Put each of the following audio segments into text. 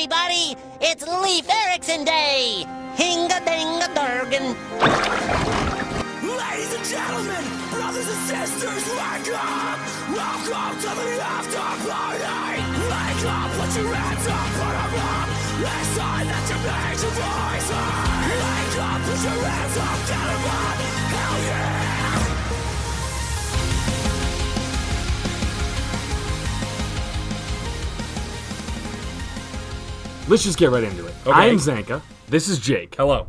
everybody! It's Leif Erikson Day! Hinga-dinga-durgan! Ladies and gentlemen, brothers and sisters, wake up! Welcome to the After Party! Wake up, put your hands up, put them up! It's time that you make your voice heard! Wake up, put your hands up, get them up! Hell yeah! Let's just get right into it. Okay. I'm Zanca. This is Jake. Hello.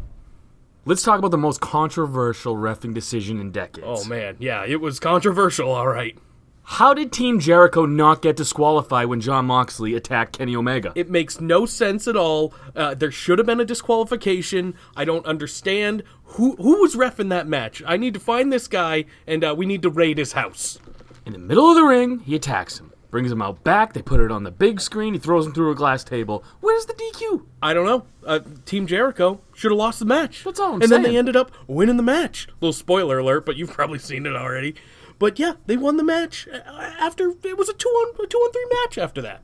Let's talk about the most controversial reffing decision in decades. Oh, man. Yeah, it was controversial, all right. How did Team Jericho not get disqualified when Jon Moxley attacked Kenny Omega? It makes no sense at all. There should have been a disqualification. I don't understand. Who was reffing that match? I need to find this guy, and we need to raid his house. In the middle of the ring, he attacks him. Brings him out back, they put it on the big screen, he throws him through a glass table. Where's the DQ? I don't know. Team Jericho should have lost the match. That's all I'm And then saying. they ended up winning the match. Little spoiler alert, but you've probably seen it already. But yeah, they won the match after it was a 2-on-3 match after that.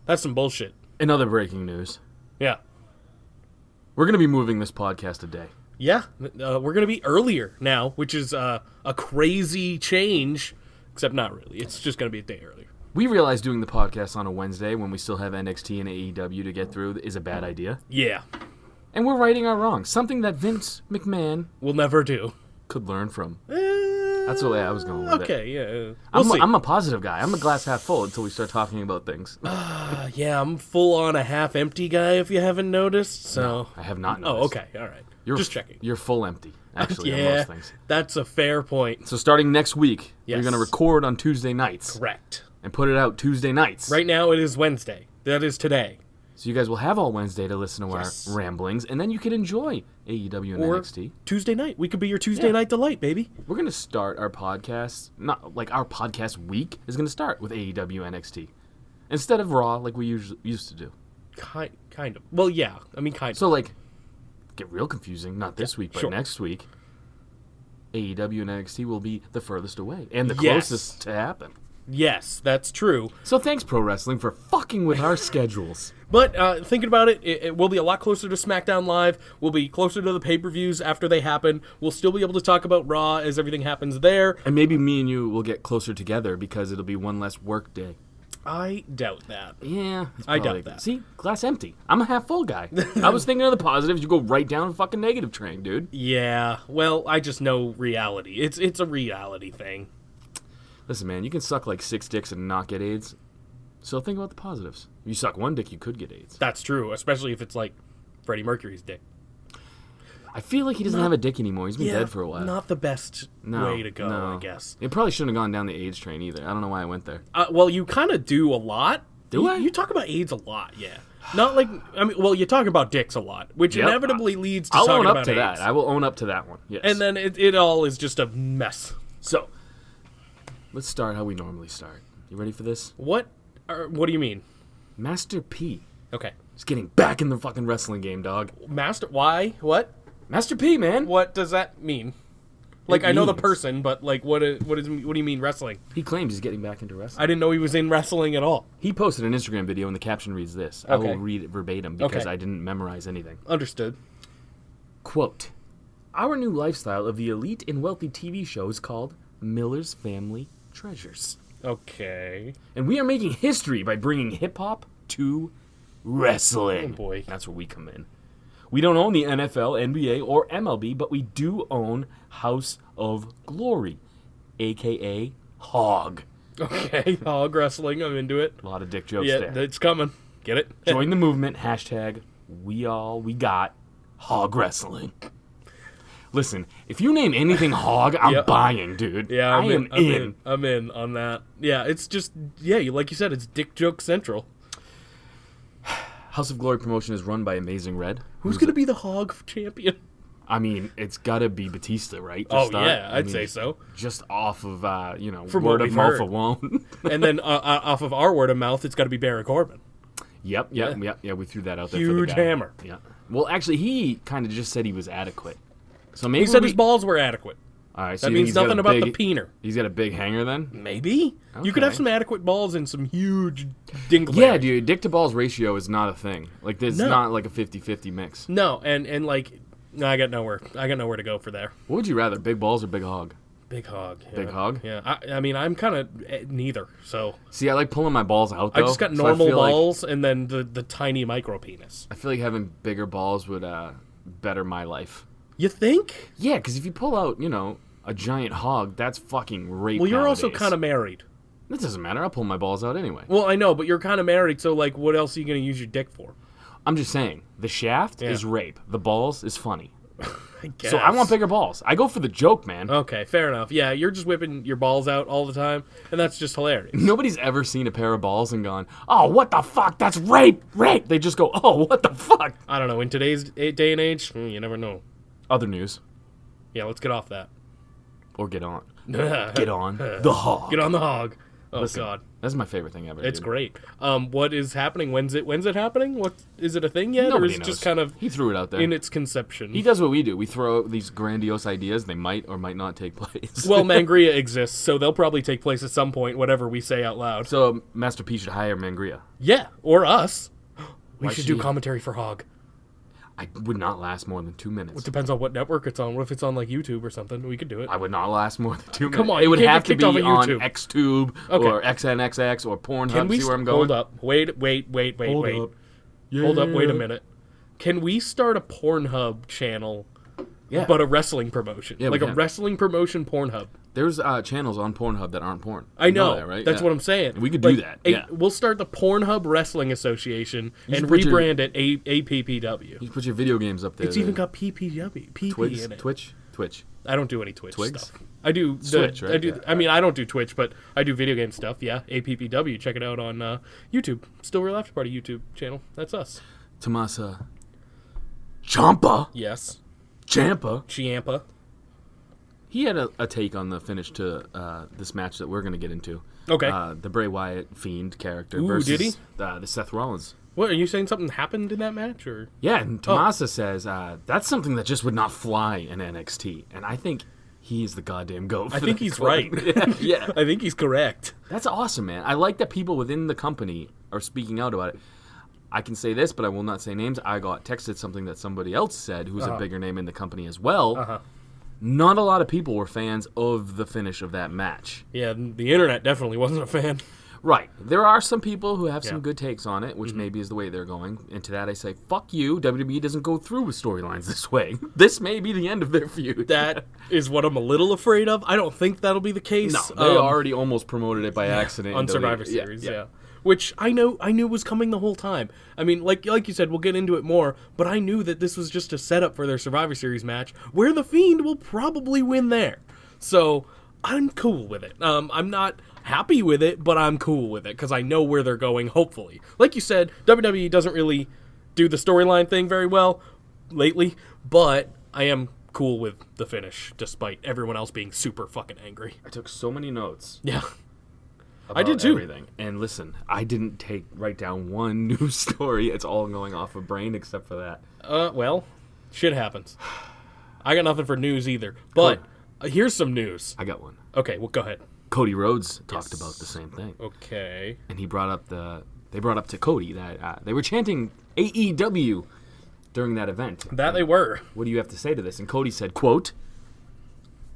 That's some bullshit. In other breaking news, Yeah. we're going to be moving this podcast a day. Yeah, we're going to be earlier now, which is a crazy change, except not really. It's just going to be a day earlier. We realized doing the podcast on a Wednesday when we still have NXT and AEW to get through is a bad idea. Yeah, And we're righting our wrongs. Something that Vince McMahon we'll never do. could learn from. That's the way I was going with it. Okay, yeah. I'm a positive guy. I'm a glass half full until we start talking about things. Yeah, I'm full on a half empty guy, if you haven't noticed. So I have not Oh, noticed. okay, all right. You're Just checking. You're full empty, actually, on Yeah, most things. that's a fair point. So starting next week, we're Yes. going to record on Tuesday nights Correct. and put it out Tuesday nights. Right now, it is Wednesday. That is today. So you guys will have all Wednesday to listen to Yes. our ramblings, and then you can enjoy AEW and Or NXT. Tuesday night. We could be your Tuesday Yeah. night delight, baby. We're going to start our podcast, not like our podcast week is going to start with AEW NXT instead of Raw like we used to do. Kind of. Well, yeah. I mean, kind of. So like, get real confusing, not this week, but sure. next week, AEW and NXT will be the furthest away and the Yes. closest to happen. Yes, that's true. So thanks, Pro Wrestling, for fucking with our schedules. But thinking about it, it will be a lot closer to SmackDown Live. We'll be closer to the pay-per-views after they happen. We'll still be able to talk about Raw as everything happens there. And maybe me and you will get closer together because it'll be one less work day. I doubt that. Yeah, it's I probably- doubt that. See, glass empty. I'm a half full guy. I was thinking of the positives. You go right down a fucking negative train, dude. Yeah, well, I just know reality. It's a reality thing. Listen, man, you can suck like 6 dicks and not get AIDS. So think about the positives. If you suck 1 dick, you could get AIDS. That's true, especially if it's like Freddie Mercury's dick. I feel like he doesn't have a dick anymore. He's been dead for a while. Not the best way to go, I guess. It probably shouldn't have gone down the AIDS train either. I don't know why I went there. Well, you kind of do a lot. Do I? You talk about AIDS a lot, yeah. Not like, I mean, well, you talk about dicks a lot, which Yep. inevitably leads to I'll talking own up about to AIDS. that. I will own up to that one. Yes. And then it all is just a mess. So, let's start how we normally start. You ready for this? What do you mean? Master P Okay. is getting back in the fucking wrestling game, dog. Why? What? Master P, man. What does that mean? Like, It I know the means- person, but like, what do you mean wrestling? He claims he's getting back into wrestling. I didn't know he was in wrestling at all. He posted an Instagram video and the caption reads this. I Okay. will read it verbatim because Okay. I didn't memorize anything. Understood. Quote, "Our new lifestyle of the elite and wealthy TV show is called Miller's Family Treasures. Okay. And we are making history by bringing hip-hop to wrestling." Oh, boy. That's where we come in. "We don't own the NFL, NBA, or MLB, but we do own House of Glory, a.k.a. Hog." Okay. Hog wrestling. I'm into it. A lot of dick jokes Yeah, there. it's coming. Get it? Join the movement, hashtag we got hog wrestling. Listen, if you name anything hog, I'm Yep. buying, dude. Yeah, I am in. I'm in on that. Yeah, it's just like you said, it's dick joke central. House of Glory promotion is run by Amazing Red. Who's gonna be the hog champion? I mean, it's gotta be Batista, right? to Oh start? yeah, I I'd mean, say so. Just off of From word what of we've mouth heard. alone. And then off of our word of mouth, it's got to be Baron Corbin. Yep. We threw that out there. Huge for the guy. hammer. Yeah. Well, actually, he kind of just said he was adequate. So maybe He said his balls were adequate. All right, so That you think means he's got nothing a about the big- peener. He's got a big hanger then? Maybe. You could have Okay. some adequate balls and some huge dingleberries. Yeah, dude, dick to balls ratio is not a thing. Like, there's No. not like a 50-50 mix. No, and like, no, I got nowhere to go for there. What would you rather, big balls or big hog? Big hog. Yeah. Big hog? Yeah. I mean, I'm kind of neither. So See, I like pulling my balls out, though. I just got so normal feel like- balls and then the tiny micro penis. I feel like having bigger balls would better my life. You think? Yeah, because if you pull out, a giant hog, that's fucking rape. Well, you're also nowadays. kind of married. That doesn't matter. I'll pull my balls out anyway. Well, I know, but you're kind of married, so like, what else are you going to use your dick for? I'm just saying, the shaft Yeah. is rape. The balls is funny. I guess. So I want bigger balls. I go for the joke, man. Okay, fair enough. Yeah, you're just whipping your balls out all the time, and that's just hilarious. Nobody's ever seen a pair of balls and gone, oh, what the fuck? That's rape! Rape! They just go, oh, what the fuck? I don't know. In today's day and age, you never know. Other news. Yeah, let's get off that. Or get on. Get Get on the hog. Get on the hog. Oh Listen, God, That's my favorite thing ever. it's dude. great. What is happening? When's it happening? What is it a thing yet, or Nobody is it knows. just kind of He threw it out there. in its conception? He does what we do. We throw out these grandiose ideas. They might or might not take place. Well, Mangria exists, so they'll probably take place at some point. Whatever we say out loud. So Master P should hire Mangria. Yeah, or us. We Why should should do he- commentary for Hog. I would not last more than 2 minutes. It depends on what network it's on. What if it's on like YouTube or something? We could do it. I would not last more than 2 minutes. Come on, it you would can't have get to be kicked off on of YouTube. XTube Okay. or XNXX or Pornhub. Can we See where I'm going? hold up? Wait. Hold up. Hold up. Wait a minute. Can we start a Pornhub channel, Yeah. but a wrestling promotion, Yeah, we like a can. wrestling promotion Pornhub? There's channels on Pornhub that aren't porn. I You know, that, right? That's Yeah. what I'm saying. We could do that, yeah. We'll start the Pornhub Wrestling Association and should put your- rebrand it APPW. You put your video games up there. It's even got PPW, PP in it. Twitch. I don't do any Twitch Twigs? stuff. I do Switch, right? I do. Yeah. I mean, I don't do Twitch, but I do video game stuff. Yeah, APPW. Check it out on YouTube. Still Real After Party YouTube channel. That's us. Tomasa. Champa. Yes. Champa. Ciampa. He had a take on the finish to this match that we're going to get into. Okay. The Bray Wyatt Fiend character Ooh, versus did he? The Seth Rollins. What are you saying? Something happened in that match, or Yeah, and Tomasa says that's something that just would not fly in NXT. And I think he's the goddamn goat. I for think that he's club. right. yeah. I think he's correct. That's awesome, man. I like that people within the company are speaking out about it. I can say this, but I will not say names. I got texted something that somebody else said who's a bigger name in the company as well. Not a lot of people were fans of the finish of that match. Yeah, the internet definitely wasn't a fan. Right. There are some people who have some Yeah. Mm-hmm. good takes on it, which maybe is the way they're going. And to that I say, fuck you. WWE doesn't go through with storylines this way. This may be the end of their feud. That is what I'm a little afraid of. I don't think that'll be the case. No, they already almost promoted it by accident. on and deleted Survivor it. Series, yeah. Which I knew was coming the whole time. I mean, like you said, we'll get into it more, but I knew that this was just a setup for their Survivor Series match, where the Fiend will probably win there. So I'm cool with it. I'm not happy with it, but I'm cool with it because I know where they're going. Hopefully, like you said, WWE doesn't really do the storyline thing very well lately, but I am cool with the finish, despite everyone else being super fucking angry. I took so many notes. Yeah. About did too. Everything. And listen, I didn't write down one news story. It's all going off of brain except for that. Well, shit happens. I got nothing for news either. But here's some news. I got one. Okay, well, go ahead. Cody Rhodes talked about the same thing. Okay. And he brought up they brought up to Cody that they were chanting AEW during that event. That they were. What do you have to say to this? And Cody said, quote,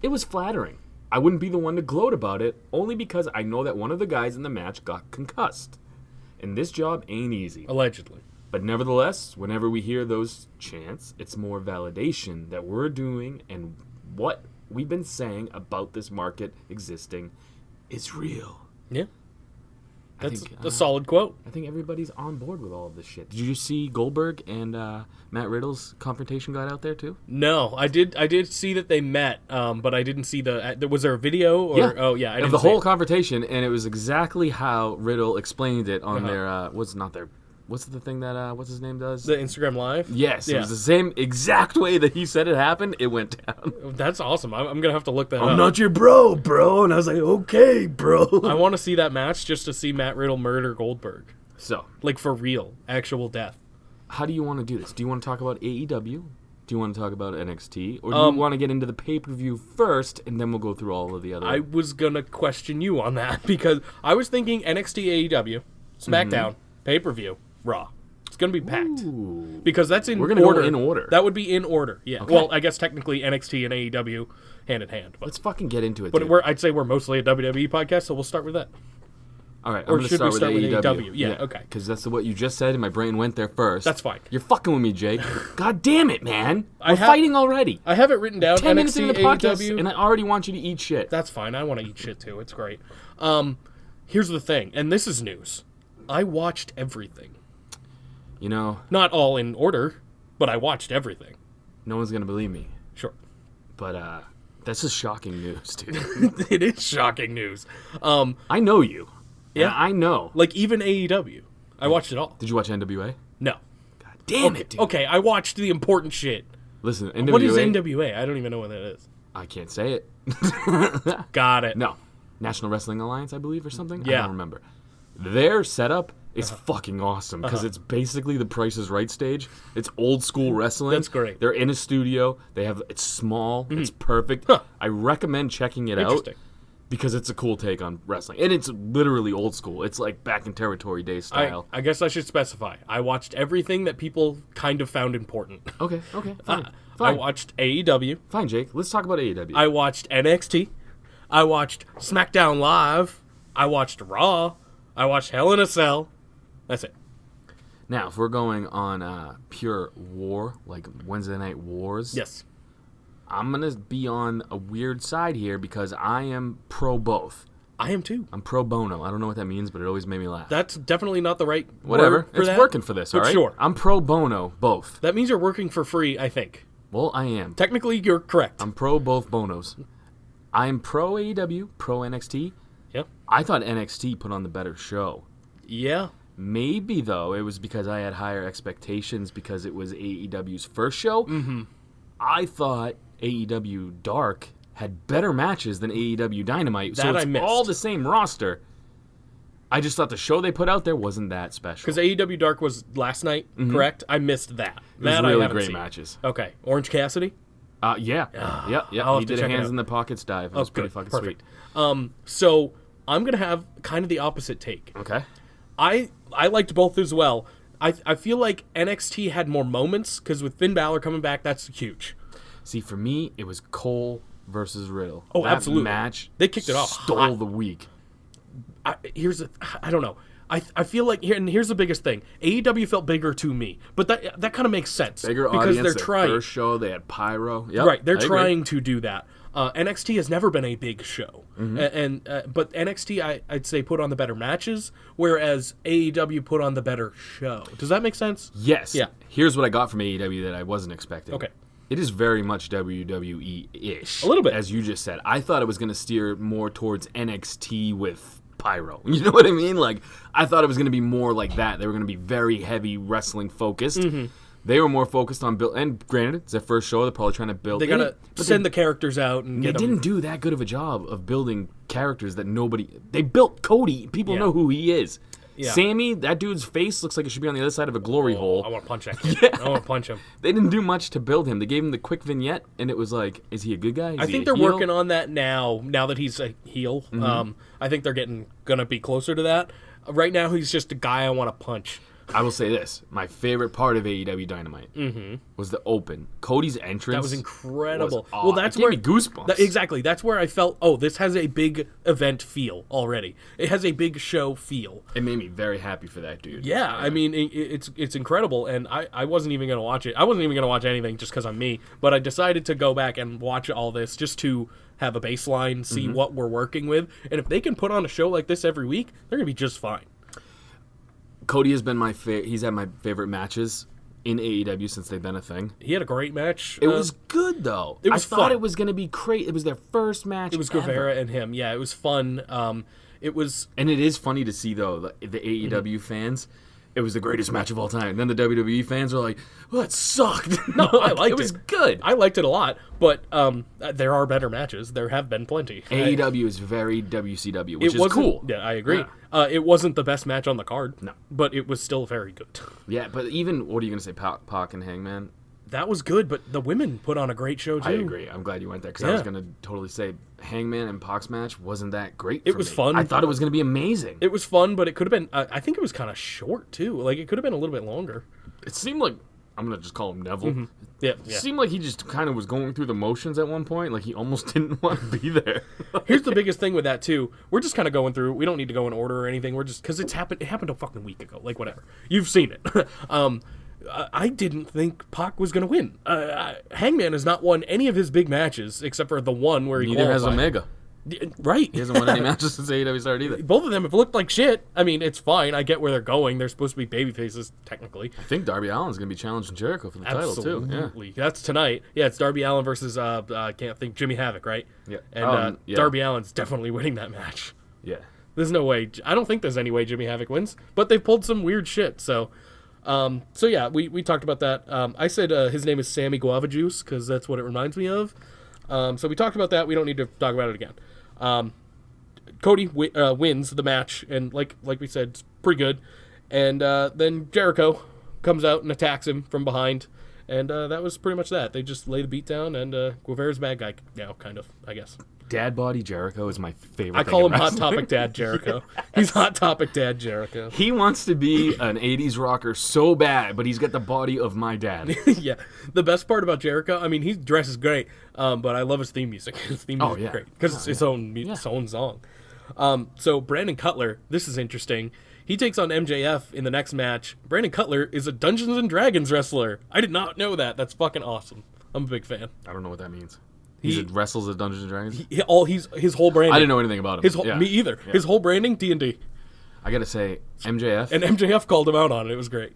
"It was flattering. I wouldn't be the one to gloat about it, only because I know that one of the guys in the match got concussed. And this job ain't easy. Allegedly. But nevertheless, whenever we hear those chants, it's more validation that we're doing and what we've been saying about this market existing is real." Yeah. I That's think, a solid quote. I think everybody's on board with all of this shit. Did you see Goldberg and Matt Riddle's confrontation got out there too? No, I did see that they met, but I didn't see was there a video? Or, Yeah. Oh, yeah. I Of didn't the see whole it. confrontation, and it was exactly how Riddle explained it on their what's the thing that what's his name does? The Instagram Live? Yes, Yeah. it was the same exact way that he said it happened. It went down. That's awesome. I'm going to have to look that up. not your bro. And I was like, okay, bro. I want to see that match just to see Matt Riddle murder Goldberg. So, Like, for real. Actual death. how do you want to do this? Do you want to talk about AEW? Do you want to talk about NXT, or do you want to get into the pay-per-view first, and then we'll go through all of the other? I was gonna question you on that because I was thinking NXT, AEW, SmackDown, pay-per-view, Raw. It's gonna be packed because that's in. We're gonna go in order. That would be in order. Yeah. Okay. Well, I guess technically NXT and AEW hand in hand. But Let's fucking get into it. but dude. I'd say we're mostly a WWE podcast, so we'll start with that. All right, Or I'm going to should we start with start with AEW. AEW? Yeah, okay. Because that's what you just said, and my brain went there first. That's fine. You're fucking with me, Jake. God damn it, man. I We're have- fighting already. I have it written down. 10 minutes NXT, into the podcast, AEW. and I already want you to eat shit. That's fine. I want to eat shit too. It's great. Here's the thing, and this is news. I watched everything. You know, Not all in order, but I watched everything. no one's going to believe me. Sure. But this is shocking news, dude. It is shocking news. I know you. Yeah. And I know. Like even AEW. I watched it all. Did you watch NWA? No. God damn it, dude. Okay, I watched the important shit. Listen, NWA. What is NWA? I don't even know what that is. I can't say it. Got it. No. National Wrestling Alliance, I believe, or something? Yeah. I don't remember. Their setup is fucking awesome because it's basically the Price is Right stage. It's old school wrestling. That's great. They're in a studio. It's small. It's perfect. Huh. I recommend checking it out Interesting. because it's a cool take on wrestling. And it's literally old school. It's like back in Territory Day style. I guess I should specify. I watched everything that people kind of found important. Okay, fine. I Fine. watched AEW. Fine, Jake. Let's talk about AEW. I watched NXT. I watched SmackDown Live. I watched Raw. I watched Hell in a Cell. That's it. Now, if we're going on pure war, like Wednesday Night Wars, Yes. I'm going to be on a weird side here because I am pro both. I am too. I'm pro bono. I don't know what that means, but it always made me laugh. That's definitely not the right Whatever. word for It's that, working for this, but all right? Sure. I'm pro bono, both. That means you're working for free, I think. Well, I am. Technically, you're correct. I'm pro both bonos. I'm pro AEW, pro NXT. Yep. I thought NXT put on the better show. Yeah. Maybe, though, it was because I had higher expectations because it was AEW's first show. Mm-hmm. I thought AEW Dark had better matches than AEW Dynamite, so That I it's missed. all the same roster. I just thought the show they put out there wasn't that special. Because AEW Dark was last night, correct? I missed that. it was That I really haven't great seen. matches. Okay. Orange Cassidy? Yeah. I'll He have to did a check it hands out. in the pockets dive. It was pretty fucking Perfect. sweet. So I'm going to have kind of the opposite take. Okay. I liked both as well. I feel like NXT had more moments because with Finn Balor coming back, that's huge. See, for me, it was Cole versus Riddle. Oh, that absolutely. Match They kicked it off Stole hot. the week. I don't know. I feel like here's the biggest thing. AEW felt bigger to me, but that kind of makes sense Bigger because audience. they're their trying. First show, they had pyro. Yep, Right, they're I agree. trying to do that. NXT has never been a big show, Mm-hmm. but NXT I'd say put on the better matches, whereas AEW put on the better show. Does that make sense? Yes. Yeah. Here's what I got from AEW that I wasn't expecting. Okay. It is very much WWE-ish. A little bit. As you just said. I thought it was going to steer more towards NXT with pyro. You know what I mean? Like, I thought it was going to be more like that. They were going to be very heavy wrestling focused. Mm-hmm. They were more focused on build. And granted, it's their first show. They're probably trying to build. They gotta but send the characters out and They get them. didn't do that good of a job of building characters that nobody. They built Cody. People Yeah. know who he is. Yeah. Sammy, that dude's face looks like it should be on the other side of a glory hole. I want to punch that kid. I want to punch him. They didn't do much to build him. They gave him the quick vignette, and it was like, is he a good guy? Is I he think a they're heel? working on that now. Now that he's a heel, Mm-hmm. I think they're gonna be closer to that. Right now, he's just a guy I want to punch. I will say this: my favorite part of AEW Dynamite was the open. Cody's entrance. That was incredible. was Well, aw- that's it gave where me goosebumps. Exactly. That's where I felt. Oh, this has a big event feel already. It has a big show feel. It made me very happy for that dude. Yeah, I mean it's incredible, and I wasn't even gonna watch it. I wasn't even gonna watch anything just because I'm me. But I decided to go back and watch all this just to have a baseline, see what we're working with, and if they can put on a show like this every week, they're gonna be just fine. Cody has been my favorite. He's had my favorite matches in AEW since they've been a thing. He had a great match. It was good though. it was I thought fun. it was going to be great. It was their first match. It was ever. Guevara and him. Yeah, it was fun. It was And it is funny to see though the AEW fans. It was the greatest match of all time. And then the WWE fans are like, "Well, that sucked." No, I liked it. It was good. I liked it a lot, but there are better matches. There have been plenty. AEW is very WCW, which It is wasn't- cool. Yeah, I agree. Yeah. It wasn't the best match on the card. No. But it was still very good. Yeah, but even what are you gonna say, Pac and Hangman? That was good, but the women put on a great show too. I agree. I'm glad you went there because I was going to totally say Hangman and Pac's match wasn't that great. It was fun. I thought it was going to be amazing. It was fun, but it could have been. I think it was kind of short too. Like it could have been a little bit longer. It seemed like I'm going to just call him Neville. Mm-hmm. Yeah, It seemed like he just kind of was going through the motions at one point. Like he almost didn't want to be there. Here's the biggest thing with that too. We're just kind of going through. We don't need to go in order or anything. We're just because it happened a fucking week ago. Like whatever. You've seen it. I didn't think Pac was going to win. Hangman has not won any of his big matches except for the one where he Neither has qualified. Omega. Right. He hasn't won any matches since AEW started either. Both of them have looked like shit. I mean, it's fine. I get where they're going. They're supposed to be baby faces, technically. I think Darby Allin's going to be challenging Jericho for the title, too. Yeah. Absolutely. That's tonight. Yeah, it's Darby Allin versus, I can't think, Jimmy Havoc, right? Yeah. And yeah. Darby Allin's definitely winning that match. Yeah. There's no way. I don't think there's any way Jimmy Havoc wins, but they've pulled some weird shit, so... So yeah, we talked about that. I said his name is Sammy Guava Juice because that's what it reminds me of. So we talked about that. We don't need to talk about it again. Cody wins the match, and like we said, it's pretty good. And then Jericho comes out and attacks him from behind, and that was pretty much that. They just lay the beat down, and Guevara's bad guy now, kind of, I guess. Dad Body Jericho is my favorite. I call him Hot Topic Dad Jericho. He's Hot Topic Dad Jericho. He wants to be an 80s rocker so bad, but he's got the body of my dad. Yeah. The best part about Jericho, I mean, he dresses great, but I love his theme music. His theme music is great because it's its own song. So Brandon Cutler, this is interesting. He takes on MJF in the next match. Brandon Cutler is a Dungeons and Dragons wrestler. I did not know that. That's fucking awesome. I'm a big fan. I don't know what that means. He wrestles at Dungeons and Dragons? His whole branding. I didn't know anything about him. Me either. Yeah. His whole branding, D&D. I gotta say, MJF. And MJF called him out on it. It was great.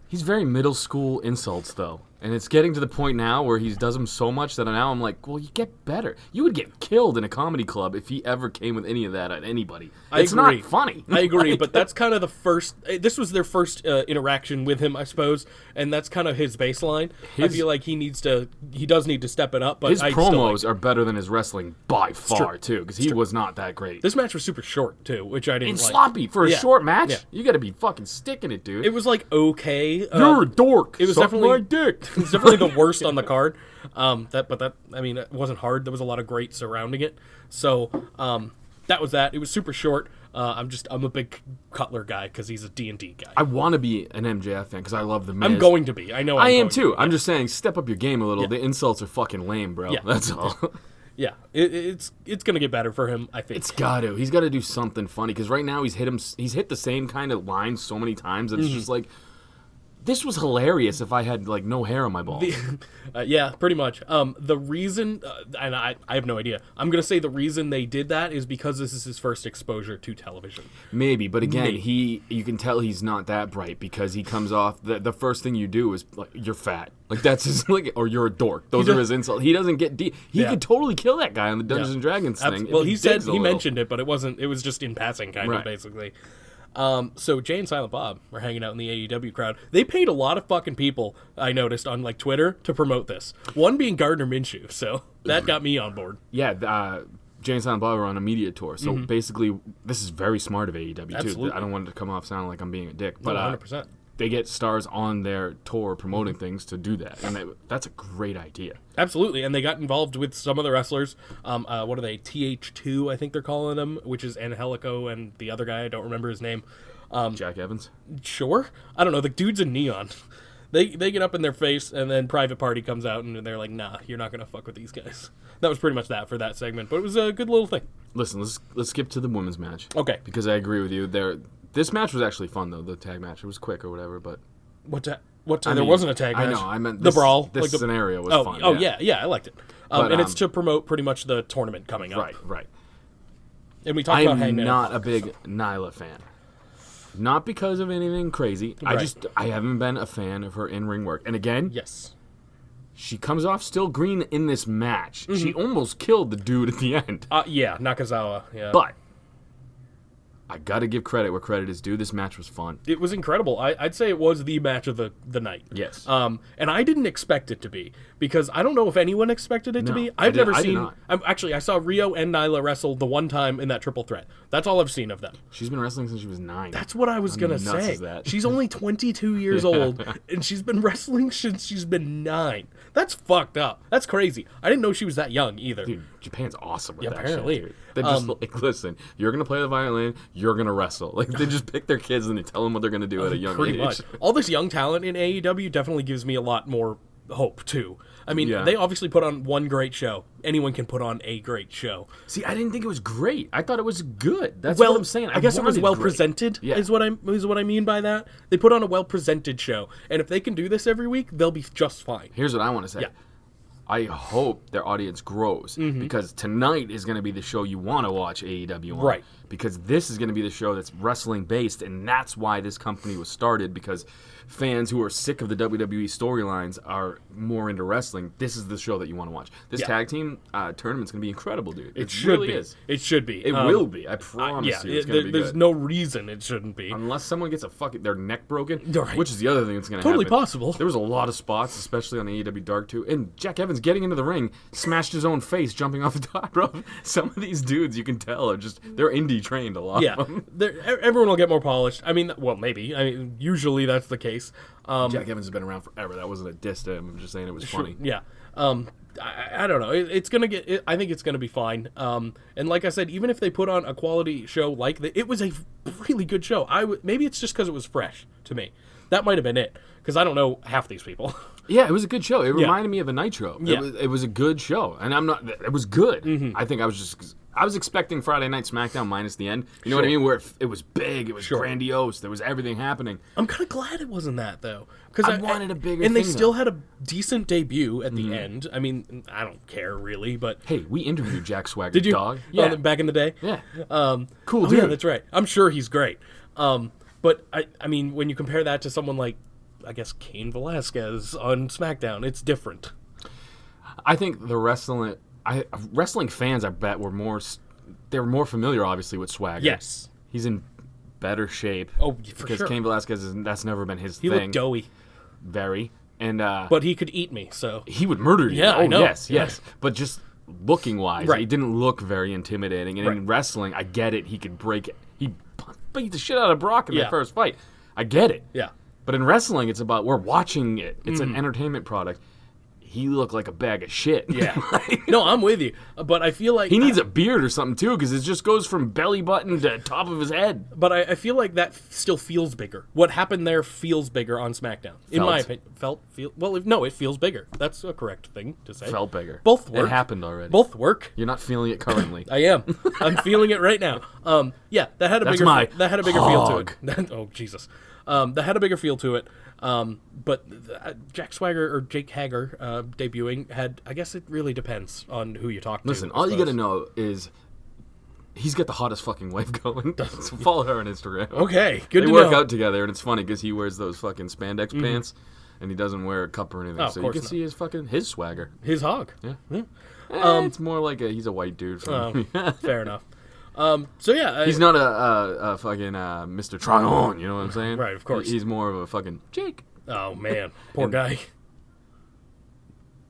He's very middle school insults, though. And it's getting to the point now where he does them so much that now I'm like, well, you get better. You would get killed in a comedy club if he ever came with any of that at anybody. It's not funny. I agree, but that's kind of the first... This was their first interaction with him, I suppose, and that's kind of his baseline. I feel like he does need to step it up, but his promos are better than his wrestling by far, too, because he was not that great. This match was super short, too, which I didn't and like. Sloppy. For a short match, yeah. You gotta be fucking sticking it, dude. It was like, okay. You're a dork. It was definitely my dick. It was definitely the worst on the card. It wasn't hard. There was a lot of great surrounding it. So that was that. It was super short. I'm a big Cutler guy because he's a D&D guy. I want to be an MJF fan because I love the Miz. I'm going to be. I know. I am too. I'm just saying, step up your game a little. Yeah. The insults are fucking lame, bro. Yeah. That's all. Yeah, it's gonna get better for him. I think it's got to. He's got to do something funny because right now he's hit the same kind of line so many times that it's just like. This was hilarious if I had, like, no hair on my balls. Yeah, pretty much. The reason, and I have no idea, I'm going to say the reason they did that is because this is his first exposure to television. Maybe, but again, you can tell he's not that bright because he comes off, the first thing you do is, like, you're fat. Like, that's his, like, or you're a dork. Those are his insults. He doesn't get deep. He could totally kill that guy on the Dungeons and Dragons thing. Well, he mentioned it, but it was just in passing, kind of, basically. So Jay and Silent Bob were hanging out in the AEW crowd. They paid a lot of fucking people, I noticed, on like Twitter to promote this. One being Gardner Minshew, so that got me on board. Yeah, Jay and Silent Bob were on a media tour, so basically this is very smart of AEW Absolutely. too. I don't want it to come off sounding like I'm being a dick, but 100%. They get stars on their tour promoting things to do that, and that's a great idea. Absolutely, and they got involved with some of the wrestlers. What are they? TH2, I think they're calling them, which is Angelico and the other guy, I don't remember his name. Jack Evans? Sure. I don't know, the dude's in neon. They get up in their face, and then Private Party comes out, and they're like, nah, you're not going to fuck with these guys. That was pretty much that for that segment, but it was a good little thing. Listen, let's skip to the women's match. Okay. Because I agree with you. This match was actually fun, though, the tag match. It was quick or whatever, but... What time? There wasn't a tag match. I know, I meant the brawl. This scenario was fun. Oh, yeah, I liked it. And it's to promote pretty much the tournament coming up. Right. And we talked about I'm Hangman. not a big Nyla fan. Not because of anything crazy. Right. I haven't been a fan of her in-ring work. And again... Yes. She comes off still green in this match. She almost killed the dude at the end. Yeah, Nakazawa. Yeah. But I got to give credit where credit is due. This match was fun. It was incredible. I'd say it was the match of the night. Yes. And I didn't expect it to be, because I don't know if anyone expected it to No, be. I I've did- never I did seen. not. Actually, I saw Rio and Nyla wrestle the one time in that triple threat. That's all I've seen of them. She's been wrestling since she was 9. That's what I was gonna nuts say. is that? She's only 22 years old, and she's been wrestling since she's been 9. That's fucked up. That's crazy. I didn't know she was that young either. Dude, Japan's awesome with Yeah, that apparently. shit, dude. They just like, listen, you're gonna play the violin, you're gonna wrestle. Like they just pick their kids and they tell them what they're gonna do at a young Pretty age. much. All this young talent in AEW definitely gives me a lot more hope too. I mean, Yeah. they obviously put on one great show. Anyone can put on a great show. See, I didn't think it was great. I thought it was good. That's Well, what I'm saying. I guess it was wanted well great. presented. Yeah. Is what I mean by that. They put on a well presented show, and if they can do this every week, they'll be just fine. Here's what I want to say. Yeah. I hope their audience grows because tonight is going to be the show you want to watch AEW on. Right. Because this is going to be the show that's wrestling based, and that's why this company was started, because fans who are sick of the WWE storylines are more into wrestling. This is the show that you want to watch. This Yeah. tag team tournament's going to be incredible, dude. It should really be. is. It should be. It will be. I promise you it's going to be there's good. no reason it shouldn't be. Unless someone gets their neck broken, Right. which is the other thing that's going to Totally happen. possible. There was a lot of spots, especially on the AEW Dark too. And Jack Evans getting into the ring, smashed his own face jumping off the top rope. Some of these dudes, you can tell, are they're indie trained a lot Yeah, of them. everyone will get more polished. I mean, well, maybe. I mean, usually that's the case. Jack Evans has been around forever. That wasn't a diss to him. I'm just saying it was funny. Yeah. I don't know. It's gonna get. I think it's gonna be fine. And like I said, even if they put on a quality show like that, it was a really good show. Maybe it's just because it was fresh to me. That might have been it, because I don't know half these people. Yeah, it was a good show. It reminded me of a Nitro. Yeah. It was a good show, and it was good. Mm-hmm. I think I was expecting Friday Night Smackdown minus the end. You know what I mean? Where it was big, it was grandiose, there was everything happening. I'm kind of glad it wasn't that though, because I wanted a bigger and they thing, still though. had a decent debut at the end. I mean, I don't care really, but Hey, we interviewed Jack Swagger, did you? dog? Yeah, back in the day. Yeah. Cool, dude. Yeah, that's right. I'm sure he's great. But I mean, when you compare that to someone like, I guess, Cain Velasquez on SmackDown, it's different. I think the wrestling fans, I bet, they were more familiar, obviously, with Swagger. Yes. He's in better shape. Oh, for because sure. Cain Velasquez that's never been his He thing. looked doughy, Very. And but he could eat me. So he would murder you. Yeah, oh, I know. yes, Yeah. yes. But just looking wise, Right. he didn't look very intimidating. And in Right. wrestling, I get it. He could break it. He beat the shit out of Brock in Yeah. that first fight. I get it. yeah. But in wrestling, it's about we're watching it. It's an entertainment product. He looked like a bag of shit. Yeah. Like, No, I'm with you, but I feel like he needs a beard or something too, because it just goes from belly button to top of his head. But I feel like that still feels bigger. What happened there feels bigger on SmackDown, in my opinion. It feels bigger. That's a correct thing to say. Felt bigger. Both work. It happened already. Both work. You're not feeling it currently. I am. I'm feeling it right now. Yeah, that had a That's bigger. my That had a bigger feel to hog. it. Oh Jesus. That had a bigger feel to it. But Jack Swagger or Jake Hager debuting had. I guess it really depends on who you talk to. Listen, I all you suppose. gotta know is he's got the hottest fucking wife going. So follow her on Instagram. Okay, good They to work know. out together, and it's funny because he wears those fucking spandex pants, and he doesn't wear a cup or anything. Oh, of So you course can not. see his swagger. His hog. Yeah. It's more like he's a white dude. From Fair enough. So yeah, He's not a fucking Mr. Tryon, you know what I'm saying? Right, of course. He's more of a fucking Jake. Oh man, poor guy.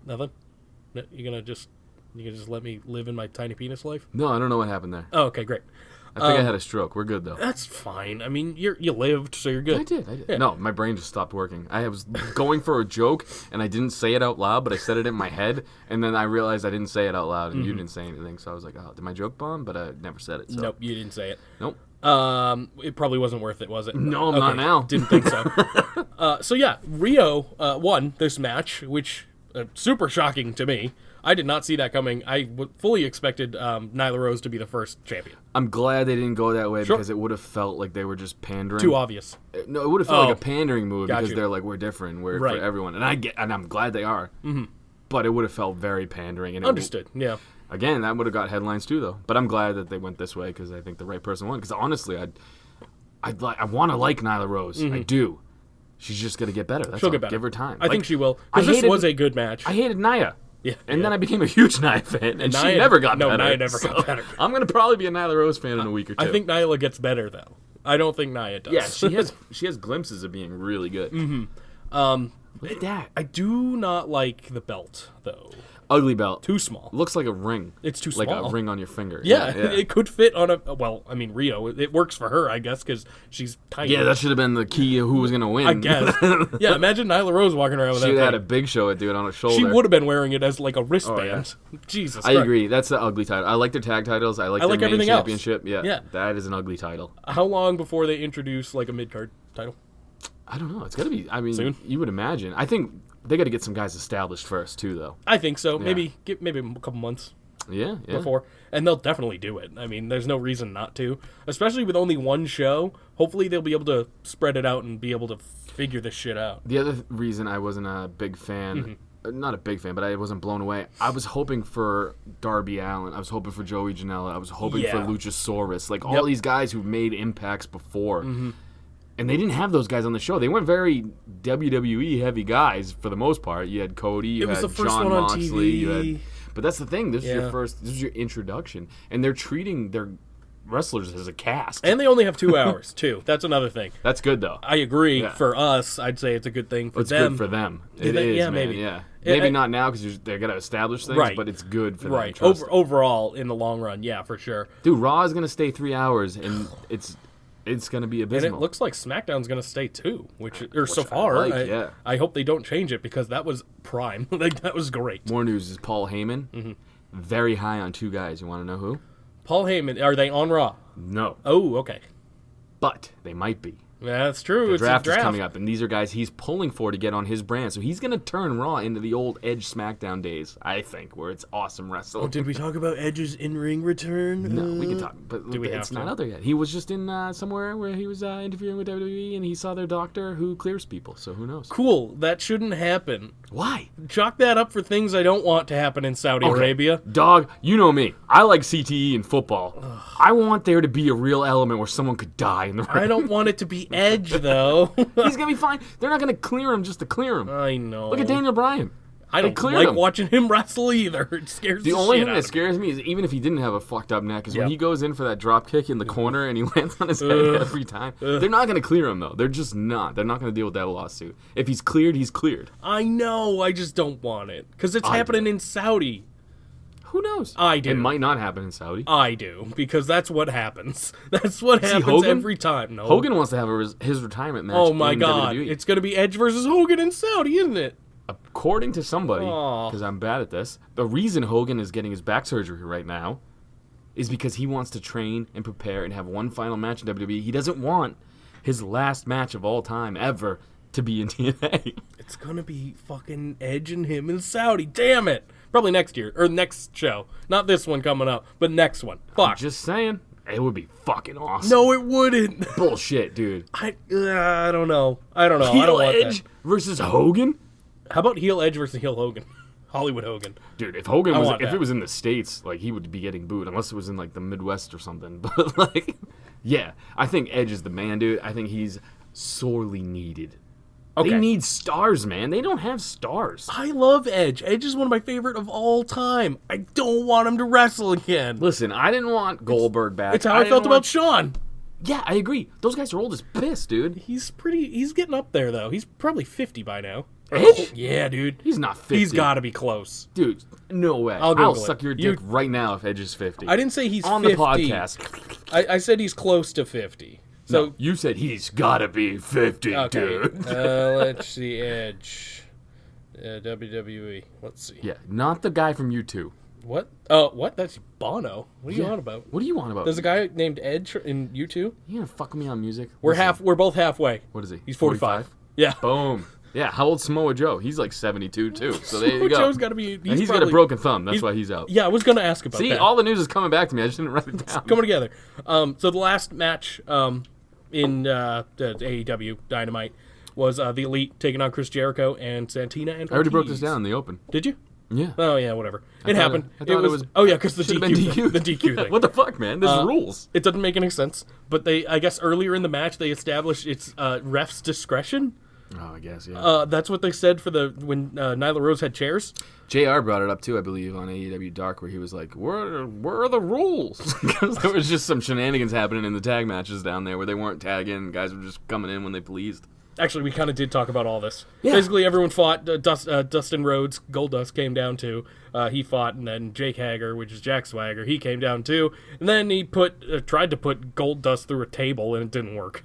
Nothing. No, you gonna just let me live in my tiny penis life? No, I don't know what happened there. Oh, okay, great. I think I had a stroke. We're good though. That's fine. I mean, you lived, so you're good. I did. Yeah. No, my brain just stopped working. I was going for a joke, and I didn't say it out loud, but I said it in my head, and then I realized I didn't say it out loud, and you didn't say anything, so I was like, oh, did my joke bomb? But I never said it, so. Nope, you didn't say it. Nope. It probably wasn't worth it, was it? No, I'm not now. Didn't think so. So yeah, Rio won this match, which super shocking to me. I did not see that coming. I fully expected Nyla Rose to be the first champion. I'm glad they didn't go that way Sure. because it would have felt like they were just pandering. Too obvious. No, it would have felt Oh. like a pandering move Got because you. they're like, we're different, we're Right. for everyone, and I'm glad they are. Mm-hmm. But it would have felt very pandering. And Understood. Yeah. Again, that would have got headlines too, though. But I'm glad that they went this way because I think the right person won. Because honestly, I want to like Nyla Rose. I do. She's just gonna get better. That's She'll all. get better. Give her time. I think she will. I Because this hated- was a good match. I hated Nia. Yeah. And then I became a huge Nia fan, and she never got better. No, Nia never got better. I'm going to probably be a Nyla Rose fan in a week or two. I think Nyla gets better, though. I don't think Nia does. Yeah, she has glimpses of being really good. Look at that. I do not like the belt, though. Ugly belt. Too small. Looks like a ring. It's too like small. a ring on your finger. Yeah, it could fit on a... Well, I mean, Rio. It works for her, I guess, because she's tiny. Yeah, that should have been the key of who was going to win. I guess. Yeah, imagine Nyla Rose walking around with that She thing. had a Big Show it, dude, on her shoulder. She would have been wearing it as like a wristband. Jesus I Christ. agree. That's the ugly title. I like their tag titles. I like their main everything else. championship. Yeah, Yeah. that is an ugly title. How long before they introduce like a mid-card title? I don't know. It's got to be, I mean, Soon? you would imagine. I think they got to get some guys established first, too, though. I think so. Yeah. Maybe a couple months Yeah. before. And they'll definitely do it. I mean, there's no reason not to. Especially with only one show. Hopefully they'll be able to spread it out and be able to figure this shit out. The other reason I wasn't a big fan, not a big fan, but I wasn't blown away, I was hoping for Darby Allin. I was hoping for Joey Janela. I was hoping for Yeah. Luchasaurus. Like, all these guys who've made impacts before. And they didn't have those guys on the show. They weren't very WWE heavy guys for the most part. You had Cody, you was had the first John one on Moxley, TV. you had. But that's the thing. This is your Yeah. first. This is your introduction, and they're treating their wrestlers as a cast. And they only have 2 hours, too. That's another thing. That's good though. I agree. Yeah. For us, I'd say it's a good thing. For It's them, good for them. Yeah, It is, yeah, man. maybe. Yeah, Yeah, maybe I- not now because they're gonna establish things. Right. But it's good for right. them. Trust them. Overall, in the long run, yeah, for sure. Dude, Raw is gonna stay 3 hours, and it's gonna be And abysmal. it looks like SmackDown's going to stay too, or so I far. like, yeah. I hope they don't change it because that was prime. Like that was great. More news is Paul Heyman, very high on 2 guys. You want to know who? Paul Heyman, are they on Raw? No, Oh, okay. but they might be. Yeah, that's true. The It's draft a draft is coming up, and these are guys he's pulling for to get on his brand. So he's going to turn Raw into the old Edge SmackDown days, I think, where it's awesome wrestling. Oh, did we talk about Edge's in-ring return? No, we can talk, but Do we it's have not to? out there yet. He was just in somewhere where he was interviewing with WWE, and he saw their doctor who clears people. So who knows? Cool. That shouldn't happen. Why? Chalk that up for things I don't want to happen in Saudi Arabia. Dog, you know me. I like CTE in football. I want there to be a real element where someone could die in the ring. I don't want it to be Edge, though. He's gonna be fine. They're not gonna clear him just to clear him. I know. Look at Daniel Bryan. I They don't cleared like him. watching him wrestle either. It scares The the only shit thing out that of me. scares me is even if he didn't have a fucked up neck, is when Yep. he goes in for that drop kick in the corner and he lands on his head every time. They're not going to clear him though. They're just not. They're not going to deal with that lawsuit. If he's cleared, he's cleared. I know. I just don't want it because it's I happening do. in Saudi. Who knows? I do. It might not happen in Saudi. I do because that's what happens. That's what happens Hogan? every time. No, Hogan wants to have his retirement match. Oh my in God! WWE. It's gonna be Edge versus Hogan in Saudi, isn't it? According to somebody, Aw. because I'm bad at this, the reason Hogan is getting his back surgery right now is because he wants to train and prepare and have one final match in WWE. He doesn't want his last match of all time ever to be in TNA. It's gonna be fucking Edge and him in Saudi. Damn it! Probably next year or next show. Not this one coming up, but next one. Fuck. Just saying, it would be fucking awesome. No, it wouldn't. Bullshit, dude. I don't know. I don't know. I Heel don't want Edge that. versus Hogan? How about heel Edge versus heel Hogan? Hollywood Hogan. Dude, if Hogan I was, want if that. it was in the States, like, he would be getting booed, unless it was in, like, the Midwest or something. But, like, yeah, I think Edge is the man, dude. I think he's sorely needed. Okay. They need stars, man. They don't have stars. I love Edge. Edge is one of my favorite of all time. I don't want him to wrestle again. Listen, I didn't want Goldberg back. It's how I felt didn't about want- Shawn. Yeah, I agree. Those guys are old as piss, dude. He's getting up there, though. He's probably 50 by now. Edge? Yeah, dude. He's not 50. He's got to be close. Dude, no way. I'll I'll Google suck it. your dick right now if Edge is 50. I didn't say he's On 50. the podcast. I said he's close to 50. So, No, you said he's gotta be 50, okay. dude. Let's see, Edge. WWE. Let's see. Yeah, not the guy from U2. What? Oh, what? That's Bono. What are you on about? What do you want about? There's a guy named Edge in U2. You gonna fuck me on music? We're Listen, We're both halfway. What is he? He's 45. Yeah. Boom. Yeah, how old's Samoa Joe? He's like 72 too. So there you go. Joe's got to be. And he's got probably- a broken thumb. That's he's- why he's out. Yeah, I was gonna ask about See, that. all the news is coming back to me. I just didn't write it down. Coming together. So the last match in the AEW Dynamite was the Elite taking on Chris Jericho and Santina and I already broke Ortiz. this down in the open. Did you? Yeah. Oh yeah, whatever. It thought happened. I thought it was- Oh yeah, because the Should've DQ, been DQ. the DQ thing. What the fuck, man? This is rules. It doesn't make any sense. But I guess earlier in the match they established it's ref's discretion. Oh, I guess, yeah. That's what they said for when Nyla Rose had chairs. JR brought it up, too, I believe, on AEW Dark, where he was like, where are the rules? Because there was just some shenanigans happening in the tag matches down there where they weren't tagging. Guys were just coming in when they pleased. Actually, we kind of did talk about all this. Yeah. Basically, everyone fought. Dustin Rhodes, Goldust, came down too. He fought, and then Jake Hager, which is Jack Swagger, he came down too. And then he tried to put Goldust through a table, and it didn't work.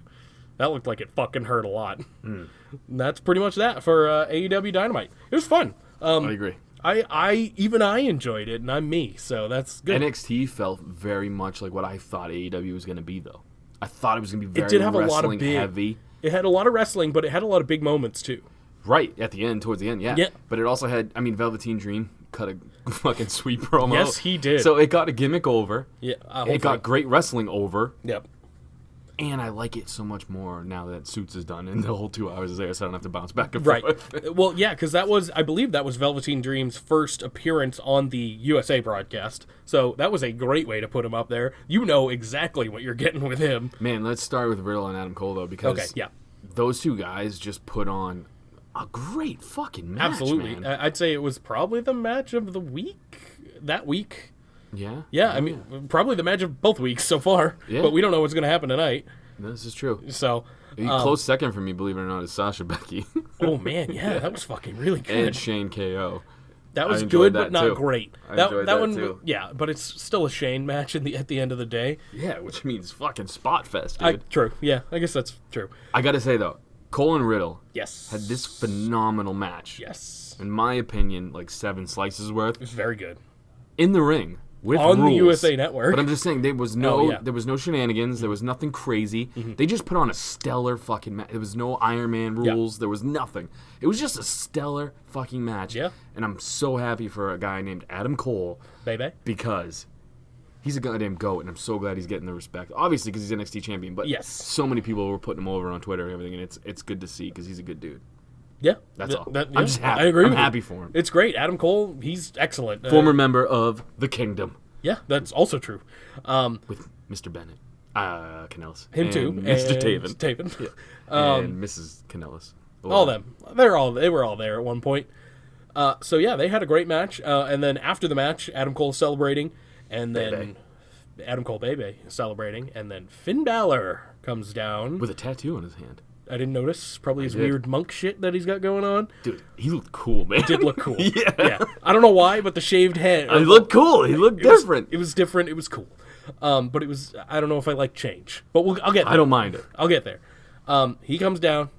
That looked like it fucking hurt a lot. And that's pretty much that for AEW Dynamite. It was fun. I agree. I enjoyed it, and I'm me, so that's good. NXT felt very much like what I thought AEW was going to be, though. I thought it was going to be very did have a wrestling lot of big, heavy. It had a lot of wrestling, but it had a lot of big moments, too. Right, at the end, towards the end, yeah. Yeah. But it also had, Velveteen Dream cut a fucking sweet promo. Yes, he did. So it got a gimmick over. Yeah, it got great wrestling over. Yep. And I like it so much more now that Suits is done and the whole 2 hours is there, so I don't have to bounce back and forth. Right. Well, yeah, because I believe that was Velveteen Dream's first appearance on the USA broadcast. So that was a great way to put him up there. You know exactly what you're getting with him. Man, let's start with Riddle and Adam Cole, though, because those two guys just put on a great fucking match, Absolutely. man. I'd say it was probably the match of the week, that week. Yeah? Yeah, I mean, probably the match of both weeks so far. Yeah. But we don't know what's going to happen tonight. This is true. So, Close second for me, believe it or not, is Sasha Becky. oh man, yeah, that was fucking really good. And Shane KO. That was I enjoyed good, but that not too. great. I enjoyed that one, too. yeah, but it's still a Shane match at the end of the day. Yeah, which means fucking spot fest, dude. True, yeah, I guess that's true. I gotta say, though, Cole and Riddle Yes, had this phenomenal match. Yes, In my opinion, like 7 slices worth. it was very good In the ring. With on rules. the USA Network. But I'm just saying, there was no shenanigans. There was nothing crazy. They just put on a stellar fucking match. There was no Iron Man rules. There was nothing. It was just a stellar fucking match. Yeah. And I'm so happy for a guy named Adam Cole. Baby. Because he's a goddamn GOAT, and I'm so glad he's getting the respect. Obviously, because he's NXT champion. But Yes. so many people were putting him over on Twitter and everything, and it's good to see because he's a good dude. Yeah, That's all. yeah, I'm just happy. I agree. I'm with you. happy for him. It's great. Adam Cole, he's excellent. Former member of the Kingdom. Yeah, that's also true. With Mr. Bennett. Kanellis. Him too. And Mr. and Taven. Taven. Yeah. And Mrs. Kanellis. All them. They were all there at one point. So yeah, they had a great match. And then after the match, Adam Cole celebrating, and then Adam Cole Baby celebrating, and then Finn Balor comes down With a tattoo on his hand. I didn't notice. Probably his did. weird monk shit that he's got going on. Dude, he looked cool, man. Did look cool. Yeah. I don't know why, but the shaved head. He looked cool. He looked different. It was different. It was cool. But it was. I don't know if I like change. But I'll get there. I don't mind it. I'll get there. He comes down.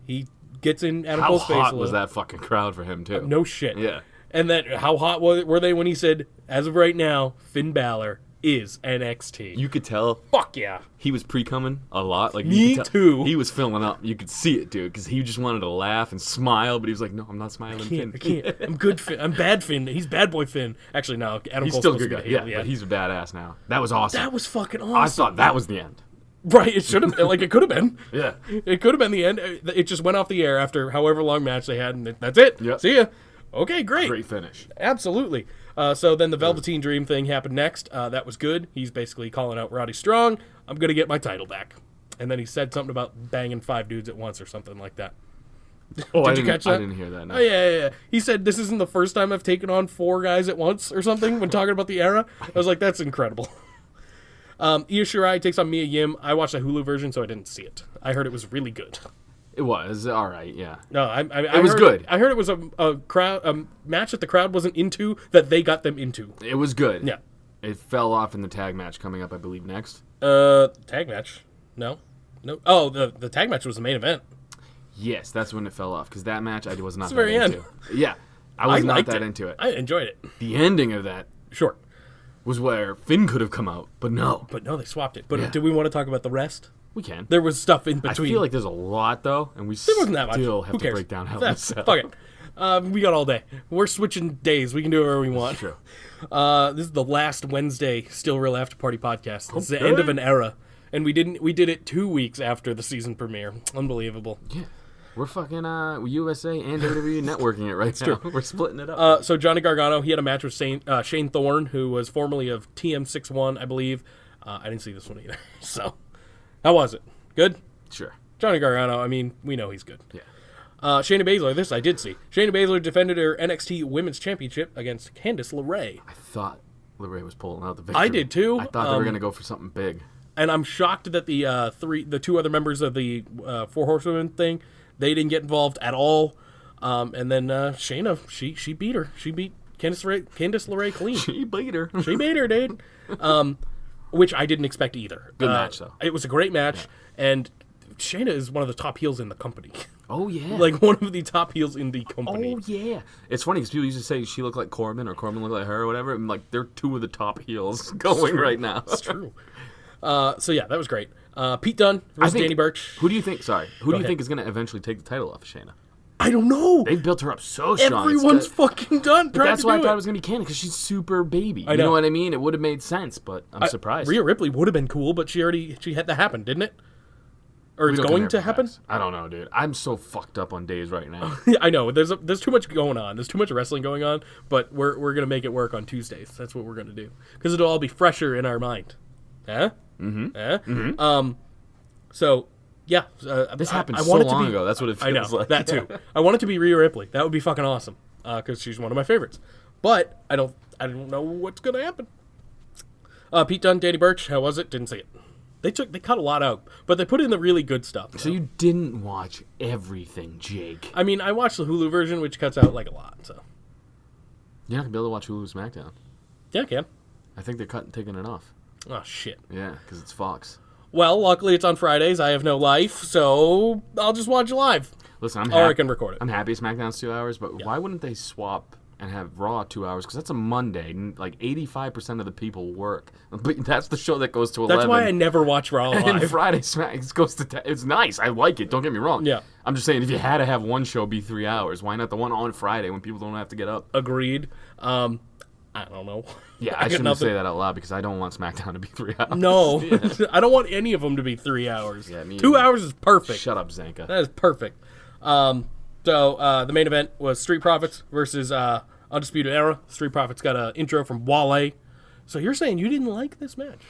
He gets in Adam How Cole's face. hot a was little. that fucking crowd for him, too? No shit. Yeah. And then how hot were they when he said, as of right now, Finn Balor is NXT? You could tell Fuck yeah. he was pre-coming a lot. Like Me you could tell too. He was filling up. You could see it, dude, because he just wanted to laugh and smile, but he was like, no, I'm not smiling, Finn. I can't. I'm good Finn. I'm bad Finn. He's bad boy Finn. Actually, no. Adam He's Cole's still a supposed good to guy. be Yeah, heel, but he's a badass now. That was awesome. That was fucking awesome. I thought that was the end. Right, it should have. Like, it could have been. Yeah. It could have been the end. It just went off the air after however long match they had, and that's it. Yep. See ya. Okay, great. Great finish. Absolutely. So then the Velveteen Dream thing happened next. That was good. He's basically calling out Roddy Strong. I'm going to get my title back. And then he said something about banging 5 dudes at once or something like that. Oh, Did you catch that? I didn't hear that. No. Oh, yeah. He said, this isn't the first time I've taken on 4 guys at once or something when talking about the era. I was like, that's incredible. Io Shirai takes on Mia Yim. I watched the Hulu version, so I didn't see it. I heard it was really good. It was all right. Yeah. No, I It was heard, good. I heard it was a match that the crowd wasn't into that they got them into. It was good. Yeah. It fell off in the tag match coming up, I believe, next. Tag match? No. Oh, the tag match was the main event. Yes, that's when it fell off because that match I was not It's that the very into. Yeah, I was not liked that it. into it. I enjoyed it. The ending of that Sure. was where Finn could have come out, but no. But no, they swapped it. But Yeah. do we want to talk about the rest? We can. There was stuff in I between. feel like there's a lot though, and we there wasn't that much. still have Who to cares? break down Hell in a Cell. Fuck it. We got all day. We're switching days. We can do it wherever we want. True. This is the last Wednesday Still Real After Party podcast. This is the end of an era, and we did it 2 weeks after the season premiere. Unbelievable. Yeah, we're fucking USA and WWE networking it right now. We're splitting it up. So Johnny Gargano, he had a match with Shane Thorne, who was formerly of TM61, I believe. I didn't see this one either. So, how was it? Good? Sure. Johnny Gargano, I mean, we know he's good. Yeah. Shayna Baszler, this I did see. Shayna Baszler defended her NXT Women's Championship against Candice LeRae. I thought LeRae was pulling out the victory. I did too. I thought they were going to go for something big. And I'm shocked that the two other members of the Four Horsewomen thing, they didn't get involved at all. And then Shayna, she beat her. She beat Candice LeRae clean. She beat her. She beat her, dude. Which I didn't expect either. Good match, though. It was a great match, and Shayna is one of the top heels in the company. Oh, yeah. Like, one of the top heels in the company. Oh, yeah. It's funny because people used to say she looked like Corbin or Corbin looked like her or whatever. And, like, they're two of the top heels going right now. It's true. So, yeah, that was great. Pete Dunne versus Danny Burch. Who do you think, who do you ahead. think is going to eventually take the title off of Shayna? I don't know. They've built her up so strong. Everyone's fucking done. But that's why I thought it was going to be Candice, because she's super baby. You know what I mean? It would have made sense, but I'm surprised. Rhea Ripley would have been cool, but she had that happen, didn't it? Or it's going to happen? I don't know, dude. I'm so fucked up on days right now. I know. There's too much going on. There's too much wrestling going on, but we're gonna make it work on Tuesdays. That's what we're gonna do, because it'll all be fresher in our mind. Huh? Mm-hmm. Mm-hmm. So yeah, this happened so long ago. That's what it feels like. That too. I want it to be Rhea Ripley. That would be fucking awesome, because she's one of my favorites. But I don't know what's gonna happen. Pete Dunne, Danny Burch. How was it? Didn't see it. They cut a lot out, but they put in the really good stuff. So you didn't watch everything, Jake. I mean, I watched the Hulu version, which cuts out like a lot. So you're not gonna be able to watch Hulu SmackDown. Yeah, I can. I think they're taking it off. Oh shit. Yeah, because it's Fox. Well, luckily it's on Fridays. I have no life, so I'll just watch it live. Listen, or I can record it. I'm happy SmackDown's 2 hours, but why wouldn't they swap and have Raw 2 hours? Because that's a Monday, and like 85% of the people work. But that's the show that goes to 11. That's why I never watch Raw live. And Friday Smack goes to 10. It's nice. I like it. Don't get me wrong. Yeah. I'm just saying, if you had to have one show be 3 hours, why not the one on Friday when people don't have to get up? Agreed. I don't know. Yeah, I shouldn't say that out loud because I don't want SmackDown to be 3 hours. No, I don't want any of them to be 3 hours. Yeah, me 2 either. hours is perfect. Shut up, Zanca. That is perfect. So the main event was Street Profits versus Undisputed Era. Street Profits got an intro from Wale. So you're saying you didn't like this match?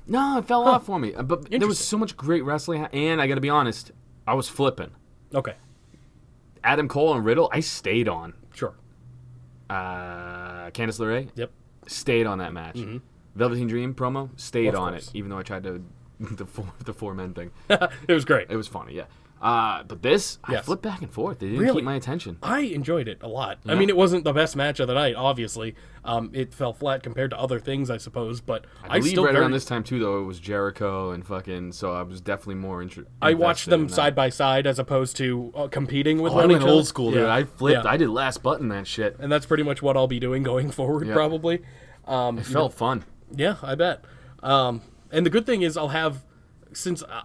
No, it fell off for me. But there was so much great wrestling, and I got to be honest, I was flipping. Okay. Adam Cole and Riddle, I stayed on. Sure. Candice LeRae, Yep. stayed on that match. Mm-hmm. Velveteen Dream promo, stayed on course. it, even though I tried to the four men thing. It was great. It was funny, yeah. But this, I Yes. flipped back and forth. It didn't Really? keep my attention. I enjoyed it a lot. Yeah. I mean, it wasn't the best match of the night, obviously. It fell flat compared to other things, I suppose. But I believe right around this time, too, though, it was Jericho and fucking, so I was definitely more interested. I watched them side by side as opposed to competing with I one went another. old school, dude. Yeah. I flipped. Yeah. I did last button that shit. And that's pretty much what I'll be doing going forward, Yeah. probably. It felt fun. Yeah, I bet. And the good thing is I'll have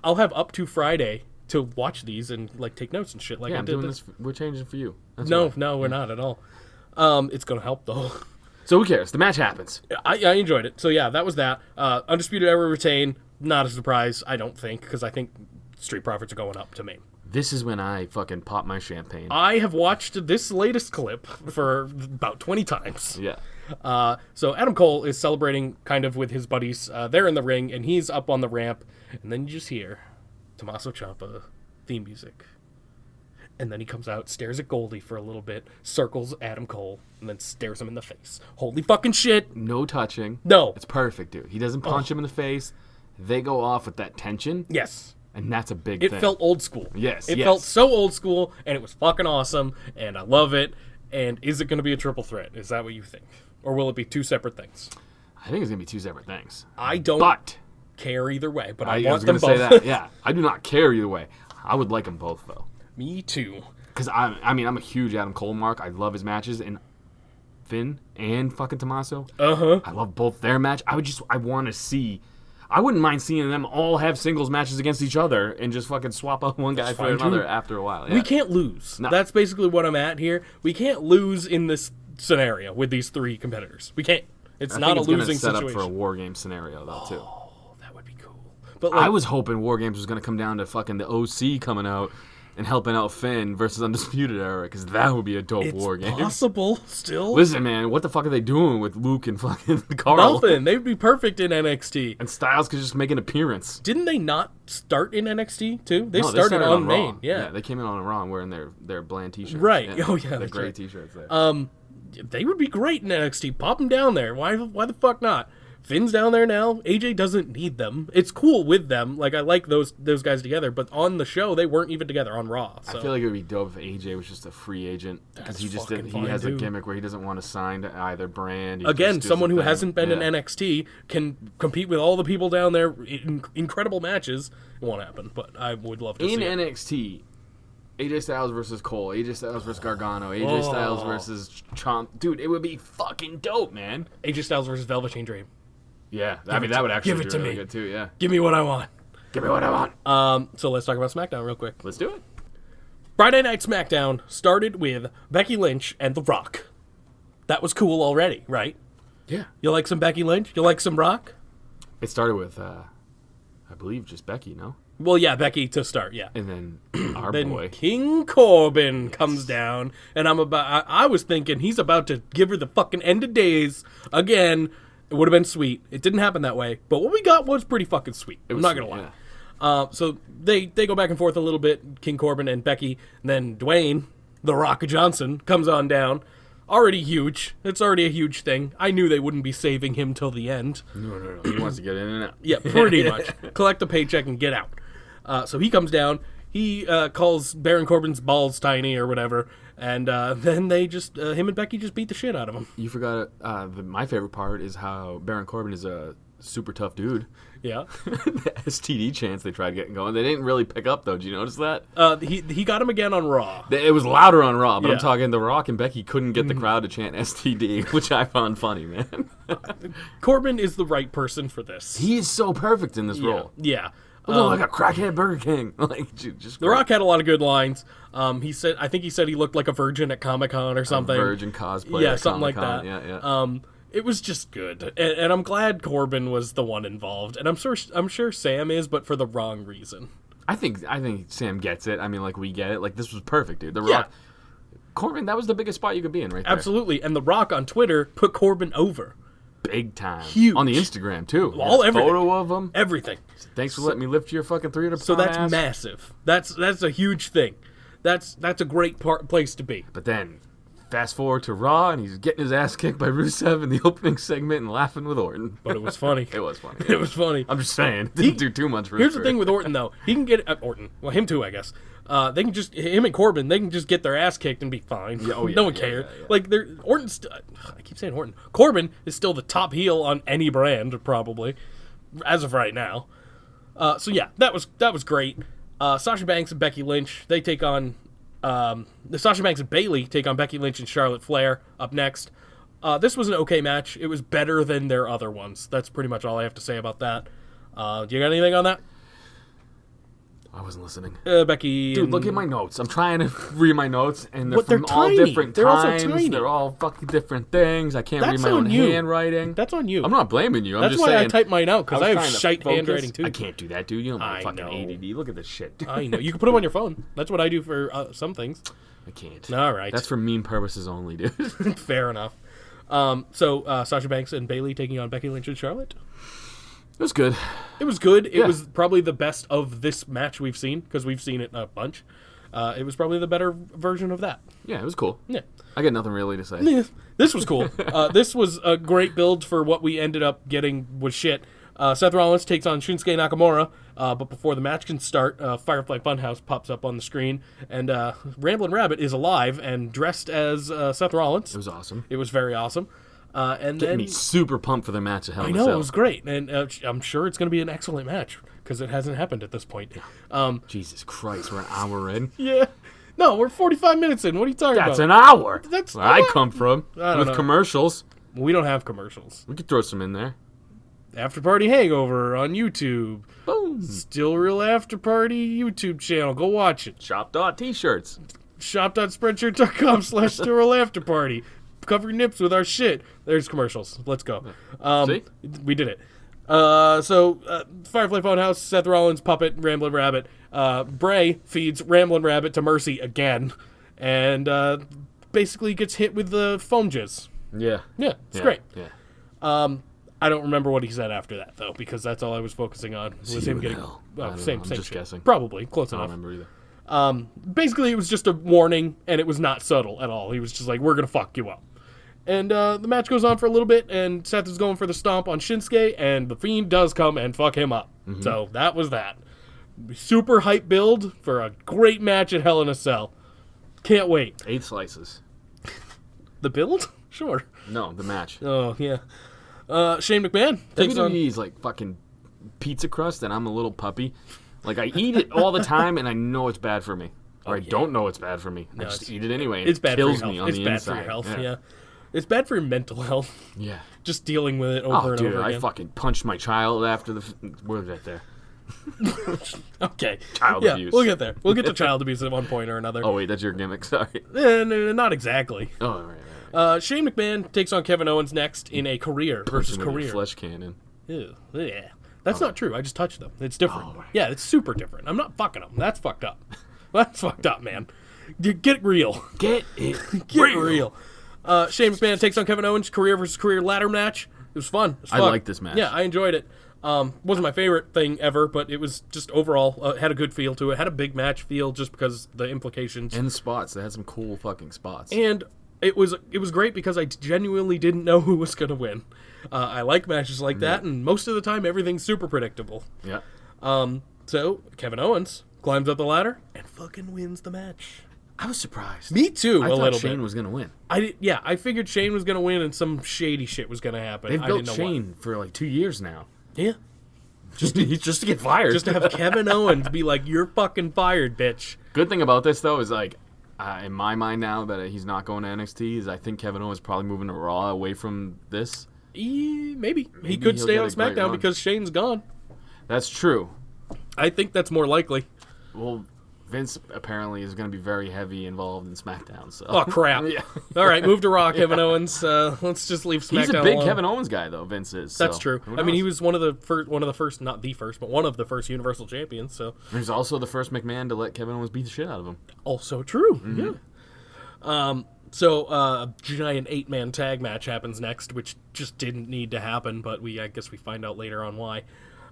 up to Friday to watch these and like take notes and shit like Yeah, I I'm did doing this. this. We're changing for you. That's No, why. no, we're not at all. It's gonna help though. So who cares? The match happens. I enjoyed it. So yeah, that was that. Undisputed Era retain. Not a surprise, I don't think, because I think Street Profits are going up to me. This is when I fucking pop my champagne. I have watched this latest clip for about 20 times. Yeah. So Adam Cole is celebrating kind of with his buddies. They're in the ring, and he's up on the ramp, and then you just hear Tommaso Ciampa theme music. And then he comes out, stares at Goldie for a little bit, circles Adam Cole, and then stares him in the face. Holy fucking shit! No touching. No. It's perfect, dude. He doesn't punch him in the face. They go off with that tension. Yes. And that's a big It thing. felt old school. Yes, It yes. felt so old school, and it was fucking awesome, and I love it. And is it going to be a triple threat? Is that what you think? Or will it be two separate things? I think it's going to be two separate things. I don't But care either way, but I I want was them going to both. say that. Yeah. I do not care either way. I would like them both, though. Me too. Because, I'm a huge Adam Cole mark. I love his matches. And Finn and fucking Tommaso. Uh-huh. I love both their match. I want to see... I wouldn't mind seeing them all have singles matches against each other and just fucking swap out one guy for fine, another too. after a while. Yeah. We can't lose. No. That's basically what I'm at here. We can't lose in this scenario with these three competitors. We can't. It's I not think a it's gonna losing set situation. up for a War Games scenario, though, too. Oh, that would be cool. But like, I was hoping War Games was going to come down to fucking the OC coming out and helping out Finn versus Undisputed Era, because that would be a dope war game. It's possible, still. Listen, man, what the fuck are they doing with Luke and fucking Carl? Nothing. They'd be perfect in NXT. And Styles could just make an appearance. Didn't they not start in NXT, too? They No, started on Raw. main. Yeah. They came in on Raw wearing their bland t-shirts. Right. Yeah. Oh, yeah, Their that's gray right. t-shirts there. They would be great in NXT. Pop them down there. Why the fuck not? Finn's down there now. AJ doesn't need them. It's cool with them. Like, I like those guys together, but on the show, they weren't even together on Raw. So. I feel like it would be dope if AJ was just a free agent, because he just fucking he fine, has a too. gimmick where he doesn't want to sign to either brand. He Again, just does someone the who thing. hasn't been in Yeah. NXT can compete with all the people down there in incredible matches. It won't happen, but I would love to In see it. NXT, AJ Styles versus Cole, AJ Styles versus Gargano, AJ Styles versus Chomp. Dude, it would be fucking dope, man. AJ Styles versus Velveteen Dream. Yeah, I mean, that would actually give it be to really me. good too, yeah. Give me what I want. Give me what I want. So let's talk about SmackDown real quick. Let's do it. Friday Night SmackDown started with Becky Lynch and The Rock. That was cool already, right? Yeah. You like some Becky Lynch? You like some Rock? It started with, I believe, just Becky, no? Well, yeah, Becky to start, yeah. And then our Then boy. King Corbin comes down, and I was thinking he's about to give her the fucking end of days again. It would have been sweet. It didn't happen that way, but what we got was pretty fucking sweet. I'm not gonna lie. Yeah. So they go back and forth a little bit, King Corbin and Becky, and then Dwayne, The Rock Johnson, comes on down. Already huge. It's already a huge thing. I knew they wouldn't be saving him till the end. No. He wants to get in and out. Yeah, pretty much. Collect a paycheck and get out. So he comes down. He calls Baron Corbin's balls tiny or whatever, and then they just him and Becky just beat the shit out of him. You forgot my favorite part is how Baron Corbin is a super tough dude. Yeah. The STD chants they tried getting going. They didn't really pick up, though. Did you notice that? He got him again on Raw. It was louder on Raw, but Yeah. I'm talking The Rock and Becky couldn't get the crowd to chant STD, which I found funny, man. Corbin is the right person for this. He is so perfect in this role. Yeah. Like a crackhead Burger King. Like, just The Rock had a lot of good lines. I think he said he looked like a virgin at Comic-Con or something. virgin cosplay. Yeah, at something like Comic-Con. that. Yeah. It was just good, and I'm glad Corbin was the one involved, and I'm sure Sam is, but for the wrong reason. I think Sam gets it. I mean, like, we get it. Like, this was perfect, dude. The Yeah. Rock. Corbin, that was the biggest spot you could be in right there. Absolutely, and The Rock on Twitter put Corbin over. Big time. Huge. On the Instagram, too. Everything. Photo of him. Everything. Thanks for letting me lift your fucking 300 So pound that's ass. massive. That's a huge thing. That's a great place to be. But then, fast forward to Raw, and he's getting his ass kicked by Rusev in the opening segment and laughing with Orton. But it was funny. It was funny. It was funny. I'm just saying, didn't do too much for Here's the thing with Orton, though. He can get Orton. Well, him too, I guess. They can just him and Corbin. They can just get their ass kicked and be fine. Yeah, oh, yeah, no one yeah, cares. yeah. Like Orton's. I keep saying Orton. Corbin is still the top heel on any brand, probably, as of right now. So yeah, that was great. Sasha Banks and Becky Lynch. They take on. The Sasha Banks and Bayley take on Becky Lynch and Charlotte Flair up next. This was an okay match. It was better than their other ones. That's pretty much all I have to say about that. Do you got anything on that? I wasn't listening. Becky. Dude, and- look at my notes. I'm trying to read my notes, and they're But they're from all tiny. different They're also times. tiny. They're all fucking different things. I can't That's read my own on you. handwriting. That's on you. I'm not blaming you. I'm That's just why saying. I typed mine out, because I was have trying to shite focus. handwriting too. I can't do that, dude. You don't know I fucking know. ADD. Look at this shit. I know. You can put them on your phone. That's what I do for some things. I can't. All right. That's for meme purposes only, dude. Fair enough. So Sasha Banks and Bayley taking on Becky Lynch and Charlotte. It was good. It was good. It Yeah. was probably the best of this match we've seen, because we've seen it a bunch. It was probably the better version of that. Yeah, it was cool. Yeah. I got nothing really to say. This was cool. This was a great build for what we ended up getting was shit. Seth Rollins takes on Shinsuke Nakamura, but before the match can start, Firefly Funhouse pops up on the screen, and Ramblin' Rabbit is alive and dressed as Seth Rollins. It was awesome. It was very awesome. And Getting then me super pumped for the match at Hell I in a know Cell. it was great, and I'm sure it's going to be an excellent match because it hasn't happened at this point. Jesus Christ, we're an hour in. Yeah, no, we're 45 minutes in. What are you talking That's about? an hour. That's where I come from. don't With know. commercials. We don't have commercials. We could throw some in there. After Party Hangover on YouTube. Boom. Still Real After Party YouTube channel. Go watch it. Shop.t-shirts. Shop.spreadshirt.com/StillRealAfterParty. Cover your nips with our shit. There's commercials. Let's go. See? We did it. Firefly Funhouse, Seth Rollins, Puppet, Ramblin' Rabbit. Bray feeds Ramblin' Rabbit to Mercy again, and basically gets hit with the foam jizz. Yeah. Yeah, it's great. Yeah. I don't remember what he said after that, though, because that's all I was focusing on. Was him getting... same just shit. guessing. Probably. Close I don't enough. remember either. Basically, it was just a warning, and it was not subtle at all. He was just like, we're going to fuck you up. And the match goes on for a little bit, and Seth is going for the stomp on Shinsuke, and The Fiend does come and fuck him up. Mm-hmm. So that was that. Super hype build for a great match at Hell in a Cell. Can't wait. 8 slices. The build? Sure. No, the match. Oh, yeah. Shane McMahon takes on... WWE's like fucking pizza crust, and I'm a little puppy. Like, I eat it all the time, and I know it's bad for me. Or I don't know it's bad for me. I just eat it anyway. It's bad kills for your me health. on It's the bad inside. for your health, yeah. It's bad for your mental health. Yeah. Just dealing with it over and over again. I fucking punched my child after the... Where did that there? Okay. Child abuse. We'll get there. We'll get to child abuse at one point or another. Oh, wait, that's your gimmick. Sorry. No, not exactly. Oh, right. Shane McMahon takes on Kevin Owens next in a career versus With your career. flesh cannon. Ew, yeah. That's not true. I just touched them. It's different. Oh, right. Yeah, it's super different. I'm not fucking them. That's fucked up. That's fucked up, man. Get real. Get it Get real. Shane McMahon takes on Kevin Owens, career versus career ladder match. It was fun. It was I fun. liked this match. Yeah, I enjoyed it. Wasn't my favorite thing ever, but it was just overall had a good feel to it. Had a big match feel just because the implications. And spots. They had some cool fucking spots. And it was great because I genuinely didn't know who was going to win. I like matches like that, and most of the time everything's super predictable. Yeah. So Kevin Owens climbs up the ladder and fucking wins the match. I was surprised. Me too, I a thought little Shane bit. was going to win. I figured Shane was going to win and some shady shit was going to happen. They've I built didn't know Shane for like 2 years now. what. Yeah. Just to get fired. Just to have Kevin Owens be like, you're fucking fired, bitch. Good thing about this, though, is like, in my mind now that he's not going to NXT, is I think Kevin Owens is probably moving to Raw away from this. Maybe. He Maybe could he'll stay get on a great SmackDown run. because Shane's gone. That's true. I think that's more likely. Well, Vince apparently is going to be very heavy involved in SmackDown. So. Oh, crap. Yeah. All right, move to Raw, Kevin Owens. Let's just leave SmackDown He's a big alone. Kevin Owens guy, though, Vince is. That's so true. who I mean, he knows? was one of the first, not the first, but one of the first Universal Champions, so. He's also the first McMahon to let Kevin Owens beat the shit out of him. Also true, Mm-hmm. yeah. So a giant 8-man tag match happens next, which just didn't need to happen, but I guess we find out later on why.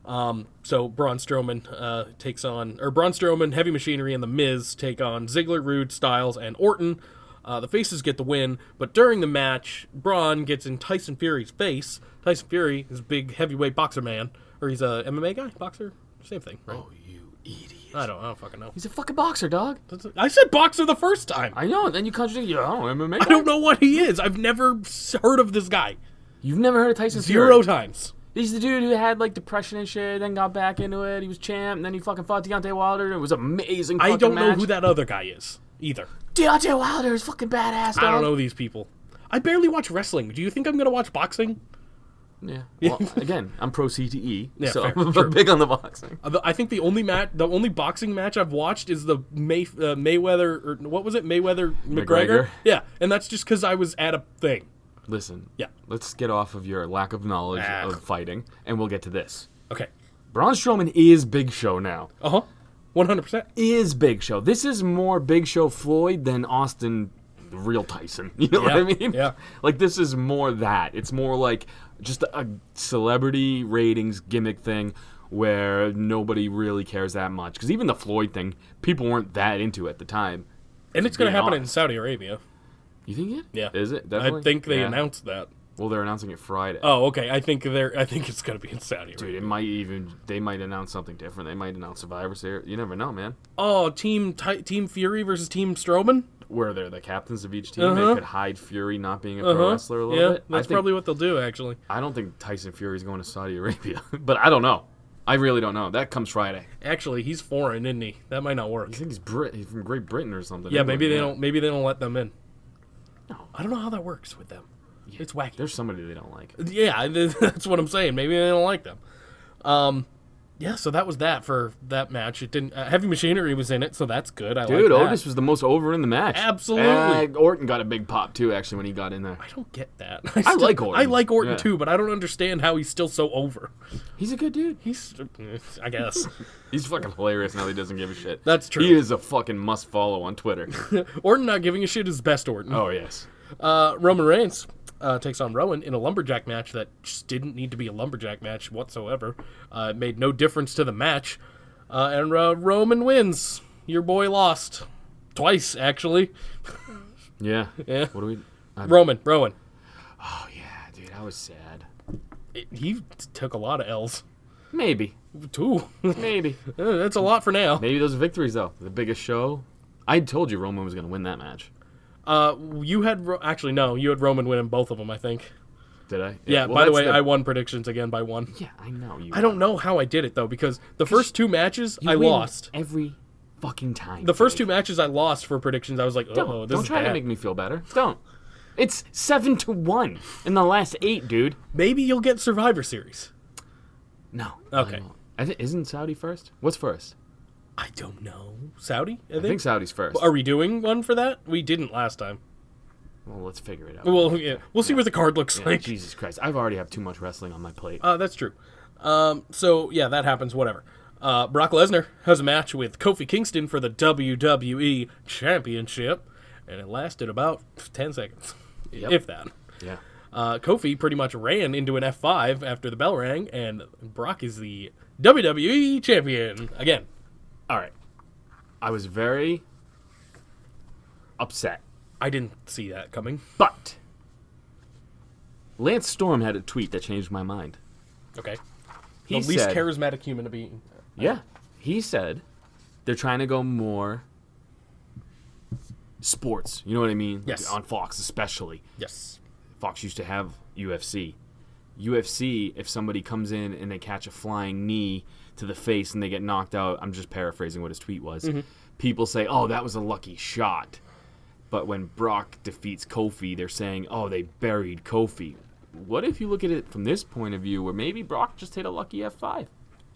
So Braun Strowman Braun Strowman, Heavy Machinery, and The Miz take on Ziggler, Rude, Styles, and Orton. The faces get the win, but during the match, Braun gets in Tyson Fury's face. Tyson Fury is a big heavyweight boxer man, or he's a MMA guy, boxer, same thing, right? Oh, you idiot. I don't fucking know. He's a fucking boxer, dog. I said boxer the first time. I know, and then you contradict. I don't know, MMA. I don't know what he is. I've never heard of this guy. You've never heard of Tyson Fury? 0 times. He's the dude who had like depression and shit, then got back into it. He was champ, and then he fucking fought Deontay Wilder. And it was amazing. I don't know match. who that other guy is either. Deontay Wilder is fucking badass. Dog. I don't know these people. I barely watch wrestling. Do you think I'm gonna watch boxing? Yeah. Well, again, I'm pro CTE, Yeah, so fair, I'm true. big on the boxing. I think the only boxing match I've watched is the Mayweather, or what was it, Mayweather McGregor? McGregor? Yeah, and that's just because I was at a thing. Listen. Yeah. Let's get off of your lack of knowledge of fighting, and we'll get to this. Okay. Braun Strowman is Big Show now. 100%. Is Big Show. This is more Big Show Floyd than Austin, the real Tyson. You know what I mean? Yeah. Like, this is more that. It's more like just a celebrity ratings gimmick thing where nobody really cares that much. Because even the Floyd thing, people weren't that into at the time. And it's gonna Being happen in honest. Saudi Arabia. You think it? Yeah. Is it? Definitely? I think they Yeah. announced that. Well, they're announcing it Friday. Oh, okay. I think it's gonna be in Saudi Dude, Arabia. they might announce something different. They might announce Survivor Series. You never know, man. Oh, Team Fury versus Team Strowman. Where they're the captains of each team, Uh-huh. they could hide Fury not being a pro wrestler a little bit. That's probably what they'll do, actually. I don't think Tyson Fury's going to Saudi Arabia, but I don't know. I really don't know. That comes Friday. Actually, he's foreign, isn't he? That might not work. I think he's from Great Britain or something. Yeah, England, maybe they don't. Maybe they don't let them in. No. I don't know how that works with them. It's wacky. There's somebody they don't like. Yeah, that's what I'm saying. Maybe they don't like them. Yeah, so that was that for that match. It didn't. Heavy Machinery was in it, so that's good. I Dude, like that. Otis was the most over in the match. Absolutely. Orton got a big pop, too, actually, when he got in there. I don't get that. I like Orton. I like Orton Yeah. too, but I don't understand how he's still so over. He's a good dude. He's, I guess. He's fucking hilarious now he doesn't give a shit. That's true. He is a fucking must follow on Twitter. Orton not giving a shit is best Orton. Oh, yes. Roman Reigns takes on Rowan in a lumberjack match that just didn't need to be a lumberjack match whatsoever. It made no difference to the match. And Roman wins. Your boy lost. Twice, actually. Yeah. Yeah. What do we... Rowan. Oh, yeah, dude, that was sad. He took a lot of L's. Maybe. 2. Maybe. That's a lot for now. Maybe those victories, though. The biggest show. I told you Roman was going to win that match. You had... Actually, no. You had Roman winning both of them, I think. Did I? Yeah, well, by the way, I won predictions again by 1. Yeah, I know you. I don't know how I did it, though, because the first 2 matches, I win lost. every fucking time. The first 2 matches I lost for predictions, I was like, oh, this Don't is try bad. to make me feel better. Don't. It's 7-1 in the last 8, dude. Maybe you'll get Survivor Series. No. Okay. Isn't Saudi first? What's first? I don't know. Saudi, I think Saudi's first. Are we doing one for that? We didn't last time. Well, let's figure it out. Well, yeah. We'll see what the card looks Yeah, like. Jesus Christ. I've already have too much wrestling on my plate. That's true. So, yeah, that happens, whatever. Brock Lesnar has a match with Kofi Kingston for the WWE Championship, and it lasted about 10 seconds, if that. Yeah. Kofi pretty much ran into an F5 after the bell rang, and Brock is the WWE Champion again. All right. I was very upset. I didn't see that coming. But Lance Storm had a tweet that changed my mind. Okay. He The least said, charismatic human to be. Yeah. He said they're trying to go more sports. You know what I mean? Yes. On Fox especially. Yes. Fox used to have UFC. UFC, if somebody comes in and they catch a flying knee to the face and they get knocked out, I'm just paraphrasing what his tweet was, people say, oh, that was a lucky shot. But when Brock defeats Kofi, they're saying, oh, they buried Kofi. What if you look at it from this point of view where maybe Brock just hit a lucky F5?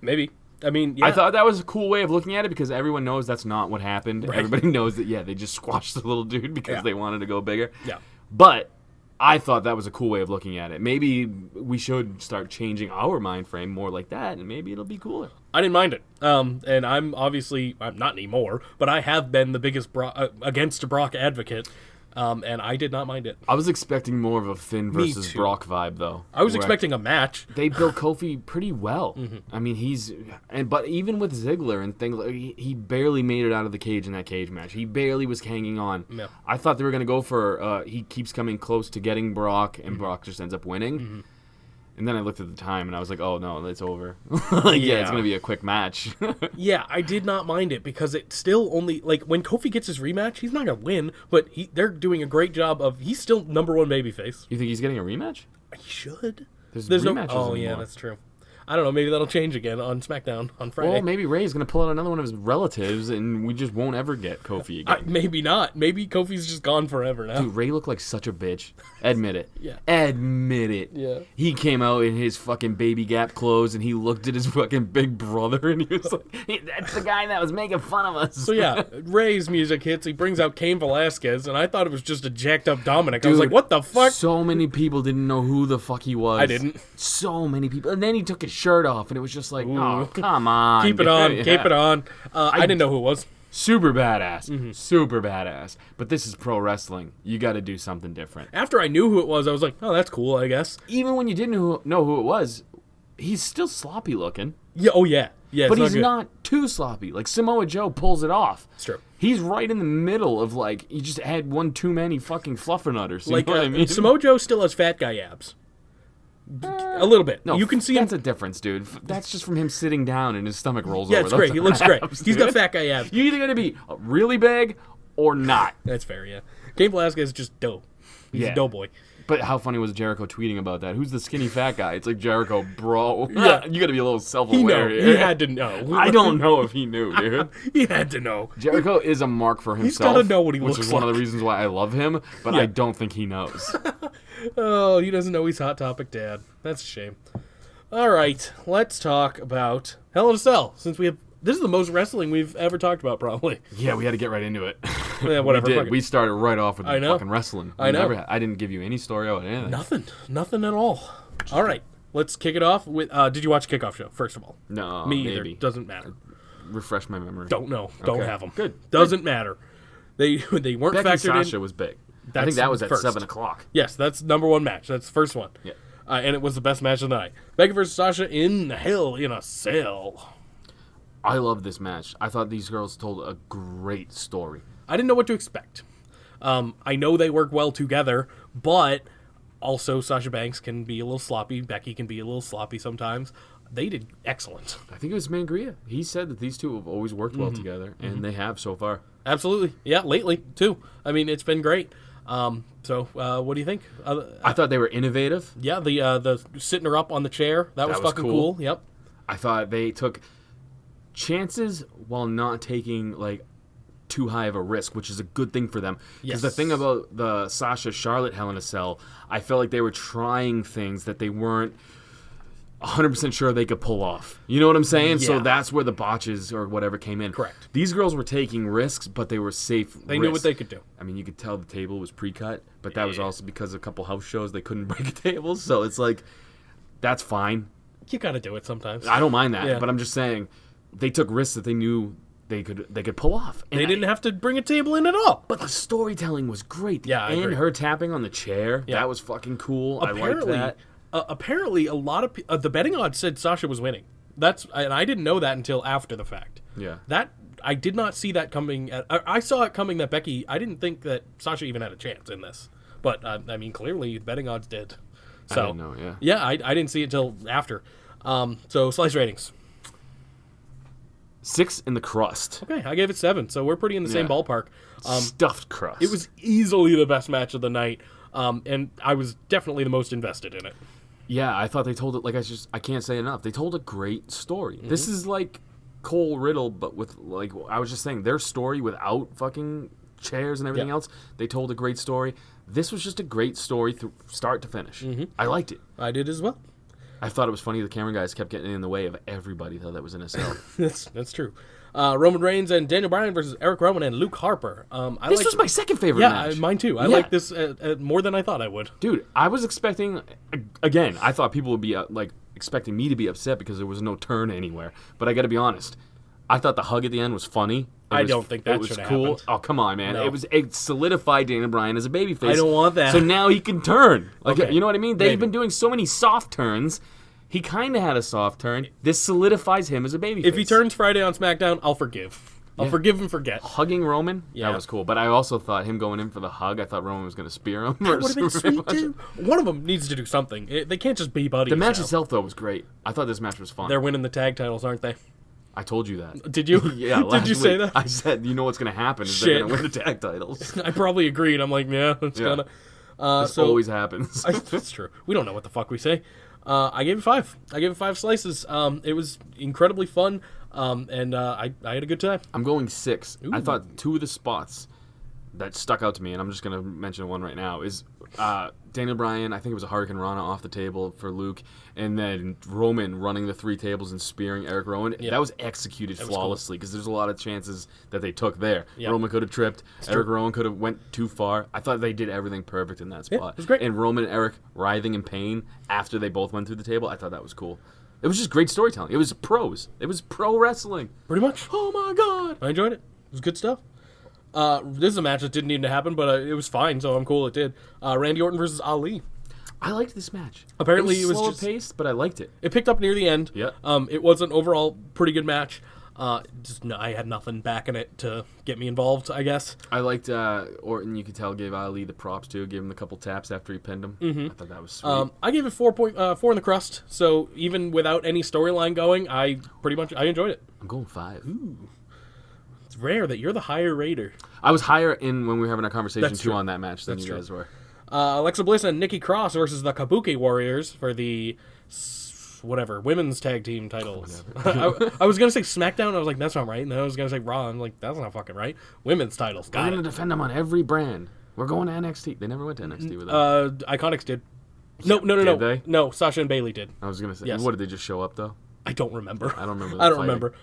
Maybe. I mean, yeah. I thought that was a cool way of looking at it because everyone knows that's not what happened. Right. Everybody knows that, they just squashed the little dude because they wanted to go bigger. Yeah. But I thought that was a cool way of looking at it. Maybe we should start changing our mind frame more like that, and maybe it'll be cooler. I didn't mind it. And I'm not anymore, but I have been the biggest against Brock advocate, and I did not mind it. I was expecting more of a Finn Me versus too. Brock vibe, though. I was where expecting a match. They built Kofi pretty well. I mean, but even with Ziggler and things, he barely made it out of the cage in that cage match. He barely was hanging on. Yeah. I thought they were going to go for, he keeps coming close to getting Brock, and Brock just ends up winning. And then I looked at the time, and I was like, oh, no, it's over. It's going to be a quick match. Yeah, I did not mind it because it still only, when Kofi gets his rematch, he's not going to win, but they're doing a great job of, he's still number 1 babyface. You think he's getting a rematch? He should. There's no. rematches Oh, yeah, anymore. that's true. I don't know. Maybe that'll change again on SmackDown on Friday. Well, maybe Ray's going to pull out another one of his relatives, and we just won't ever get Kofi again. Maybe not. Maybe Kofi's just gone forever now. Dude, Ray looked like such a bitch. Admit it. Yeah. Admit it. Yeah. He came out in his fucking baby Gap clothes, and he looked at his fucking big brother, and he was like, hey, that's the guy that was making fun of us. So yeah, Ray's music hits. He brings out Cain Velasquez, and I thought it was just a jacked up Dominic. I was like, what the fuck? So many people didn't know who the fuck he was. I didn't. So many people. And then he took his shirt off, and it was just like, oh, come on. Keep it on. dude. Keep Yeah. it on. I didn't know who it was. Super badass. Mm-hmm. Super badass. But this is pro wrestling. You got to do something different. After I knew who it was, I was like, oh, that's cool, I guess. Even when you didn't know who it was, he's still sloppy looking. Yeah. Oh yeah. Yeah. But it's he's good. not too sloppy. Like Samoa Joe pulls it off. It's true. He's right in the middle of he just had one too many fucking fluffernutters. You know what I mean? Samoa Joe still has fat guy abs. A little bit. No, you can see him. that's a difference, dude. That's just from him sitting down and his stomach rolls Yeah, over. it's great. He looks great. Abs, He's got dude. fat guy abs. You're either going to be really big or not. That's fair. Yeah. Cain Velasquez is just dough. He's a doughboy. But how funny was Jericho tweeting about that? Who's the skinny fat guy? It's like, Jericho, bro. Yeah. You got to be a little He self-aware. knew. here. He had to know. I don't know if he knew, dude. He had to know. Jericho is a mark for himself. He's gotta know what he which looks is one of like. the reasons why I love him, but Yeah. I don't think he knows. Oh, he doesn't know he's Hot Topic Dad. That's a shame. All right, let's talk about Hell in a Cell. Since this is the most wrestling we've ever talked about, probably. Yeah, we had to get right into it. Yeah, whatever. We fuck did. it. We started right off with I the know. fucking wrestling. I know. I didn't give you any story about anything. Nothing at all. All right, let's kick it off with. Did you watch Kickoff Show first of all? No, Me maybe. either. Doesn't matter. Refresh my memory. Don't know. Don't Okay. have them. Good. Doesn't matter. They weren't Becky factored Sasha in. was big. I That's think that was at first. 7 o'clock. Yes, that's number one match. That's the first one. Yeah. And it was the best match of the night. Becky versus Sasha in Hell in a Cell. I love this match. I thought these girls told a great story. I didn't know what to expect. I know they work well together, but also Sasha Banks can be a little sloppy. Becky can be a little sloppy sometimes. They did excellent. I think it was Mangria. He said that these two have always worked well together, and they have so far. Absolutely. Yeah, lately, too. I mean, it's been great. So, what do you think? I thought they were innovative. Yeah, the sitting her up on the chair, that was fucking cool. Yep. I thought they took chances while not taking, like, too high of a risk, which is a good thing for them. Because the Yes. thing about the Sasha Charlotte Hell in a Cell, I felt like they were trying things that they weren't 100% sure they could pull off. You know what I'm saying? So Yeah. that's where the botches or whatever came in. Correct. These girls were taking risks, but they were safe. They knew what they could do. I mean, you could tell the table was pre-cut, but that was also because of a couple house shows they couldn't break a table. So it's like, that's fine. You gotta do it sometimes. I don't mind that, Yeah. but I'm just saying they took risks that they knew they could pull off. And They didn't have to bring a table in at all. but the storytelling was great. Yeah, I and agree. her tapping on the chair, that was fucking cool. I liked that. Apparently, a lot of the betting odds said Sasha was winning. And I didn't know that until after the fact. Yeah. That I did not see that coming. I saw it coming that Becky. I didn't think that Sasha even had a chance in this. But I mean, clearly, betting odds did. So, I didn't know, yeah. Yeah, I didn't see it till after. So slice ratings. 6 in the crust. Okay, I gave it 7. So we're pretty in the same Yeah. ballpark. Stuffed crust. It was easily the best match of the night. And I was definitely the most invested in it. Yeah, I thought they told it, like, I can't say enough. They told a great story. Mm-hmm. This is like Cole Riddle, but with, like, I was just saying, their story without fucking chairs and everything Yeah. else, they told a great story. This was just a great story through start to finish. I liked it. I did as well. I thought it was funny the camera guys kept getting in the way of everybody that was in a cell. That's true. Roman Reigns and Daniel Bryan versus Eric Rowan and Luke Harper. This was my second favorite match. Yeah, mine too. I Yeah. like this more than I thought I would. Dude, I was expecting, again, I thought people would be, like, expecting me to be upset because there was no turn anywhere. But I gotta be honest, I thought the hug at the end was funny. I don't think that should have happened. Oh, come on, man. No. It solidified Daniel Bryan as a babyface. I don't want that. So now he can turn. Like, Okay. you know what I mean? They've Maybe. been doing so many soft turns. He kind of had a soft turn. This solidifies him as a babyface. If he turns Friday on SmackDown, I'll forgive. I'll forgive and forget. Hugging Roman, Yeah. that was cool. But I also thought him going in for the hug, I thought Roman was going to spear him. That would have been sweet too. One of them needs to do something. They can't just be buddies. The match now. itself, though, was great. I thought this match was fun. They're winning the tag titles, aren't they? I told you that. Did you? Yeah, Did last you say week. that? I said, you know what's going to happen is Shit. they're going to win the tag titles. I probably agreed. I'm like, yeah, it's Yeah. gonna. This always happens. That's true. We don't know what the fuck we say. I gave it 5. I gave it 5 slices. It was incredibly fun, and I had a good time. I'm going 6. I Ooh. thought 2 of the spots that stuck out to me, and I'm just going to mention one right now, is Daniel Bryan, I think it was a Hurricane Rana off the table for Luke, and then Roman running the 3 tables and spearing Eric Rowan. Yeah. That was executed was flawlessly, because there's a lot of chances that they took there. Yeah. Roman could have tripped. true. Eric Rowan could have went too far. I thought they did everything perfect in that spot. it was great. And Roman and Eric writhing in pain after they both went through the table, I thought that was cool. It was just great storytelling. It was pros. It was pro wrestling. Pretty much. Oh my god. I enjoyed it. It was good stuff. This is a match that didn't need to happen, but it was fine, so I'm cool it did. Randy Orton versus Ali. I liked this match. Apparently it was slow just- paced, but I liked it. It picked up near the end. Yeah. It was an overall pretty good match. I had nothing backing it to get me involved, I guess. I liked Orton. You could tell gave Ali the props too. Gave him a couple taps after he pinned him. I thought that was sweet. I gave it 4 in the crust, so even without any storyline going, I enjoyed it. I'm going 5. It's rare that you're the higher rater. I was higher in when we were having a conversation That's too true. on that match than That's you true. guys were. Alexa Bliss and Nikki Cross versus the Kabuki Warriors for the women's tag team titles. I was gonna say SmackDown. I was like, that's not right. And then I was gonna say Raw. I'm like, that's not fucking right. Women's titles. We're Got gonna it. defend them on every brand. We're going to NXT. They never went to NXT with that. Iconics did. No. Did they? No, Sasha and Bailey did. I was gonna say, Yes. what did they just show up though? I don't remember. I don't remember. I don't remember.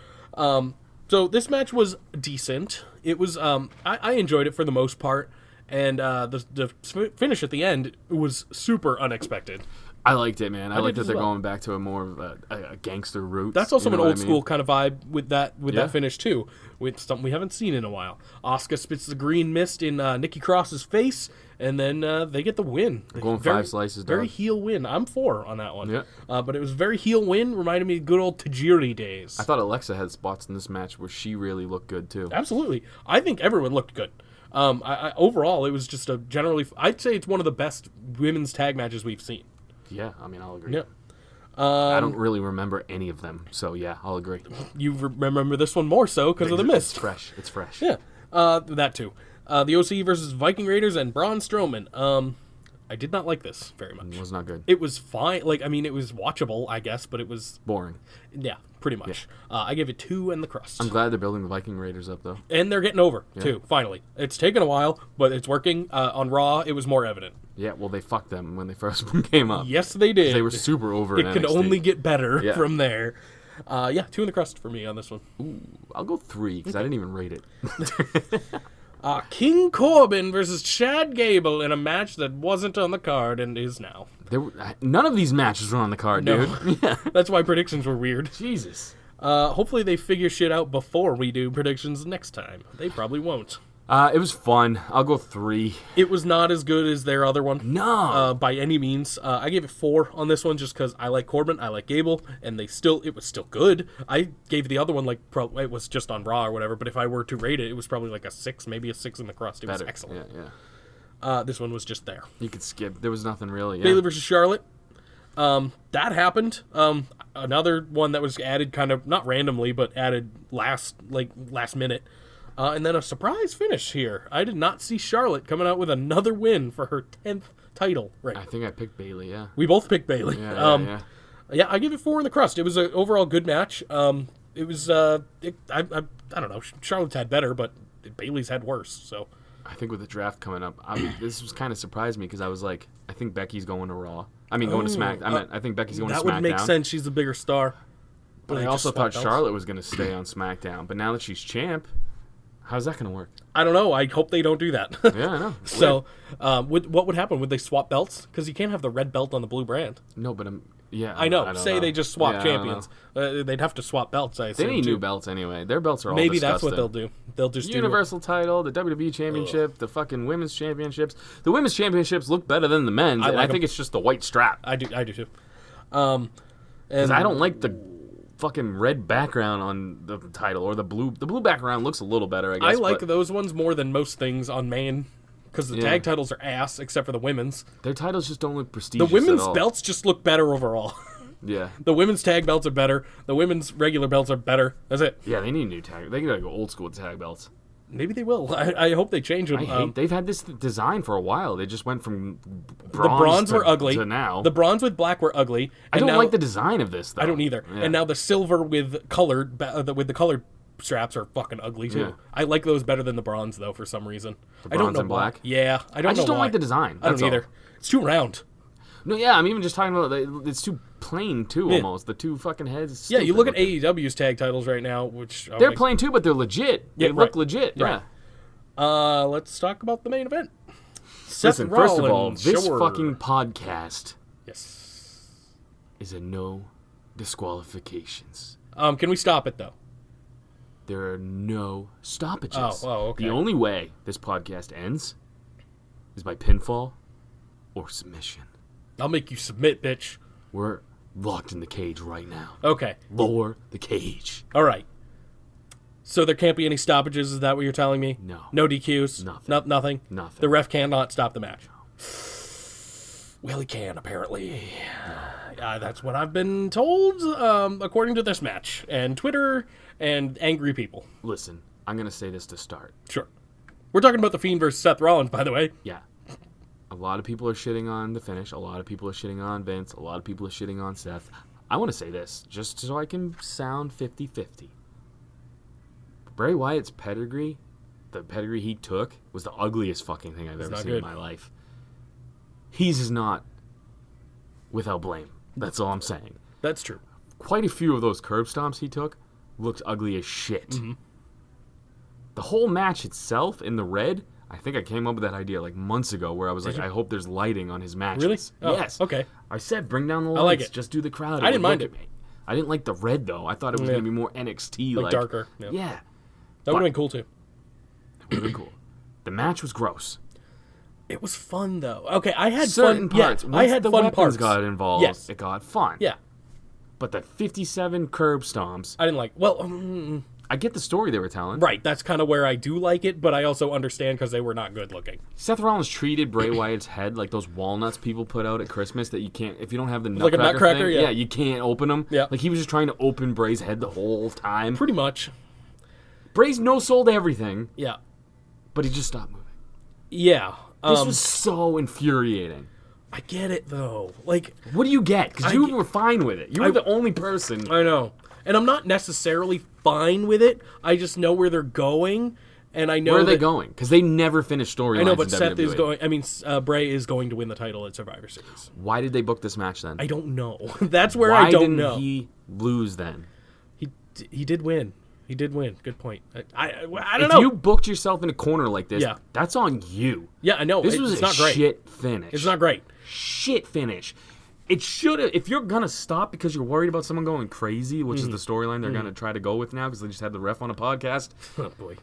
So this match was decent. It was. I enjoyed it for the most part, and the finish at the end was super unexpected. I liked it, man. I like did that as they're well. going back to a more of a gangster route. That's also you know an what old I mean? school kind of vibe with that Yeah. finish too, with something we haven't seen in a while. Asuka spits the green mist in Nikki Cross's face, and then they get the win. Going 5 slices, Very dog. heel win. I'm 4 on that one. Yeah. But it was a very heel win. Reminded me of good old Tajiri days. I thought Alexa had spots in this match where she really looked good too. Absolutely. I think everyone looked good. Overall, it was just a generally. I'd say it's one of the best women's tag matches we've seen. Yeah, I mean, I'll agree. Yeah. I don't really remember any of them, so yeah, I'll agree. You remember this one more so because of the mist. It's fresh. It's fresh. Yeah. That too. The OC versus Viking Raiders and Braun Strowman. I did not like this very much. It was not good. It was fine. It was watchable, I guess, but it was, Boring. yeah, pretty much. I gave it 2 and the crust. I'm glad they're building the Viking Raiders up, though. And they're getting over, too, finally. It's taken a while, but it's working. On Raw, it was more evident. Yeah, well, they fucked them when they first came up. Yes, they did. They were super over in It can NXT. only get better Yeah. from there. 2 in the crust for me on this one. I'll go 3, because I didn't even rate it. King Corbin versus Chad Gable in a match that wasn't on the card and is now. None of these matches were on the card, No. dude. Yeah. That's why predictions were weird. Jesus. Hopefully they figure shit out before we do predictions next time. They probably won't. It was fun. I'll go 3. It was not as good as their other one. No. By any means. I gave it 4 on this one just because I like Corbin, I like Gable, and it was still good. I gave the other one it was just on Raw or whatever, but if I were to rate it, it was probably like a 6, maybe a 6 in the crust. It was excellent. Yeah. This one was just there. You could skip. There was nothing really. Yeah. Bayley versus Charlotte. That happened. Another one that was added kind of not randomly, but added last minute. And then a surprise finish here. I did not see Charlotte coming out with another win for her 10th title. Right. I think I picked Bailey. Yeah. We both picked Bailey. Yeah. Yeah, I give it 4 in the crust. It was an overall good match. It was. I don't know. Charlotte's had better, but Bailey's had worse. So. I think with the draft coming up, this was kind of surprised me because I was like, I think Becky's going to Raw. I mean, going to Smack. I think Becky's going to SmackDown. That would make sense. She's the bigger star. But I also thought Charlotte was going to stay on SmackDown. But now that she's champ, how's that going to work? I don't know. I hope they don't do that. Yeah, I know. So, what would happen? Would they swap belts? Because you can't have the red belt on the blue brand. No, but yeah. I know. don't Say know. they just swap Yeah, I don't champions. They'd have to swap belts, I assume. They need too. new belts anyway. Their belts are all Maybe disgusting. that's what they'll do. They'll just Universal title, the WWE Championship, the fucking women's championships. The women's championships look better than the men's, and I think it's just the white strap. I do too. Because I don't like the fucking red background on the title or the blue. The blue background looks a little better, I guess. I like those ones more than most things on main. Because the Yeah. tag titles are ass, except for the women's. Their titles just don't look prestigious. The women's at all. belts just look better overall. Yeah. The women's tag belts are better. The women's regular belts are better. That's it. Yeah, they need new tag. They gotta go old school tag belts. Maybe they will. I hope they change them. I hate. They've had this design for a while. They just went from the bronze to, were ugly. to now. The bronze with black were ugly. I and don't now, like the design of this, though. I don't either. Yeah. And now the silver with colored with the colored straps are fucking ugly too. Yeah. I like those better than the bronze though for some reason. I don't bronze know and why. black? Yeah, I don't. I just know don't why. like the design. I That's don't either. all. It's too round. No, yeah, I'm even just talking about it's too plain too. Yeah. Almost the two fucking heads. is Yeah, you stupid look at looking. AEW's tag titles right now, which They're plain too, but they're legit. Yeah, They look right. legit. Right. Yeah. Let's talk about the main event. Seth Listen, first of all, Rollins, this sure. fucking podcast yes. is a no disqualifications. Can we stop it though? There are no stoppages. Oh, okay. The only way this podcast ends is by pinfall or submission. I'll make you submit, bitch. We're locked in the cage right now. Okay. Lower the cage. All right. So there can't be any stoppages. Is that what you're telling me? No. No DQs. Nothing. Nothing. Nothing. The ref cannot stop the match. Well, he can apparently. That's what I've been told, according to this match and Twitter and angry people. Listen, I'm going to say this to start. Sure. We're talking about The Fiend versus Seth Rollins, by the way. Yeah. A lot of people are shitting on the finish. A lot of people are shitting on Vince. A lot of people are shitting on Seth. I want to say this, just so I can sound 50-50. Bray Wyatt's pedigree, the pedigree he took, was the ugliest fucking thing I've ever not seen good. in my life. He's is not without blame. That's all I'm saying. That's true. Quite a few of those curb stomps he took looked ugly as shit. The whole match itself in the red, I think I came up with that idea like months ago where I was like, I hope there's lighting on his matches. Really? Oh, yes. okay. I said, bring down the lights. like it. Just do the crowd. I didn't mind it. I didn't like the red, though. I thought it was going to be more NXT. Like darker. Yeah. Yeah. That would have been cool, too. That would have been cool. The match was gross. It was fun, though. Okay, I had Certain fun. parts. Yeah, Once I had the fun weapons parts. got involved, Yes. it got fun. Yeah. But the 57 curb stomps, I didn't like... Well, I get the story they were telling. right, that's kind of where I do like it, but I also understand because they were not good looking. Seth Rollins treated Bray Wyatt's head like those walnuts people put out at Christmas that you can't, if you don't have the Like a nutcracker, nutcracker, thing, yeah. you can't open them. Yeah. Like he was just trying to open Bray's head the whole time. Pretty much. Bray's no-sold everything, Yeah. but he just stopped moving. Yeah. This was so infuriating. I get it, though. Like... What do you get? Because you were fine with it. You were the only person. I know. And I'm not necessarily fine with it. I just know where they're going, and I know Where are they going? Because they never finished storylines. I know, but in Seth is WWE. going... I mean, Bray is going to win the title at Survivor Series. Why did they book this match then? I don't know. That's where Why I don't didn't know. he lose then? He did win. He did win. Good point. I don't If know. you booked yourself in a corner like this, Yeah. that's on you. Yeah, I know. This was it's a not great. shit finish. It's not great. Shit finish. It should have. If you're gonna stop because you're worried about someone going crazy, which is the storyline they're gonna try to go with now because they just had the ref on a podcast. Oh, boy.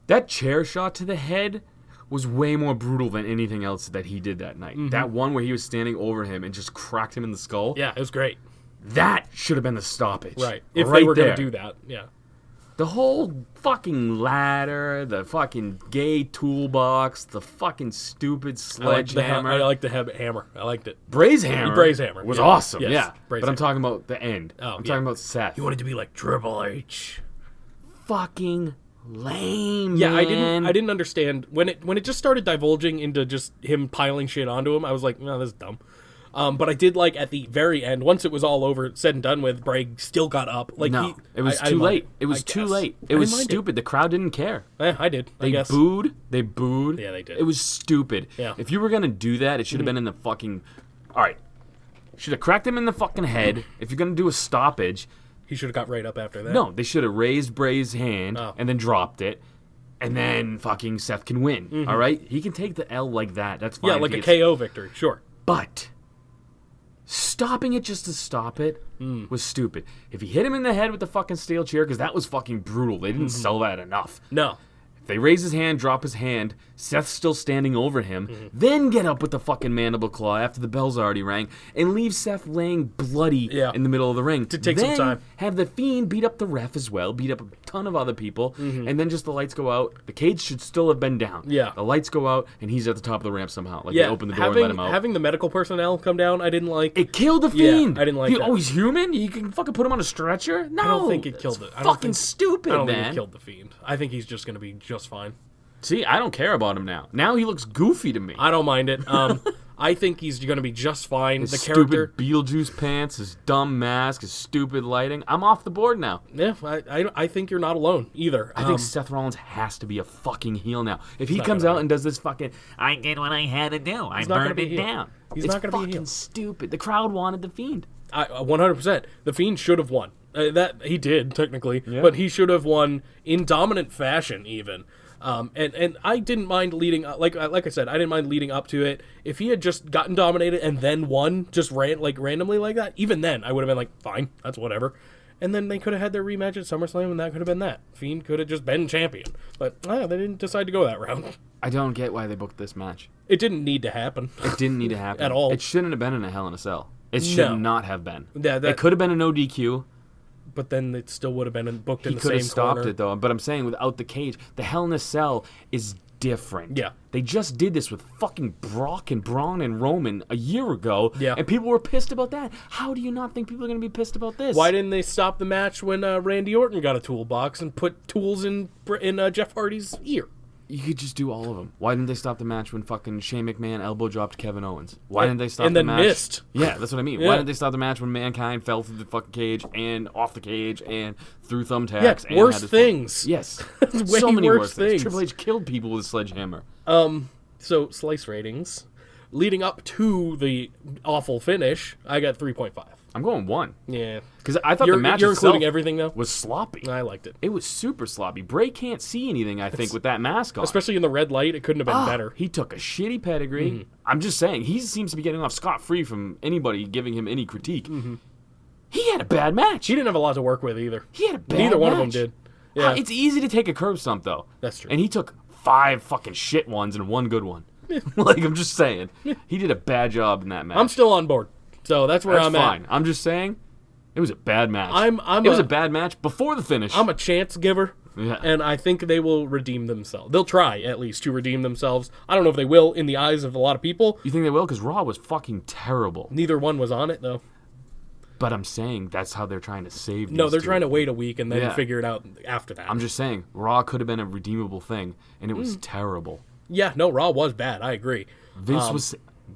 That chair shot to the head was way more brutal than anything else that he did that night. That one where he was standing over him and just cracked him in the skull. Yeah, it was great. That should have been the stoppage. Right. If right they were there. going to do that. Yeah. The whole fucking ladder, the fucking gay toolbox, the fucking stupid sledgehammer. I like the hammer. I liked it. Bray's hammer. Bray's hammer, was yeah. awesome. Yes, Yeah, Bray's but I'm hammer. talking about the end. I'm talking about Seth. You wanted to be like Triple H. Fucking lame. Yeah, man. I didn't understand when it just started divulging into just him piling shit onto him. I was like, no, this is dumb. But I did like at the very end, once it was all over, said and done with, Bray still got up. Like No, it was I too mind late. It was too guess. late. I It was didn't mind stupid. The crowd didn't care. I did. I They guess. booed. They booed. Yeah, they did. It was stupid. Yeah. If you were gonna do that, it should have been in the fucking. All right. Should have cracked him in the fucking head. If you're gonna do a stoppage, He should have got right up after that. no, they should have raised Bray's hand Oh. and then dropped it, and then fucking Seth can win. All right, he can take the L like that. That's fine. Yeah, if like he a gets- KO victory. Sure. But stopping it just to stop it was stupid. If he hit him in the head with the fucking steel chair, because that was fucking brutal. They didn't sell that enough. No. If they raise his hand, drop his hand, Seth's still standing over him, then get up with the fucking mandible claw after the bell's already rang, and leave Seth laying bloody Yeah. in the middle of the ring. To take some Then time. have the Fiend beat up the ref as well, beat up a ton of other people, and then just the lights go out. The cage should still have been down. Yeah. The lights go out, and he's at the top of the ramp somehow. Like Yeah. they open the door and let him out. Having the medical personnel come down, I didn't like. It killed the Yeah, Fiend. I didn't like that. Oh, he's human? You can fucking put him on a stretcher? No. I don't think it killed that's it. I don't Fucking think- stupid, I don't man. think it killed the Fiend. I think he's just going to be just fine. See, I don't care about him now. Now he looks goofy to me. I don't mind it. I think he's going to be just fine. His The stupid character. Beetlejuice pants, his dumb mask, his stupid lighting. I'm off the board now. Yeah, I think you're not alone either. I think Seth Rollins has to be a fucking heel now. If he not comes gonna out be. and does this fucking, I did what I had to do. I He's not gonna burned be a it heel. down. He's It's not gonna be a fucking heel. stupid. The crowd wanted the Fiend. 100%. The Fiend should have won. That he did technically, but he should have won in dominant fashion even. And I didn't mind leading up, like I said, I didn't mind leading up to it. If he had just gotten dominated and then won, just randomly like that, even then I would have been like, fine, that's whatever. And then they could have had their rematch at SummerSlam, and that could have been that. Fiend could have just been champion, but they didn't decide to go that route. I don't get why they booked this match. It didn't need to happen. It didn't need to happen At all. It shouldn't have been in a Hell in a Cell. It should No. not have been. Yeah, it could have been a no DQ. But then it still would have been booked in He the could same have stopped corner. it though. But I'm saying without the cage, the Hell in a Cell is different. Yeah. They just did this with fucking Brock and Braun and Roman a year ago. Yeah. And people were pissed about that. How do you not think people are going to be pissed about this? Why didn't they stop the match when Randy Orton got a toolbox and put tools in Jeff Hardy's ear? You could just do all of them. Why didn't they stop the match when fucking Shane McMahon elbow dropped Kevin Owens? Why didn't they stop and the then match? missed. Yeah, that's what I mean. Yeah. Why didn't they stop the match when Mankind fell through the fucking cage and off the cage and through thumbtacks? Yeah, and worse had his things. Yes. Way so many worse worse things. things. Triple H killed people with a sledgehammer. So slice ratings. leading up to the awful finish, I got 3.5. I'm going 1. Yeah. Because I thought the match You're itself including everything, though? was sloppy. I liked it. It was super sloppy. Bray can't see anything, I think, with that mask on. Especially in the red light, it couldn't have been better. He took a shitty pedigree. I'm just saying, he seems to be getting off scot-free from anybody giving him any critique. He had a bad match. He didn't have a lot to work with either. He had a bad Neither one of match. them did. Yeah. It's easy to take a curb stomp, though. That's true. And he took 5 fucking shit ones and 1 good one. Like, I'm just saying. He did a bad job in that match. I'm still on board. So that's where That's I'm fine. at. I'm just saying, it was a bad match. It was a bad match before the finish. I'm a chance giver. Yeah. And I think they will redeem themselves. They'll try, at least, to redeem themselves. I don't know if they will in the eyes of a lot of people. You think they will? Because Raw was fucking terrible. Neither one was on it, though. But I'm saying that's how they're trying to save these No, they're two. trying to wait a week and then Yeah. figure it out after that. I'm just saying, Raw could have been a redeemable thing, and it was terrible. Yeah, no, Raw was bad. I agree. Vince was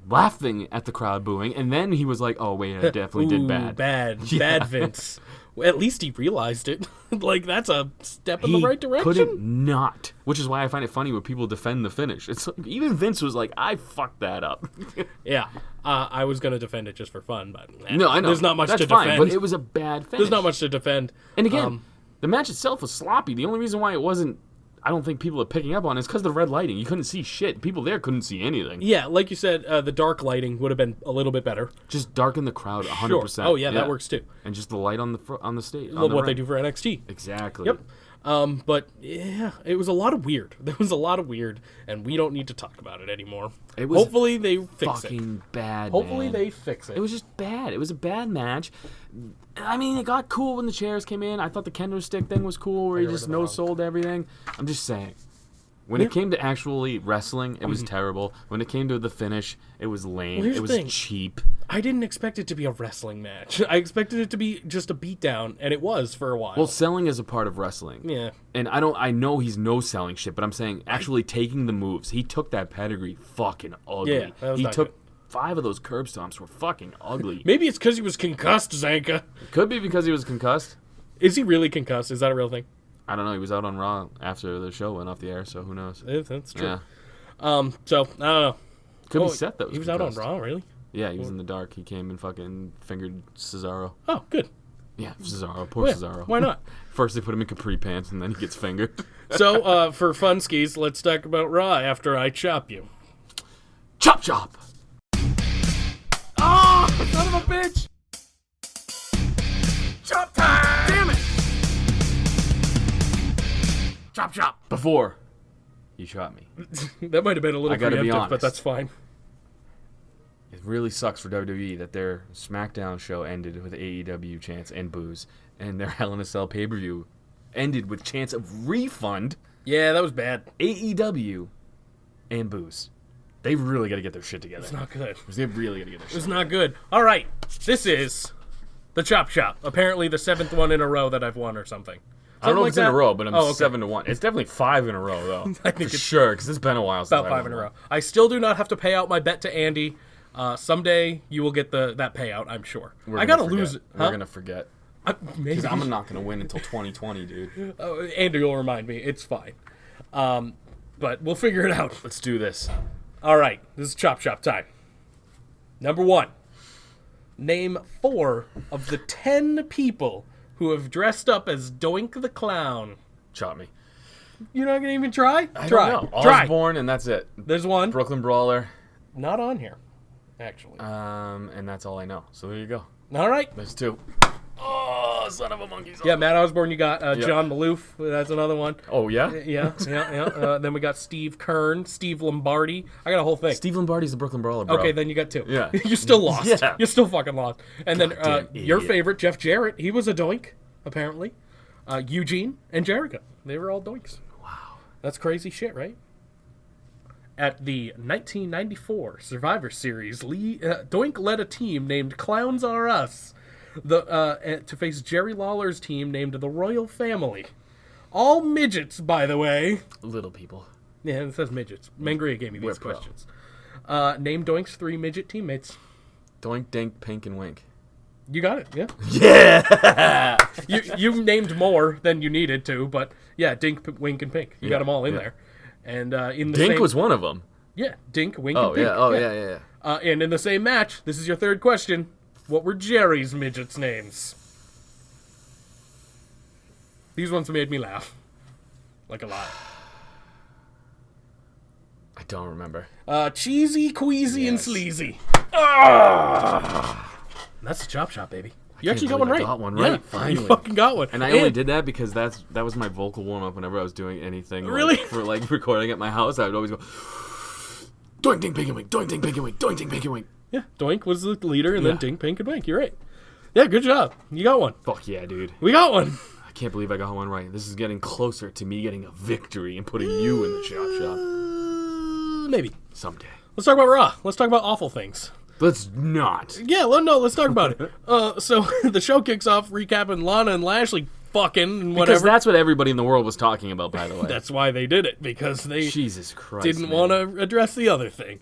laughing at the crowd booing, and then he was like, oh, wait, I definitely did bad. Bad Vince. Well, at least he realized it. Like, that's a step in the right direction. Couldn't not. Which is why I find it funny when people defend the finish. It's like, even Vince was like, I fucked that up. Yeah, I was going to defend it just for fun, but No, I know. there's not much That's to fine, defend. but it was a bad finish. There's not much to defend. And again, the match itself was sloppy. The only reason why it wasn't, I don't think people are picking up on it, is because of the red lighting. You couldn't see shit. People there couldn't see anything. Yeah, like you said, the dark lighting would have been a little bit better. Just darken the crowd 100%. Sure. Oh, yeah, that works too. And just the light on the stage. Well, what they do for NXT. Exactly. Yep. But yeah, it was a lot of weird. There was a lot of weird, and we don't need to talk about it anymore. It was Hopefully they fix it. fucking bad. Hopefully man. they fix it. It was just bad. It was a bad match. I mean, it got cool when the chairs came in. I thought the kendo stick thing was cool, where he just no-sold everything. I'm just saying. When it came to actually wrestling, it was terrible. When it came to the finish, it was lame. here's It the was thing. cheap. I didn't expect it to be a wrestling match. I expected it to be just a beatdown, and it was for a while. Well, selling is a part of wrestling. yeah. And I know he's no selling shit, but I'm saying actually taking the moves. He took that pedigree fucking ugly. Yeah, that was he not took good. 5 of those curb stomps were fucking ugly. Maybe it's because he was concussed, Zanca. Could be because he was concussed. Is he really concussed? Is that a real thing? I don't know. He was out on Raw after the show went off the air, so who knows? That's true. Yeah. So, I don't know. Could be Seth that was He was out on concussed. Raw, really? Yeah, he was in the dark. He came and fucking fingered Cesaro. Oh, good. Yeah, Cesaro. Poor Yeah, Cesaro. why not? First they put him in capri pants, and then he gets fingered. So, for fun skis, let's talk about Raw after I chop you. Chop chop! Oh, son of a bitch! Chop time! Damn it! Chop chop! Before you shot me. That might have been a little I gotta be preemptive, honest. but that's fine. It really sucks for WWE that their SmackDown show ended with AEW chants and boos, and their Hell in a Cell pay-per-view ended with chants of refund, Yeah, that was bad. AEW, and boos. They really got to get their shit together. It's not good. They really got to get their shit It's not good. All right, this is the Chop Shop. Apparently the 7th one in a row that I've won or something. I don't know if Something it's in a like row, but I'm that? Oh, okay. 7-1. It's definitely 5 in a row, though. I think for it's sure, because it's been a while since About I 5 won in a row. one. I still do not have to pay out my bet to Andy. Someday you will get that payout, I'm sure. We're I gonna gotta lose it. We're Huh? gonna forget. Maybe. Because I'm not gonna win until 2020, dude. Andy will remind me. It's fine. But we'll figure it out. Let's do this. All right, this is Chop Shop time. Number 1. Name 4 of the 10 people who have dressed up as Doink the Clown. Chop me. You're not gonna even try? I Try. don't know. Try. Osborne, and that's it. There's one. Brooklyn Brawler, Not on here, actually. and that's all I know. So there you go. All right. There's 2. Oh, son of a monkey. Yeah, Matt Osborne, you got John Maloof. That's another one. Oh, yeah? Yeah. Then we got Steve Kern, Steve Lombardi. I got a whole thing. Steve Lombardi's the Brooklyn Brawler, bro. Okay, then you got 2. Yeah. You're still lost. Yeah. You're still fucking lost. And then Goddamn your idiot. favorite, Jeff Jarrett, he was a doink, apparently. Eugene and Jericho, they were all doinks. Wow. That's crazy shit, right? At the 1994 Survivor Series, Doink led a team named Clowns R Us to face Jerry Lawler's team named the Royal Family. All midgets, by the way. Little people. Yeah, it says midgets. Mangria gave me these We're pro. questions. Name Doink's 3 midget teammates. Doink, Dink, Pink, and Wink. You got it, yeah. Yeah! You named more than you needed to, but yeah, Dink, Wink, and Pink. You got them all in there. And in the Dink same... was one of them. Yeah, Dink, Wink, Oh, and Pink. yeah. Oh, yeah. And in the same match, this is your third question. What were Jerry's midgets' names? These ones made me laugh. Like a lot. I don't remember. Cheesy, Queasy, and Yes. Sleazy. That's the Chop Shop, baby. You actually got one right. I got one right, Yeah, finally. you fucking got one. And I only did that because that was my vocal warm-up whenever I was doing anything. Really? For, recording at my house, I would always go, doink, ding, pink, and wink, doink, ding, pink, and wink, doink, ding, pink, and wink. Yeah, Doink was the leader, and Yeah. then Dink, Pink, and Wink. You're right. Yeah, good job. You got one. Fuck yeah, dude. We got one. I can't believe I got one right. This is getting closer to me getting a victory and putting you in the Chop Shop. Maybe. Someday. Let's talk about Raw. Let's talk about awful things. Let's not. Yeah, let's talk about it. So the show kicks off recapping Lana and Lashley fucking and whatever. Because that's what everybody in the world was talking about, by the way. That's why they did it, because they Jesus Christ, didn't want to address the other thing.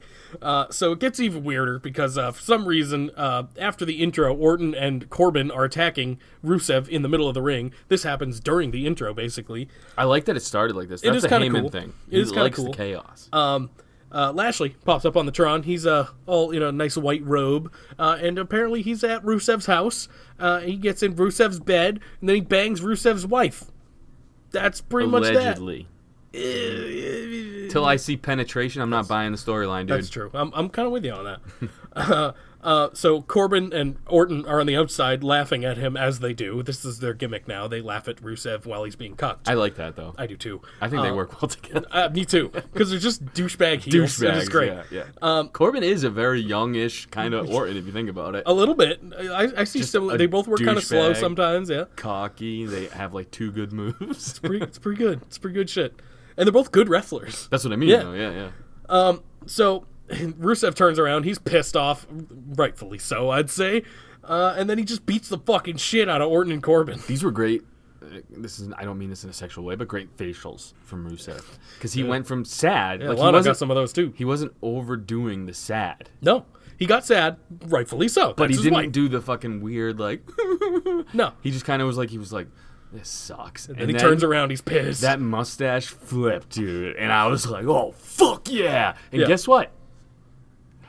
So it gets even weirder because for some reason, after the intro, Orton and Corbin are attacking Rusev in the middle of the ring. This happens during the intro, basically. I like that it started like this. It That's is a kinda Heyman cool. thing. It is He kinda likes cool. the chaos. Lashley pops up on the Tron. He's all in a nice white robe, and apparently he's at Rusev's house. He gets in Rusev's bed, and then he bangs Rusev's wife. That's pretty much that. Allegedly. Till I see penetration, I'm not buying the storyline, dude. That's true. I'm kind of with you on that. So Corbin and Orton are on the outside laughing at him as they do. This is their gimmick now. They laugh at Rusev while he's being cucked. I like that, though. I do too. I think they work well together. Me too. Because they're just douchebag heels. It is great. Yeah. Corbin is a very youngish kind of Orton, if you think about it. A little bit. I see Just similar. a They both work kind of slow douchebag. sometimes. Yeah. Cocky. They have like 2 good moves. It's pretty good. It's pretty good shit. And they're both good wrestlers. That's what I mean, Yeah. though. Yeah. So Rusev turns around. He's pissed off, rightfully so, I'd say. And then he just beats the fucking shit out of Orton and Corbin. These were great. I don't mean this in a sexual way, but great facials from Rusev. Because he went from sad. Yeah, like Lana got some of those too. He wasn't overdoing the sad. No, he got sad, rightfully so. But That's he his didn't wife. do the fucking weird, like... No. He just kind of was like, this sucks. And he turns around, he's pissed. That mustache flipped, dude. And I was like, oh, fuck yeah. And Yeah. guess what?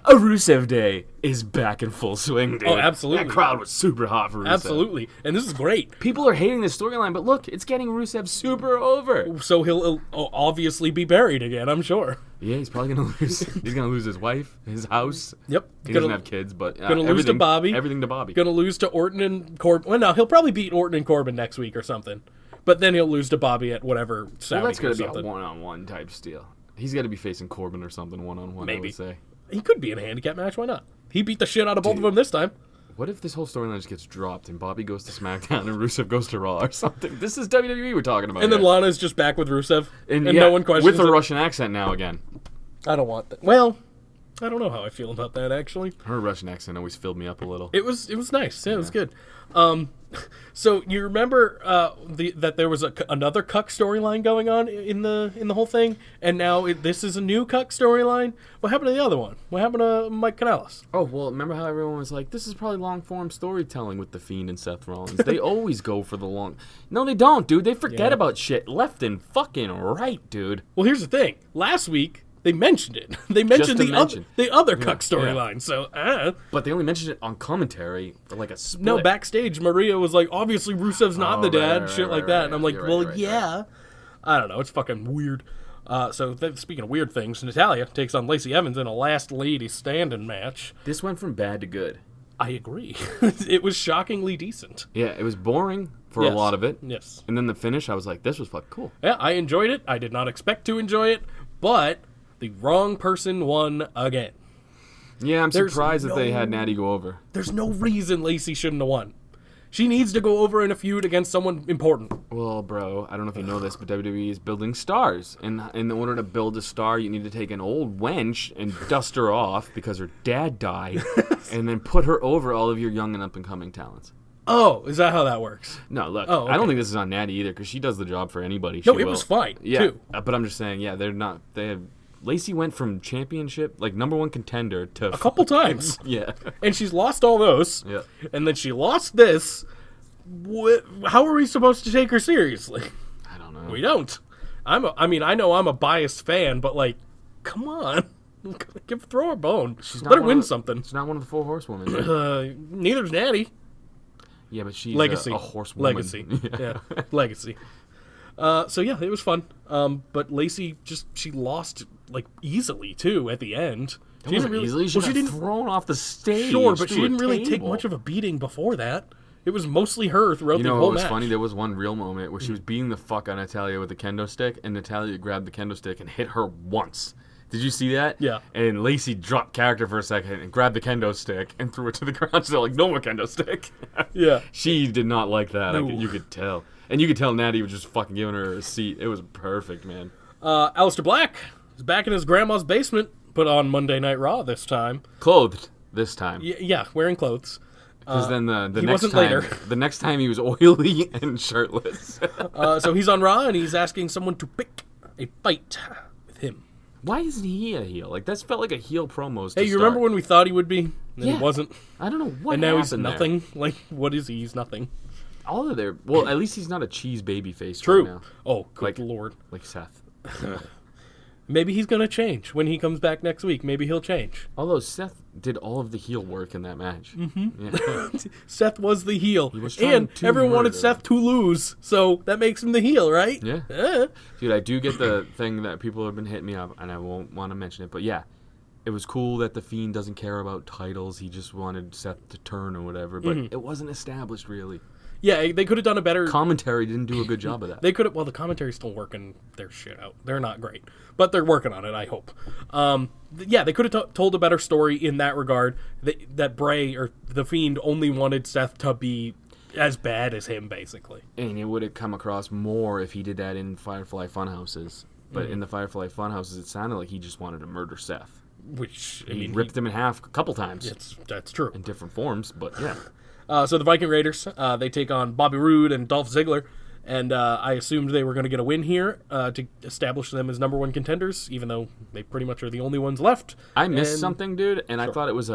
A Rusev Day is back in full swing, dude. Oh, absolutely. That crowd was super hot for Rusev. Absolutely. And this is great. People are hating this storyline, but look, it's getting Rusev super over. So he'll obviously be buried again, I'm sure. Yeah, he's probably going to lose. He's going to lose his wife, his house. Yep. He doesn't have kids, but gonna lose to everything- Bobby. Everything to Bobby. Gonna lose to Orton and Corbin. Well, no, he'll probably beat Orton and Corbin next week or something. But then he'll lose to Bobby at whatever Saudi Well, that's going or to be something. a one-on-one type steal. He's got to be facing Corbin or something one-on-one, I Maybe. would say. He could be in a handicap match. Why not? He beat the shit out of both of them this time. What if this whole storyline just gets dropped and Bobby goes to SmackDown and Rusev goes to Raw or something? This is WWE we're talking about. And then here. Lana's just back with Rusev. And yeah, no one questions with a it. Russian accent now again. I don't want that. Well, I don't know how I feel about that, actually. Her Russian accent always filled me up a little. It was nice. Yeah, it was good. So you remember that there was another cuck storyline going on in the whole thing, and now this is a new cuck storyline. What happened to the other one? What happened to Mike Kanellis? Oh, well, remember how everyone was like, this is probably long-form storytelling with The Fiend and Seth Rollins. They always go for the long... No, they don't, dude. They forget Yeah. about shit left and fucking right, dude. Well, here's the thing. Last week they mentioned it. They mentioned to the mention. other cuck storyline. So But they only mentioned it on commentary for like a split. no, backstage Maria was like, obviously Rusev's not the dad, right, shit right, like right, that, right. and I'm like, You're right, well, you're right, yeah. I don't know. It's fucking weird. Speaking of weird things, Natalya takes on Lacey Evans in a last lady standing match. This went from bad to good. I agree. It was shockingly decent. Yeah, it was boring for a Yes. lot of it. Yes. And then the finish, I was like, this was fucking cool. Yeah, I enjoyed it. I did not expect to enjoy it, but the wrong person won again. Yeah, I'm There's surprised that they had no- Natty go over. There's no reason Lacey shouldn't have won. She needs to go over in a feud against someone important. Well, bro, I don't know if you know this, but WWE is building stars. And in order to build a star, you need to take an old wench and dust her off because her dad died, and then put her over all of your young and up-and-coming talents. Oh, is that how that works? No, look, Oh, I don't okay. think this is on Natty either because she does the job for anybody. No, She it will. was fine, Yeah, too. But I'm just saying, yeah, they're not. They have. Lacey went from championship, like #1 contender, to A couple times. Yeah. And she's lost all those. Yeah. And then she lost this. How are we supposed to take her seriously? I don't know. We don't. I know I'm a biased fan, but like, come on. Throw her a bone. not Let her one win of the- something. She's not one of the 4 horsewomen. Neither's Natty. Yeah, but she's Legacy. a horsewoman. Legacy. Yeah. Legacy. So yeah, it was fun. But Lacey she lost like easily too at the end. She didn't really easily. She got thrown off the stage. Sure, but she through a didn't really take table. much of a beating before that. It was mostly her throughout the whole what was match. funny? There was one real moment where she was beating the fuck out of Natalia with the kendo stick, and Natalia grabbed the kendo stick and hit her once. Did you see that? Yeah. And Lacey dropped character for a second and grabbed the kendo stick and threw it to the ground. She's like, no more kendo stick. Yeah. She did not like that. No. You could tell. And you could tell Natty was just fucking giving her a seat. It was perfect, man. Aleister Black is back in his grandma's basement, but on Monday Night Raw this time. Clothed this time. Yeah, wearing clothes. Because then the he next wasn't time, later. the next time he was oily and shirtless. So he's on Raw, and he's asking someone to pick a fight with him. Why isn't he a heel? Like, that's felt like a heel promos. Hey, you remember when we thought he would be? And Yeah. he wasn't. I don't know what And now he's happened there. nothing. Like, what is he? He's nothing. All of their... Well, at least he's not a cheese baby face True. right now. Oh, good Like- lord. Like Seth. Maybe he's going to change. When he comes back next week, maybe he'll change. Although Seth did all of the heel work in that match. Mm-hmm. Yeah. Seth was the heel. was trying And to everyone wanted murder. Seth to lose, so that makes him the heel, right? Yeah. Eh. Dude, I do get the thing that people have been hitting me up, and I won't want to mention it, but yeah. It was cool that The Fiend doesn't care about titles. He just wanted Seth to turn or whatever, but it wasn't established, really. Yeah, they could have done a better... Commentary didn't do a good job of that. They could have... Well, the commentary's still working their shit out. They're not great. But they're working on it, I hope. Yeah, they could have told a better story in that regard. That Bray, or The Fiend, only wanted Seth to be as bad as him, basically. And it would have come across more if he did that in Firefly Funhouses. But in the Firefly Funhouses, it sounded like he just wanted to murder Seth. Which, I He mean... ripped him in half a couple times. That's true. In different forms, but yeah. So the Viking Raiders, they take on Bobby Roode and Dolph Ziggler. And I assumed they were going to get a win here to establish them as number 1 contenders, even though they pretty much are the only ones left. I missed something, dude, and I thought it was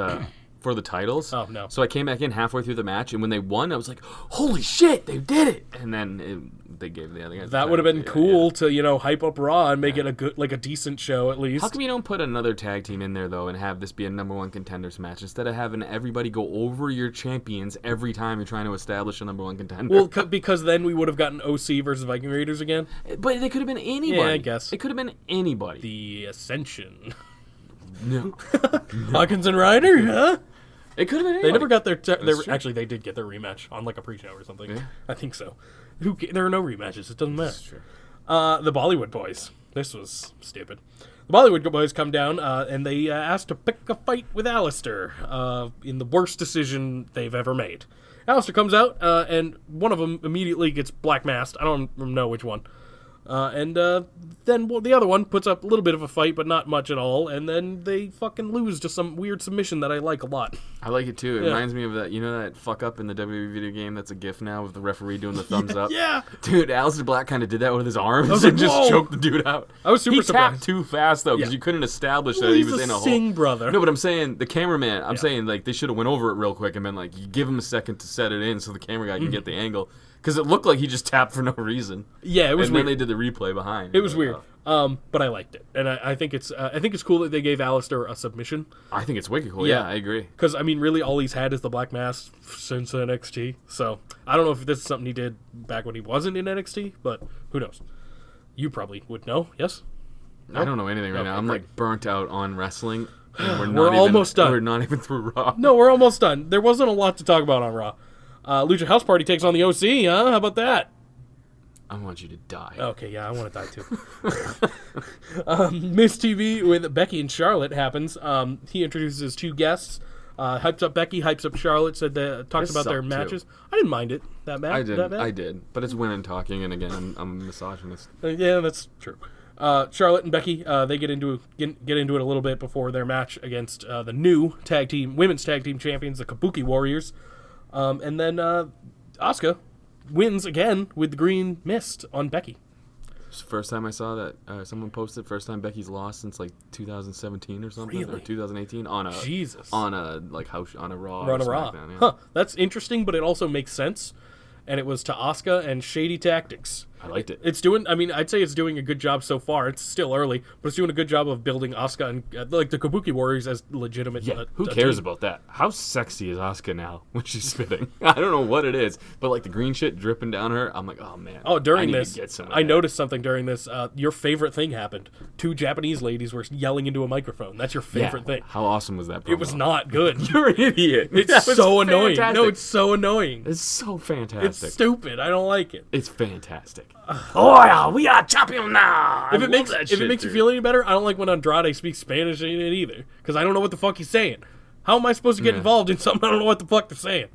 for the titles. Oh, no. So I came back in halfway through the match, and when they won, I was like, holy shit, they did it! And then they gave the other guys the That would have been titles. cool to, hype up Raw and make it a decent show at least. How come you don't put another tag team in there, though, and have this be a number 1 contenders match, instead of having everybody go over your champions every time you're trying to establish a number 1 contender? Well, because then we would have gotten OC versus Viking Raiders again. But they could have been anybody. Yeah, I guess. It could have been anybody. The Ascension. No. Hawkins and Ryder, huh? It could have been anybody. They never got their... true. Actually, they did get their rematch on like a pre-show or something. Yeah. I think so. There are no rematches. It doesn't matter. true. The Bollywood Boys. This was stupid. The Bollywood Boys come down and they ask to pick a fight with Aleister in the worst decision they've ever made. Aleister comes out and one of them immediately gets black masked. I don't know which one. And then the other one puts up a little bit of a fight, but not much at all. And then they fucking lose to some weird submission that I like a lot. I like it too. It Yeah. reminds me of that, that fuck up in the WWE video game that's a GIF now with the referee doing the thumbs up. Yeah. Dude, Aleister Black kind of did that with his arms was and like, just whoa. choked the dude out. I was super he surprised. tapped too fast though, because Yeah. you couldn't establish Well, that he he's was a in a Sing hole. brother. No, but I'm saying the cameraman. I'm saying like they should have went over it real quick and been like, you give him a second to set it in so the camera guy can get the angle, because it looked like he just tapped for no reason. Yeah, it was and weird. then they did the replay behind. It was weird. But I liked it, and I think it's cool that they gave Aleister a submission. I think it's wicked cool. Yeah. Yeah, I agree. Because, I mean, really all he's had is the black mask since NXT. So, I don't know if this is something he did back when he wasn't in NXT, but who knows? You probably would know, yes? I don't know anything right now. Okay, I'm great. like burnt out on wrestling. And We're almost done. We're not even through Raw. No, we're almost done. There wasn't a lot to talk about on Raw. Lucha House Party takes on the OC, huh? How about that? I want you to die. Okay, yeah, I want to die too. Miss TV with Becky and Charlotte happens. He introduces 2 guests. Hypes up Becky, hypes up Charlotte. Talks about their sucked, too. matches. I didn't mind it that bad. I That bad? did, but it's women talking, and again, I'm a misogynist. Yeah, that's true. Charlotte and Becky, they get into it a little bit before their match against the new women's tag team champions, the Kabuki Warriors, and then Asuka wins again with the green mist on Becky. It's the first time I saw that someone posted. First time Becky's lost since like 2017 or something, Really? or 2018 on a Jesus. on a house on a Raw. Run or a Raw. SmackDown, yeah. Huh, that's interesting, but it also makes sense. And it was to Asuka and Shady Tactics. I liked it. It's doing. I mean, I'd say it's doing a good job so far. It's still early, but it's doing a good job of building Asuka and like the Kabuki Warriors as legitimate. Yeah, who cares about that? How sexy is Asuka now when she's spitting? I don't know what it is, but like the green shit dripping down her, I'm like, oh man. Oh, during I need this, to get some of I that. noticed something during this. Your favorite thing happened. 2 Japanese ladies were yelling into a microphone. That's your Yeah. favorite thing. How awesome was that? Promo? It was not good. You're an idiot. That It's was so annoying. fantastic. No, it's so annoying. It's so fantastic. It's stupid. I don't like it. It's fantastic. Oh yeah, we are champion now. If it makes you feel any better, I don't like when Andrade speaks Spanish in it either, because I don't know what the fuck he's saying. How am I supposed to get involved in something I don't know what the fuck they're saying?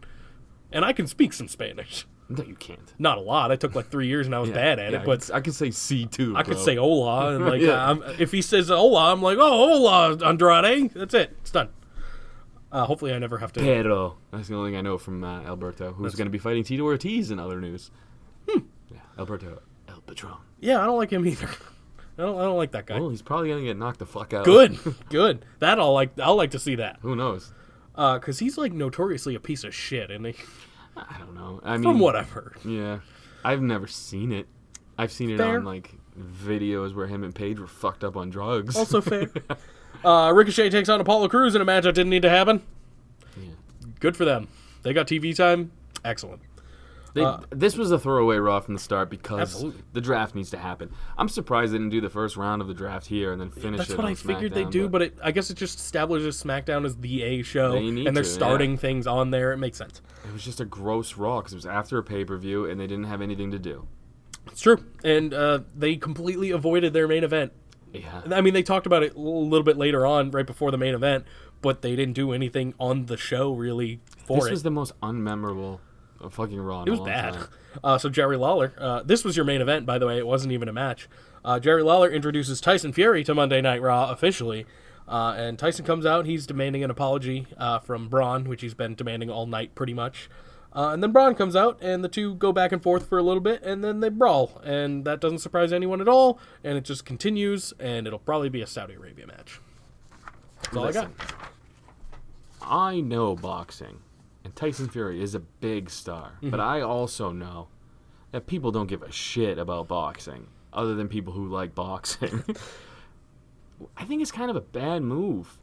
And I can speak some Spanish. No, you can't. Not a lot. I took like 3 years and I was bad at it, but I can say C too. I could say hola, and like Yeah. if he says hola, I'm like, oh, hola, Andrade. That's it. It's done. Hopefully, I never have to. Pero. That's the only thing I know from Alberto, who's going to be fighting Tito Ortiz in other news. Yeah, Alberto El Patron. Yeah, I don't like him either. I don't like that guy. Well, he's probably going to get knocked the fuck out. Good, good. That I'll like to see that. Who knows? Because he's like notoriously a piece of shit, and I don't know. I mean, from what I've heard. Yeah, I've never seen it. I've seen it Fair. on like videos where him and Paige were fucked up on drugs. Also fair. Ricochet takes on Apollo Crews in a match that didn't need to happen. Yeah. Good for them. They got TV time. Excellent. This was a throwaway Raw from the start because Absolutely. the draft needs to happen. I'm surprised they didn't do the first round of the draft here and then finish That's it what on I figured they SmackDown, do, but I guess it just establishes SmackDown as the A show, They need and they're to, starting yeah. things on there. It makes sense. it was just a gross Raw because it was after a pay-per-view and they didn't have anything to do. It's true, and they completely avoided their main event. Yeah. I mean, they talked about it a little bit later on, right before the main event, but they didn't do anything on the show really for This it. was the most unmemorable fucking Raw in It a was long bad. time. So Jerry Lawler, this was your main event, by the way. It wasn't even a match. Jerry Lawler introduces Tyson Fury to Monday Night Raw officially, and Tyson comes out. He's demanding an apology from Braun, which he's been demanding all night pretty much. And then Braun comes out, and the two go back and forth for a little bit, and then they brawl. And that doesn't surprise anyone at all, and it just continues, and it'll probably be a Saudi Arabia match. That's all I got. Listen, I know boxing, and Tyson Fury is a big star, but I also know that people don't give a shit about boxing, other than people who like boxing. I think it's kind of a bad move.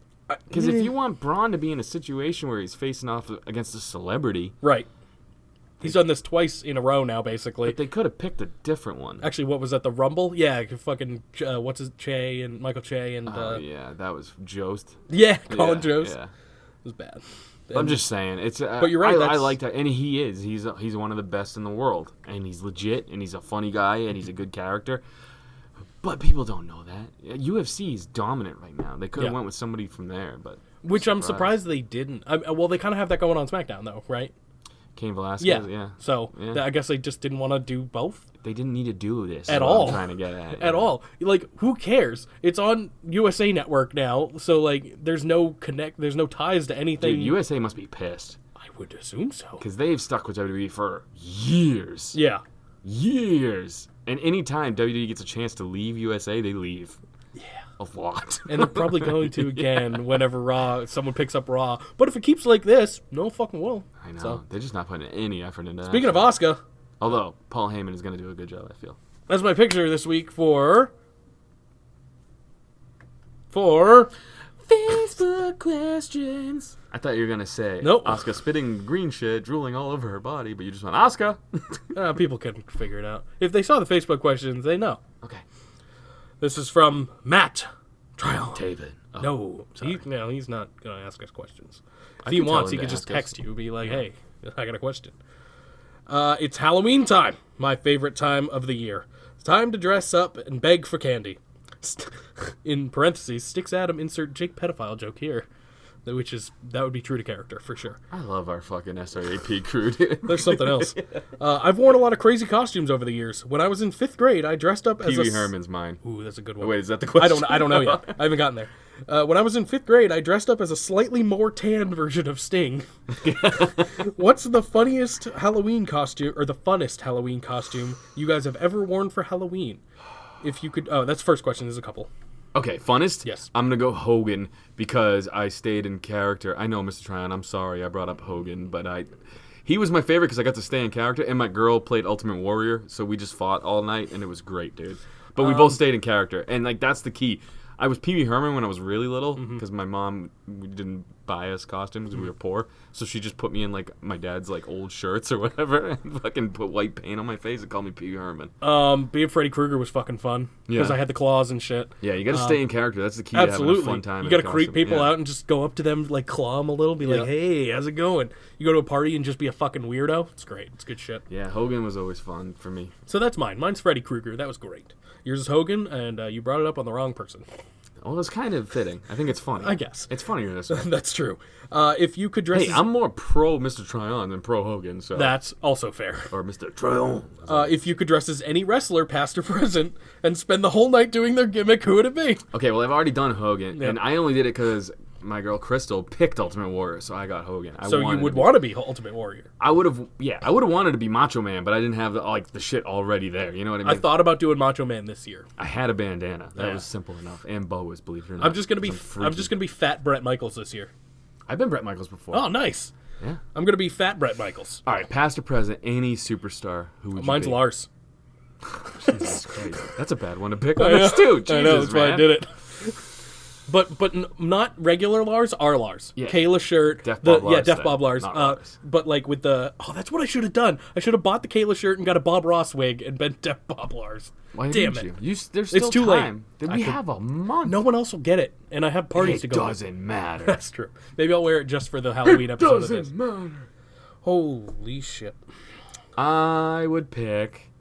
Because if you want Braun to be in a situation where he's facing off against a celebrity, Right. He's done this twice in a row now, basically. they could have picked a different one. Actually, what was that? The Rumble? Yeah, fucking what's his Che and Michael Che and Oh, yeah, that was Jost. yeah, Colin Yeah, Jost. yeah. It was bad. I'm just saying, it's. But you're right, I that's- like that, and he is. He's one of the best in the world, and he's legit, and he's a funny guy, and he's a good character. But people don't know that. UFC is dominant right now. They could have Yeah. went with somebody from there, but Which I'm surprised they didn't. Well, they kind of have that going on SmackDown, though, right? Cain Velasquez. Yeah. Yeah. So Yeah. I guess they just didn't want to do both They didn't need to do this At is what all. I'm trying to get at. at all. Like, who cares? It's on USA Network now, so like, there's no ties to anything. Dude, USA must be pissed I would assume so. because they've stuck with WWE for years. Yeah. Years. And anytime WWE gets a chance to leave USA, they leave. Yeah. A lot. And they're probably going to again whenever someone picks up Raw. But if it keeps like this, no fucking will. I know. So, They're just not putting any effort into that. speaking of Asuka, Although, Paul Heyman is going to do a good job, I feel. that's my picture this week for Facebook questions. I thought you were going to say Nope. Asuka spitting green shit, drooling all over her body, but you just went, Asuka. people can figure it out. If they saw the Facebook questions, they know. Okay. This is from Matt Trial. David. Oh, No, sorry. he's not going to ask us questions. If I he can tell wants, him he to could just ask us. text you, be like, "Hey, I got a question." It's Halloween time, my favorite time of the year. It's time to dress up and beg for candy. In parentheses, Sticks Adam insert Jake pedophile joke here, that would be true to character for sure. I love our fucking SRAP crew, dude. There's something else. I've worn a lot of crazy costumes over the years. When I was in 5th grade, I dressed up as Pee Wee Herman's mine. Ooh, that's a good one. Oh, wait, is that the question? I don't know yet. I haven't gotten there. When I was in 5th grade, I dressed up as a slightly more tanned version of Sting. What's the funniest Halloween costume, or the funnest Halloween costume you guys have ever worn for Halloween? If you could... Oh, that's the first question. There's a couple. Okay, funnest? Yes. I'm going to go Hogan because I stayed in character. I know, Mr. Tryon, I'm sorry I brought up Hogan, but He was my favorite because I got to stay in character, and my girl played Ultimate Warrior, so we just fought all night, and it was great, dude. But we both stayed in character, and like that's the key. I was Pee Wee Herman when I was really little because my mom didn't buy us costumes. We were poor, so she just put me in like my dad's like old shirts or whatever, and fucking put white paint on my face and called me Pee Wee Herman. Being Freddy Krueger was fucking fun because Yeah. I had the claws and shit. Yeah, you got to stay in character. That's the key Absolutely. to having a fun time. You got to creep people out and just go up to them, like claw them a little, be like, Yeah. "Hey, how's it going?" You go to a party and just be a fucking weirdo. It's great. It's good shit. Yeah, Hogan was always fun for me. So that's mine. Mine's Freddy Krueger. That was great. Yours is Hogan, and you brought it up on the wrong person. Well, it's kind of fitting. I think it's funny. I guess. It's funnier this way. That's true. If you could dress Hey, as... I'm more pro Mr. Tryon than pro Hogan, so... That's also fair. Or Mr. Tryon. If you could dress as any wrestler, past or present, and spend the whole night doing their gimmick, who would it be? Okay, well, I've already done Hogan, Yep. and I only did it because my girl Crystal picked Ultimate Warrior, so I got Hogan. So you would want to be Ultimate Warrior. I would have wanted to be Macho Man, but I didn't have the shit already there. You know what I mean? I thought about doing Macho Man this year. I had a bandana. That Yeah. was simple enough, and boas, believe it or not. I'm just gonna be freaky. Fat Brett Michaels this year. I've been Bret Michaels before. Oh, nice. Yeah. I'm gonna be Fat Brett Michaels. All right, past or present, any superstar. Who would you Mine's be? Lars. Jesus Christ. That's a bad one to pick I on know. us too. Jesus, I know, that's why I man. did it. But not regular Lars, our Lars. Yeah. Kayla shirt. Def Bob Lars Def thing, Bob Lars. not Lars. But like with the... Oh, that's what I should have done. I should have bought the Kayla shirt and got a Bob Ross wig and been Def Bob Lars. Why Damn didn't it. you? There's still too late. time. Then I we could- have a month. No one else will get it. And I have parties to It go to. doesn't matter. That's true. Maybe I'll wear it just for the Halloween episode of this. Doesn't matter. Holy shit. I would pick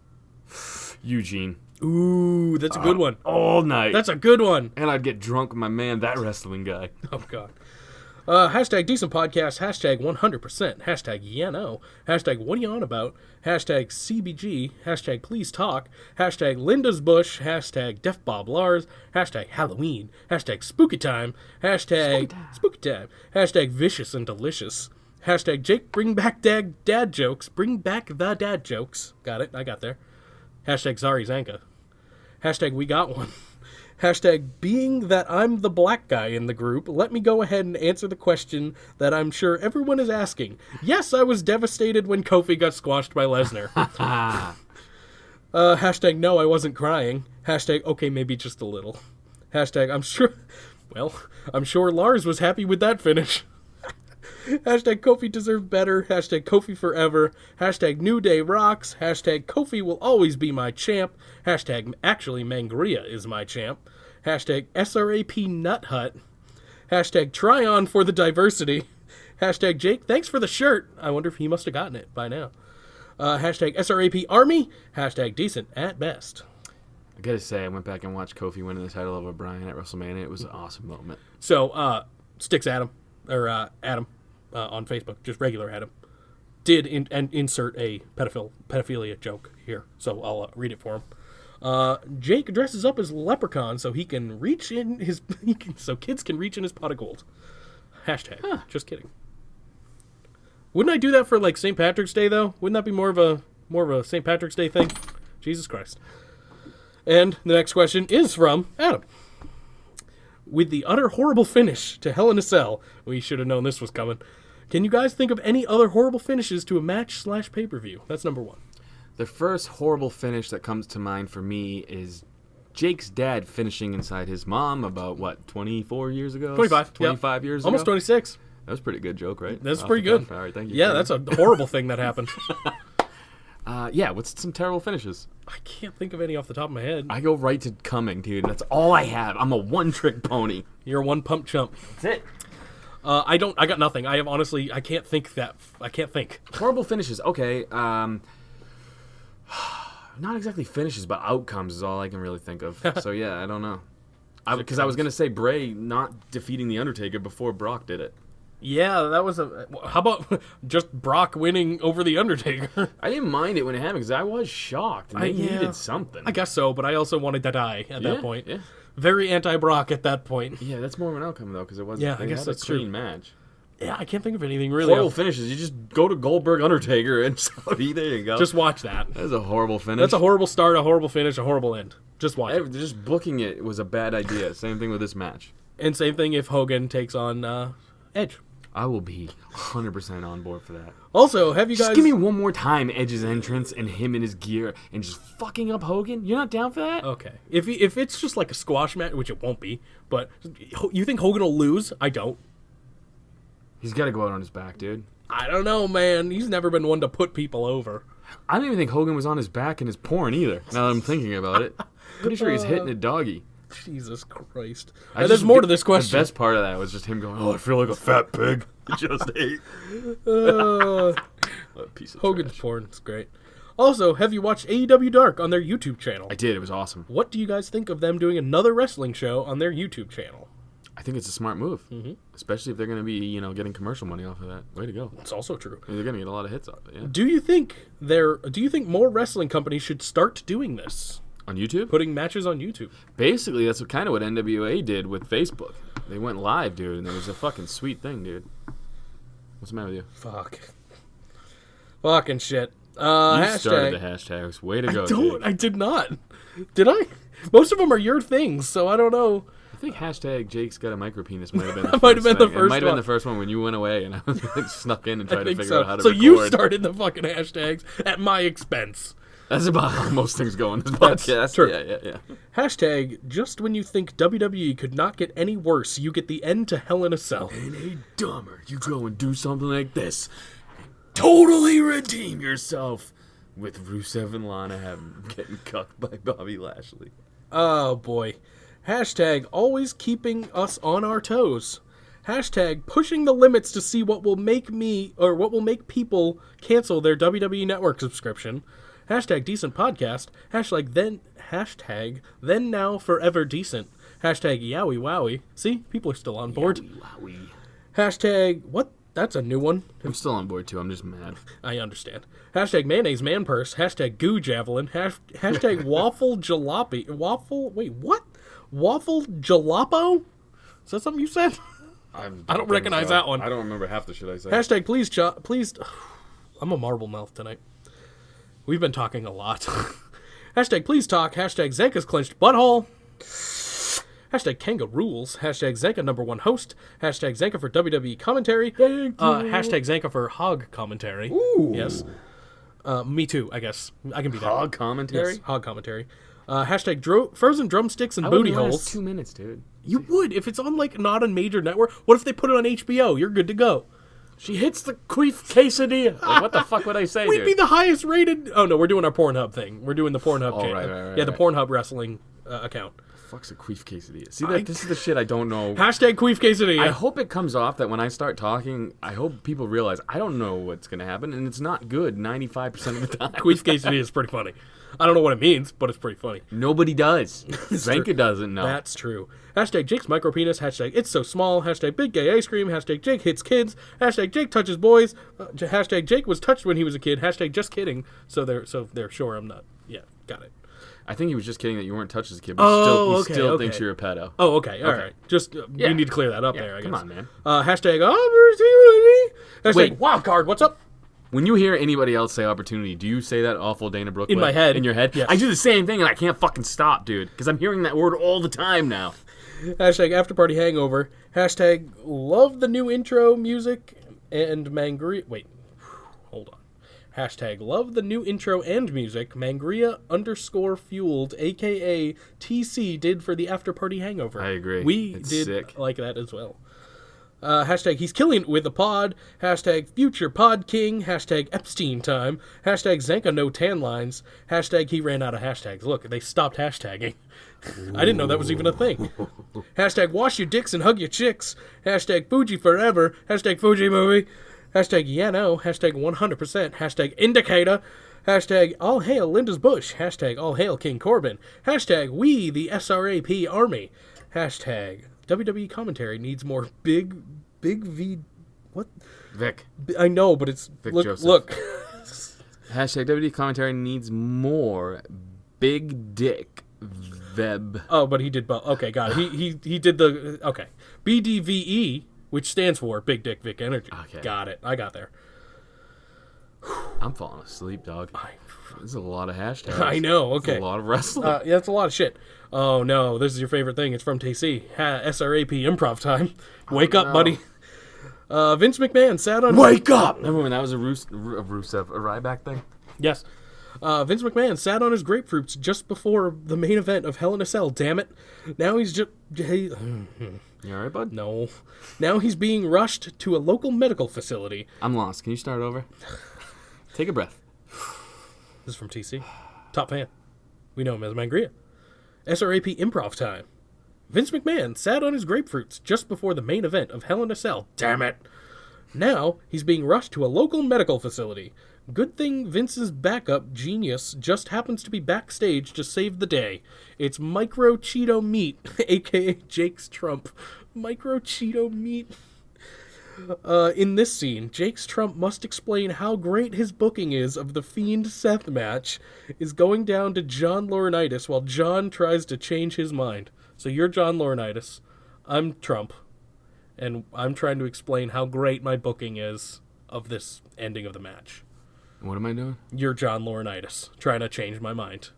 Eugene. Ooh, that's a good one. All night. That's a good one. And I'd get drunk with my man, that wrestling guy. Oh, God. Hashtag decent podcast. Hashtag 100%. Hashtag yeah no. Hashtag what are you on about? Hashtag CBG. Hashtag please talk. Hashtag Linda's Bush. Hashtag Def Bob Lars. Hashtag Halloween. Hashtag spooky time. Hashtag spooky time. Hashtag vicious and delicious. Hashtag Jake bring back dad jokes. Bring back the dad jokes. Got it. I got there. Hashtag sorry Zanca. Hashtag we got one. Hashtag being that I'm the black guy in the group, let me go ahead and answer the question that I'm sure everyone is asking. Yes, I was devastated when Kofi got squashed by Lesnar. Hashtag no, I wasn't crying. Hashtag okay, maybe just a little. Hashtag I'm sure Lars was happy with that finish. Hashtag Kofi deserved better. Hashtag Kofi forever. Hashtag New Day rocks. Hashtag Kofi will always be my champ. Hashtag actually Mangria is my champ. Hashtag SRAP Nut Hut. Hashtag try on for the diversity. Hashtag Jake, thanks for the shirt. I wonder if he must have gotten it by now. Hashtag SRAP Army. Hashtag decent at best. I gotta say, I went back and watched Kofi winning the title over Bryan at WrestleMania. It was an awesome moment. So, Sticks Adam, or Adam, on Facebook, just regular Adam, did insert a pedophilia joke here. So I'll read it for him. Jake dresses up as Leprechaun so he can reach in his so kids can reach in his pot of gold. Hashtag. Just kidding. Wouldn't I do that for like St. Patrick's Day though? Wouldn't that be more of a St. Patrick's Day thing? Jesus Christ. And the next question is from Adam. With the utter horrible finish to Hell in a Cell, we should have known this was coming. Can you guys think of any other horrible finishes to a match / pay-per-view? That's number one. The first horrible finish that comes to mind for me is Jake's dad finishing inside his mom about, 24 years ago? 25. 25 years ago? Almost 26. That was a pretty good joke, right? That's Off pretty the good. cuff. All right, thank you. Yeah, that's a horrible thing that happened. What's some terrible finishes? I can't think of any off the top of my head. I go right to coming, dude. That's all I have. I'm a one-trick pony. You're a one-pump chump. That's it. I got nothing. I can't think. Horrible finishes. Okay. Not exactly finishes, but outcomes is all I can really think of. So, yeah, I don't know. Because I was going to say Bray not defeating The Undertaker before Brock did it. Yeah, that was how about just Brock winning over The Undertaker? I didn't mind it when it happened because I was shocked. And they needed something. I guess so, but I also wanted to die at that point. Yeah. Very anti-Brock at that point. Yeah, that's more of an outcome, though, because it wasn't. Yeah, I guess had that's a clean true. match. Yeah, I can't think of anything really. Horrible finishes. You just go to Goldberg Undertaker and Saudi. There you go. Just watch that. That's a horrible finish. That's a horrible start, a horrible finish, a horrible end. Just watch it. Just booking it was a bad idea. Same thing with this match. And same thing if Hogan takes on Edge. I will be 100% on board for that. Also, have you guys... Just give me one more time Edge's entrance and him in his gear and just fucking up Hogan. You're not down for that? Okay. If it's just like a squash match, which it won't be, but you think Hogan will lose? I don't. He's got to go out on his back, dude. I don't know, man. He's never been one to put people over. I don't even think Hogan was on his back in his porn either, now that I'm thinking about it. Pretty sure he's hitting a doggy. Jesus Christ. There's more to this question. The best part of that was just him going, I feel like a fat pig. Just ate. Piece of Hogan's trash. porn. It's great. Also, have you watched AEW Dark on their YouTube channel? I did. It was awesome. What do you guys think of them doing another wrestling show on their YouTube channel? I think it's a smart move, especially if they're going to be, getting commercial money off of that. Way to go! It's also true. I mean, they're going to get a lot of hits off it. Yeah. Do you think more wrestling companies should start doing this? On YouTube, Putting matches on YouTube. basically that's kind of what NWA did with Facebook. They went live, dude, and it was a fucking sweet thing, dude. What's the matter with you? Fucking shit. You Hashtag. started the hashtags. Way to go, Jake. I did not. Did I? Most of them are your things, so I don't know. I think hashtag Jake's got a micro penis might have been the That first might have been the thing. It first might have been one. the first one when you went away and I was like, snuck in and I tried to think figure so. out how to So record. you started the fucking hashtags at my expense. That's about how most things go in this That's podcast. true. Yeah. Hashtag, just when you think WWE could not get any worse, you get the end to Hell in a Cell. And a dumber, you go and do something like this. Totally redeem yourself with Rusev and Lana getting cucked by Bobby Lashley. Oh boy. Hashtag, always keeping us on our toes. Hashtag, pushing the limits to see what will make people cancel their WWE Network subscription. Hashtag, decent podcast. Hashtag, then now forever decent. Hashtag, yowie wowie. See, people are still on board. Wowie. Hashtag, what? That's a new one. I'm still on board too. I'm just mad. I understand. Hashtag, mayonnaise man purse. Hashtag, goo javelin. Hashtag, waffle jalopy. Wait, what? Waffle jaloppo? Is that something you said? I don't recognize that one. I don't remember half the shit I said. Hashtag, please. I'm a marble mouth tonight. We've been talking a lot. Hashtag, please talk. Hashtag, Zanca's clenched butthole. Hashtag, Kanga rules. Hashtag, Zanca #1 host. Hashtag, Zanca for WWE commentary. Hashtag, Zanca for hog commentary. Ooh. Yes. Me too, I guess. I can be that. Hog commentary? Yes, hog commentary. Hashtag, frozen drumsticks and I booty wouldn't last holes. 2 minutes, dude. You would, if it's on, not a major network. What if they put it on HBO? You're good to go. She hits the queef quesadilla. Like, what the fuck would I say, We'd dude? be the highest rated... Oh, no, we're doing our Pornhub thing. We're doing the Pornhub channel. right, Yeah, the Pornhub wrestling account. Fuck's a queef quesadilla? See, this is the shit I don't know. Hashtag queef quesadilla. I hope it comes off that when I start talking, I hope people realize I don't know what's going to happen, and it's not good 95% of the time. Queef quesadilla is pretty funny. I don't know what it means, but it's pretty funny. Nobody does. Zanca doesn't know. That's true. Hashtag Jake's micropenis. Hashtag it's so small. Hashtag big gay ice cream. Hashtag Jake hits kids. Hashtag Jake touches boys. Hashtag Jake was touched when he was a kid. Hashtag just kidding. So they're sure I'm not. Yeah, got it. I think he was just kidding that you weren't touched as a kid, but he still thinks you're a pedo. Oh, okay. All right. Just, Yeah. you need to clear that up there, I guess. Come on, man. Hashtag opportunity. Hashtag Wait. wild card. What's up? When you hear anybody else say opportunity, do you say that awful Dana Brooke In way? my head. In your head? Yes. I do the same thing, and I can't fucking stop, dude, because I'm hearing that word all the time now. Hashtag After Party Hangover. Hashtag love the new intro music and Mangria. Wait, hold on. Hashtag love the new intro and music Mangria _fueled, aka TC did for the After Party Hangover. I agree. We It's did sick. like that as well. Hashtag he's killing it with the pod. Hashtag future pod king. Hashtag Epstein time. Hashtag Zanca no tan lines. Hashtag he ran out of hashtags. Look, they stopped hashtagging. I didn't know that was even a thing. Hashtag wash your dicks and hug your chicks. Hashtag Fuji forever. Hashtag Fuji movie. Hashtag yeah no. Hashtag 100%. Hashtag indicator. Hashtag all hail Linda's Bush. Hashtag all hail King Corbin. Hashtag we the SRAP army. Hashtag WWE commentary needs more big V. What? Vic. I know, but it's Vic look. Joseph. Look. Hashtag WD commentary needs more big dick veb. Oh, but he did both. Okay, got it. He did the okay. BDVE, which stands for Big Dick Vic Energy. Okay. Got it. I got there. I'm falling asleep, dog. There's a lot of hashtags. I know. Okay. There's a lot of wrestling. Yeah, that's a lot of shit. Oh no, this is your favorite thing. It's from TC. SRAP improv time. Wake up, no. buddy. Vince McMahon sat on... Wake up! Remember when that was a Ryback thing? Yes. Vince McMahon sat on his grapefruits just before the main event of Hell in a Cell, damn it. Now he's just... You alright, bud? No. Now he's being rushed to a local medical facility. I'm lost. Can you start over? Take a breath. This is from TC. Top fan. We know him as Mangria. SRAP improv time. Vince McMahon sat on his grapefruits just before the main event of Hell in a Cell. Damn it. Now he's being rushed to a local medical facility. Good thing Vince's backup, Genius, just happens to be backstage to save the day. It's Micro Cheeto Meat, a.k.a. Jake's Trump. Micro Cheeto Meat. In this scene, Jake's Trump must explain how great his booking is of the Fiend Seth match is going down to John Laurinaitis while John tries to change his mind. So you're John Laurinaitis, I'm Trump, and I'm trying to explain how great my booking is of this ending of the match. What am I doing? You're John Laurinaitis, trying to change my mind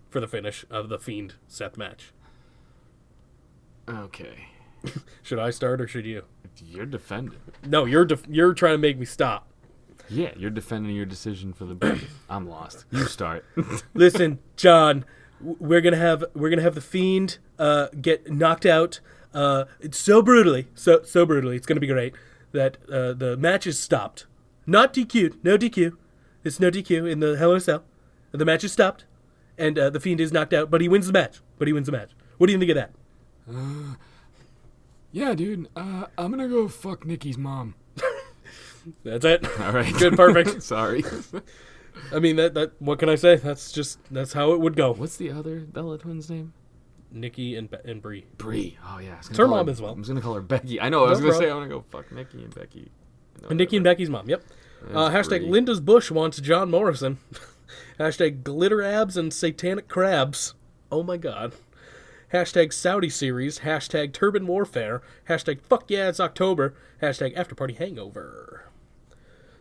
for the finish of the Fiend Seth match. Okay. Should I start or should you? You're defending. No, you're trying to make me stop. Yeah, you're defending your decision for the booking. I'm lost. You start. Listen, John, we're gonna have the Fiend get knocked out. It's so brutally. It's gonna be great that the match is stopped, not DQ'd. No DQ. It's no DQ in the Hell in a Cell. The match is stopped, and the Fiend is knocked out, but he wins the match. What do you think of that? Yeah, dude. I'm gonna go fuck Nikki's mom. That's it. All right. Good, perfect. Sorry. I mean, that. What can I say? That's how it would go. What's the other Bella twin's name? Nikki and Brie. Brie. Oh yeah. It's her mom as well. I was gonna call her Becky. I know. I was gonna say I want to go fuck Nikki and Becky. And Nikki and Becky's mom. Yep. Hashtag Brie. Linda's Bush wants John Morrison. Hashtag glitter abs and satanic crabs. Oh my god. Hashtag Saudi series. Hashtag Turban Warfare. Hashtag fuck yeah it's October. Hashtag After Party Hangover.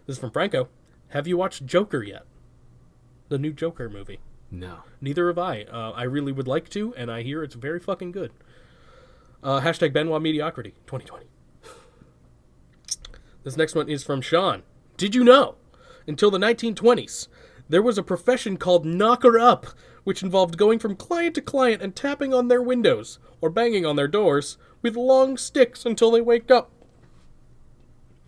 This is from Franco. Have you watched Joker yet? The new Joker movie. No. Neither have I. I really would like to, and I hear it's very fucking good. Hashtag Benoit Mediocrity 2020. This next one is from Sean. Did you know? Until the 1920s, there was a profession called knocker up, which involved going from client to client and tapping on their windows, or banging on their doors, with long sticks until they waked up.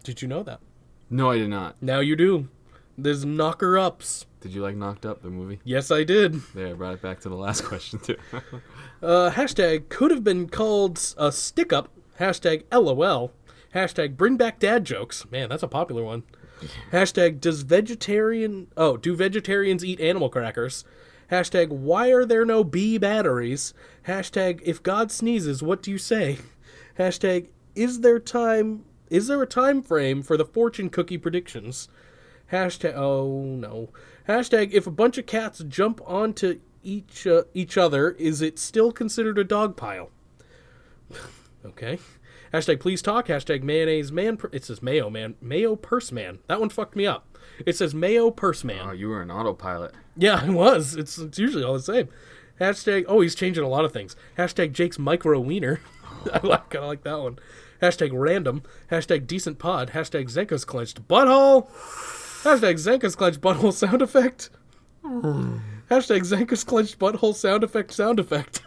Did you know that? No, I did not. Now you do. There's knocker ups. Did you like Knocked Up, the movie? Yes, I did. There, I brought it back to the last question, too. Hashtag could have been called a stick up. Hashtag LOL. Hashtag bring back dad jokes. Man, that's a popular one. Hashtag do vegetarians eat animal crackers? Hashtag why are there no bee batteries? Hashtag if God sneezes, what do you say? Hashtag is there a time frame for the fortune cookie predictions? Hashtag oh no. Hashtag if a bunch of cats jump onto each other, is it still considered a dog pile? Okay. Hashtag please talk. Hashtag mayonnaise man. It says mayo man. Mayo purse man. That one fucked me up. It says mayo purse man. Oh, you were an autopilot. Yeah, it was. It's usually all the same. Hashtag, oh, he's changing a lot of things. Hashtag Jake's micro wiener. I kind of like that one. Hashtag random. Hashtag decent pod. Hashtag Zanca's clenched butthole. Hashtag Zanca's clenched butthole sound effect. Hashtag Zanca's clenched butthole sound effect.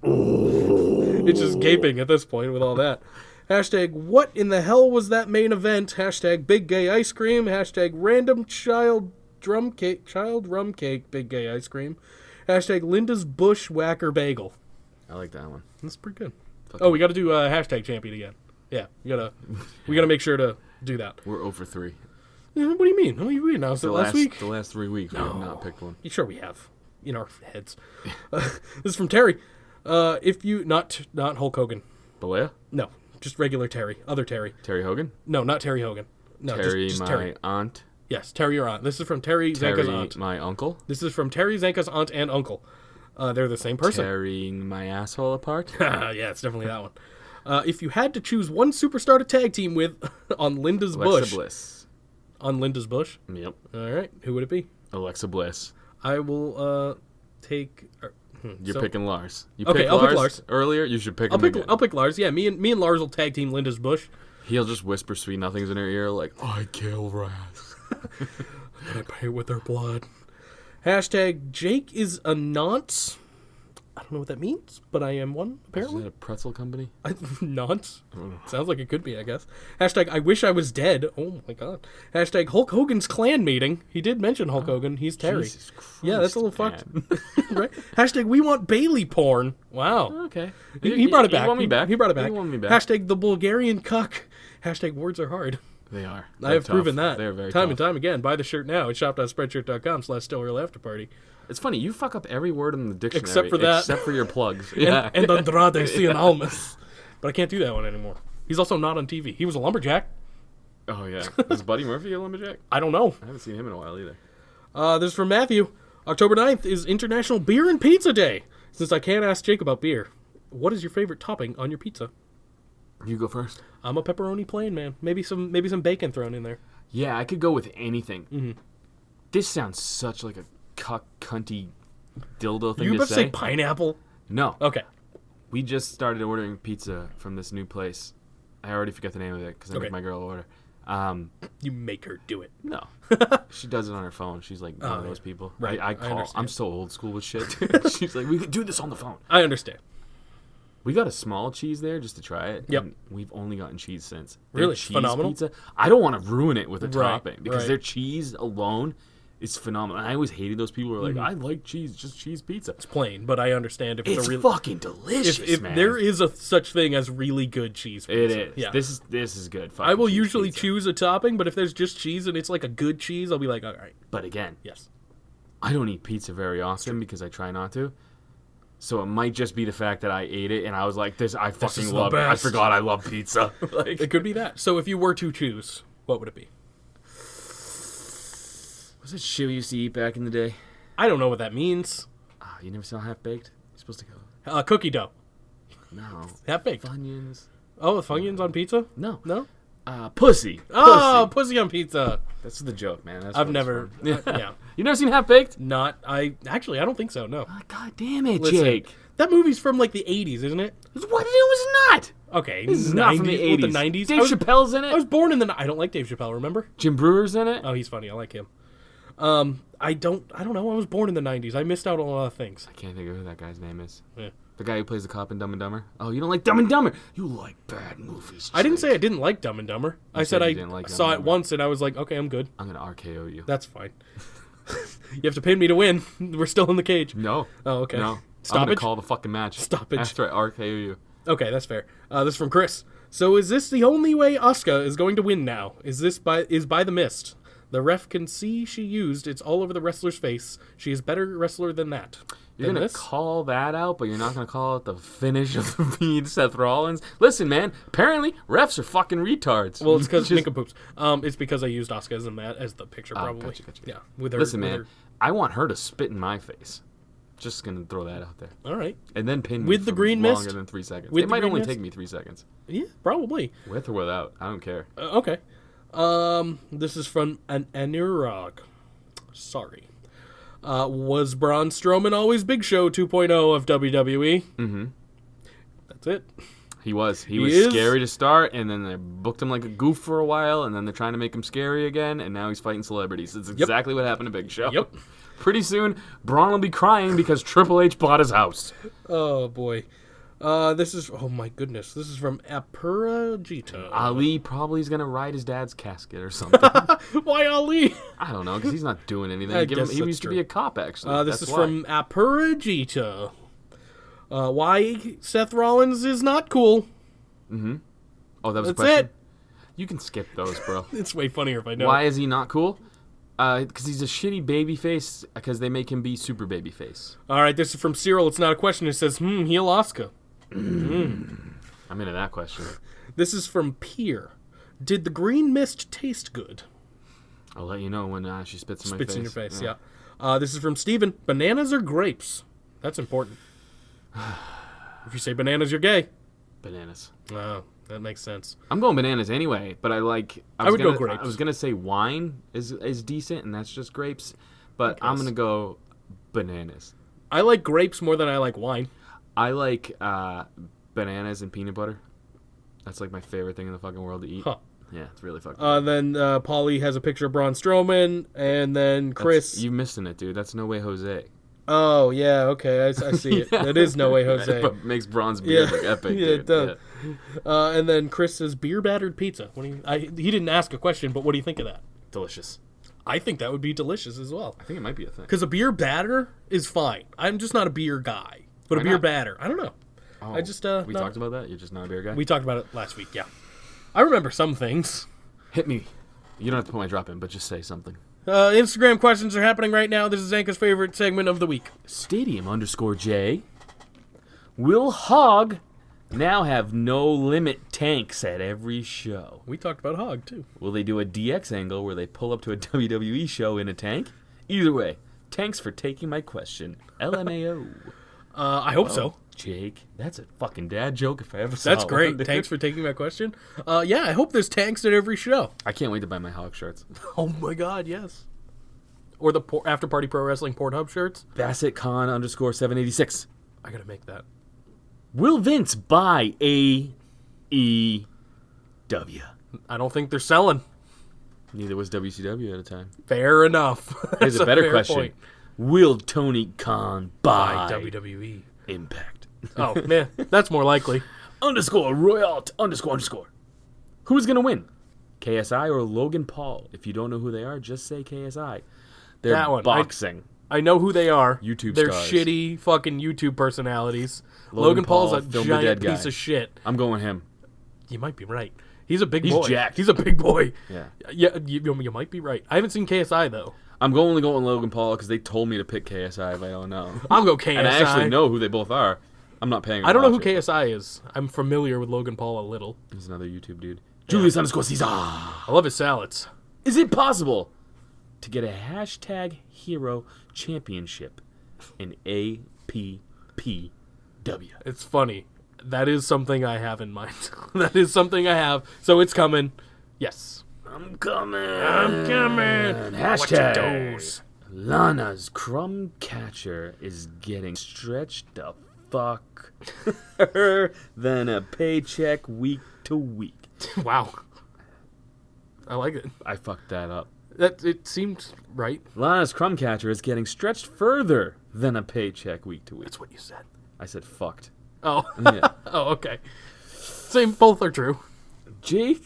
It's just gaping at this point with all that. Hashtag what in the hell was that main event? Hashtag big gay ice cream. Hashtag random child rum cake, big gay ice cream. Hashtag Linda's Bush whacker bagel. I like that one. That's pretty good. Oh, we got to do hashtag champion again. Yeah, we gotta make sure to do that. We're 0 for 3. What do you mean? Oh, we announced it last week. The last 3 weeks, we have not picked one. Sure we have. In our heads. This is from Terry. If you not Hulk Hogan. Balea? No, just regular Terry. Other Terry. Terry Hogan? No, not Terry Hogan. No, Terry, just my Terry. aunt. Yes, Terry, your aunt. This is from Terry Zanca's aunt. My uncle. This is from Terry Zanca's aunt and uncle. They're the same person. Tearing my asshole apart? Yeah, it's definitely that one. If you had to choose one superstar to tag team with on Linda's Alexa Bush. Bliss. On Linda's Bush? Yep. All right. Who would it be? Alexa Bliss. I will take... You're picking Lars. You okay, picked I'll pick Lars earlier. You should pick him again. I'll pick Lars. Yeah, me and Lars will tag team Linda's Bush. He'll just whisper sweet nothings in her ear like, I kill rats. I pay with their blood. Hashtag Jake is a nonce. I don't know what that means, but I am one, Is apparently. that a pretzel company? Nonce? Sounds like it could be, I guess. Hashtag I wish I was dead. Oh my god. Hashtag Hulk Hogan's clan meeting. He did mention Hulk Hogan. He's Terry. Jesus Christ, Yeah, that's a little fucked. man. Right? Hashtag we want Bailey porn. Wow. Okay. He brought it back. You want me back? He brought it back. You want me back. Hashtag the Bulgarian cuck. Hashtag words are hard. They are. I They're have tough. proven that They're very time tough. and time again. Buy the shirt now at shop.spreadshirt.com/stillrealafterparty. It's funny, you fuck up every word in the dictionary Except for that. except for your plugs. Yeah. And Andrade Cien Almas. But I can't do that one anymore. He's also not on TV. He was a lumberjack. Oh yeah. Is Buddy Murphy a lumberjack? I don't know. I haven't seen him in a while either. This is from Matthew. October 9th is International Beer and Pizza Day. Since I can't ask Jake about beer, what is your favorite topping on your pizza? You go first. I'm a pepperoni plain, man. Maybe some bacon thrown in there. Yeah, I could go with anything. Mm-hmm. This sounds such like a cunty dildo thing You to about to say pineapple? No. Okay. We just started ordering pizza from this new place. I already forget the name of it because I Okay. make my girl order. You make her do it. No. She does it on her phone. She's like one of those people. Right, I I call. understand. I'm so old school with shit. She's like, we could do this on the phone. I understand. We got a small cheese there just to try it. Yep. And we've only gotten cheese since. Their Really? cheese Phenomenal? pizza. I don't want to ruin it with a Right, topping because right. their cheese alone is phenomenal. And I always hated those people who were like, Mm-hmm. I like cheese, just cheese pizza. It's plain, but I understand if it's, It's a real. fucking delicious, If man. there is a such thing as really good cheese It pizza. is. Yeah. This is good. I will fucking cheese usually pizza. choose a topping, but if there's just cheese and it's like a good cheese, I'll be like, all right, But again, yes. I don't eat pizza very often because I try not to. So it might just be the fact that I ate it and I was like, "This I fucking is the love it. I best." forgot I love pizza." Like, It could be that. So if you were to choose, what would it be? was it shit we used to eat back in the day? I don't know what that means. You never saw Half Baked? You're supposed to go. Cookie dough. No. Half baked. Funyuns. Oh, Funyuns on pizza? No. No? Pussy. Oh, Pussy. pussy on pizza. That's the joke, man. That's I've what it's never. from. Yeah. You never seen Half Baked? Not. I don't think so. No. Oh, God damn it, Listen, Jake. that movie's from like the 80s, isn't it? What? It was not. Okay. This is not from the 80s. The 90s. Dave Chappelle's in it. I was born in the. I don't like Dave Chappelle. Remember? Jim Brewer's in it. Oh, he's funny. I like him. I don't know. I was born in the 90s. I missed out on a lot of things. I can't think of who that guy's name is. Yeah. The guy who plays the cop in Dumb and Dumber. Oh, you don't like Dumb and Dumber? You like bad movies. I didn't Jake. say I didn't like Dumb and Dumber. I said said you I didn't like Dumb saw and it Dumber. once and I was like, okay, I'm good. I'm gonna RKO you. That's fine. You have to pin me to win. We're still in the cage. No. Oh, okay. No. I'm Stoppage? gonna call the fucking match. Stoppage. After I RKO you. Okay, that's fair. This is from Chris. So is this the only way Asuka is going to win now? Is by the mist? The ref can see she used. It's all over the wrestler's face. She is better wrestler than that. You're Than gonna this? call that out, but you're not gonna call it the finish of the feed, Seth Rollins. Listen, man. Apparently, refs are fucking retards. Well, it's because Just- nincompoops. It's because I used Asuka as the picture, probably. Gotcha. Yeah, with her. Listen, with man. her- I want her to spit in my face. Just gonna throw that out there, All right. and then pin me With the for green longer mist? than 3 seconds. With It the might green only mist? take me 3 seconds, Yeah, probably. with or without. I don't care. Okay. This is from an Anurag. Sorry. Was Braun Strowman always Big Show 2.0 of WWE? Mm-hmm. That's it. He was is? scary to start, and then they booked him like a goof for a while, and then they're trying to make him scary again, and now he's fighting celebrities. It's exactly what happened to Big Show. Yep. Pretty soon, Braun will be crying because Triple H bought his house. Oh, boy. This is... Oh, my goodness. This is from Apurajita. Ali probably is gonna ride his dad's casket or something. Why Ali? I don't know, because he's not doing anything. I He guess used that's to true. be a cop, actually. This That's is why. from Apurajita. Why Seth Rollins is not cool. Oh, that was That's a question? it. You can skip those, bro. It's way funnier if I know. Why is he not cool? Because he's a shitty baby face, because they make him be super baby face. All right, this is from Cyril. It's not a question. It says, heel Asuka. I'm into that question. This is from Pier. Did the green mist taste good? I'll let you know when she spits in my face. Spits in your face, yeah. This is from Steven. Bananas or grapes? That's important. If you say bananas, you're gay. Bananas. Oh, that makes sense. I'm going bananas anyway, but I like... I would go gonna- grapes. I was going to say wine is decent, and that's just grapes, but I'm guess. going to go bananas. I like grapes more than I like wine. I like bananas and peanut butter. That's like my favorite thing in the fucking world to eat. Huh. Yeah, it's really fucking good. Then Paulie has a picture of Braun Strowman, and then Chris... You missing it, dude. That's No Way Jose. Oh, yeah, okay, I see it. That is No Way Jose. But makes Braun's beard look epic, yeah, dude. it does. Yeah. And then Chris says beer-battered pizza. He didn't ask a question, but what do you think of that? Delicious. I think that would be delicious as well. I think it might be a thing. Because a beer batter is fine. I'm just not a beer guy. But Why a beer not? batter, I don't know. Oh, I just, we talked about that? You're just not a beer guy? We talked about it last week, yeah. I remember some things. Hit me. You don't have to put my drop in, but just say something. Instagram questions are happening right now. This is Zanca's favorite segment of the week. Stadium_J. Will Hog now have no limit tanks at every show? We talked about Hog, too. Will they do a DX angle where they pull up to a WWE show in a tank? Either way, thanks for taking my question. LMAO. I hope so. Jake, that's a fucking dad joke if I ever saw That's one, great. dude. Thanks for taking my question. Yeah, I hope there's tanks at every show. I can't wait to buy my Hog shirts. Oh my god, yes. Or the After Party Pro Wrestling Pornhub shirts. BassettCon_786. I gotta make that. Will Vince buy AEW? I don't think they're selling. Neither was WCW at a time. Fair enough. Here's That's a better fair question. point. Will Tony Khan buy By WWE. Impact? Oh, man. That's more likely. _Royalt__. Who's going to win? KSI or Logan Paul? If you don't know who they are, just say KSI. They're That one. boxing. I know who they are. YouTube They're stars. shitty fucking YouTube personalities. Logan Paul's a Paul, film the giant dead guy. piece of shit. I'm going him. You might be right. He's a big He's boy. jacked. He's a big boy. Yeah. Yeah, you might be right. I haven't seen KSI, though. I'm only going Logan Paul because they told me to pick KSI if I don't know. I'll go KSI. And I actually know who they both are. I'm not paying. I don't know who watch it. KSI is. I'm familiar with Logan Paul a little. He's another YouTube dude. Julius_Caesar. I love his salads. Is it possible to get a hashtag hero championship in APPW? It's funny. That is something I have in mind. That is something I have. So it's coming. Yes. I'm coming. Hashtag. Hashtag. Lana's crumb catcher is getting stretched the fuck than a paycheck week to week. Wow. I like it. I fucked that up. It seemed right. Lana's crumb catcher is getting stretched further than a paycheck week to week. That's what you said. I said fucked. Oh. Yeah. Oh, okay. Same. Both are true. Jake.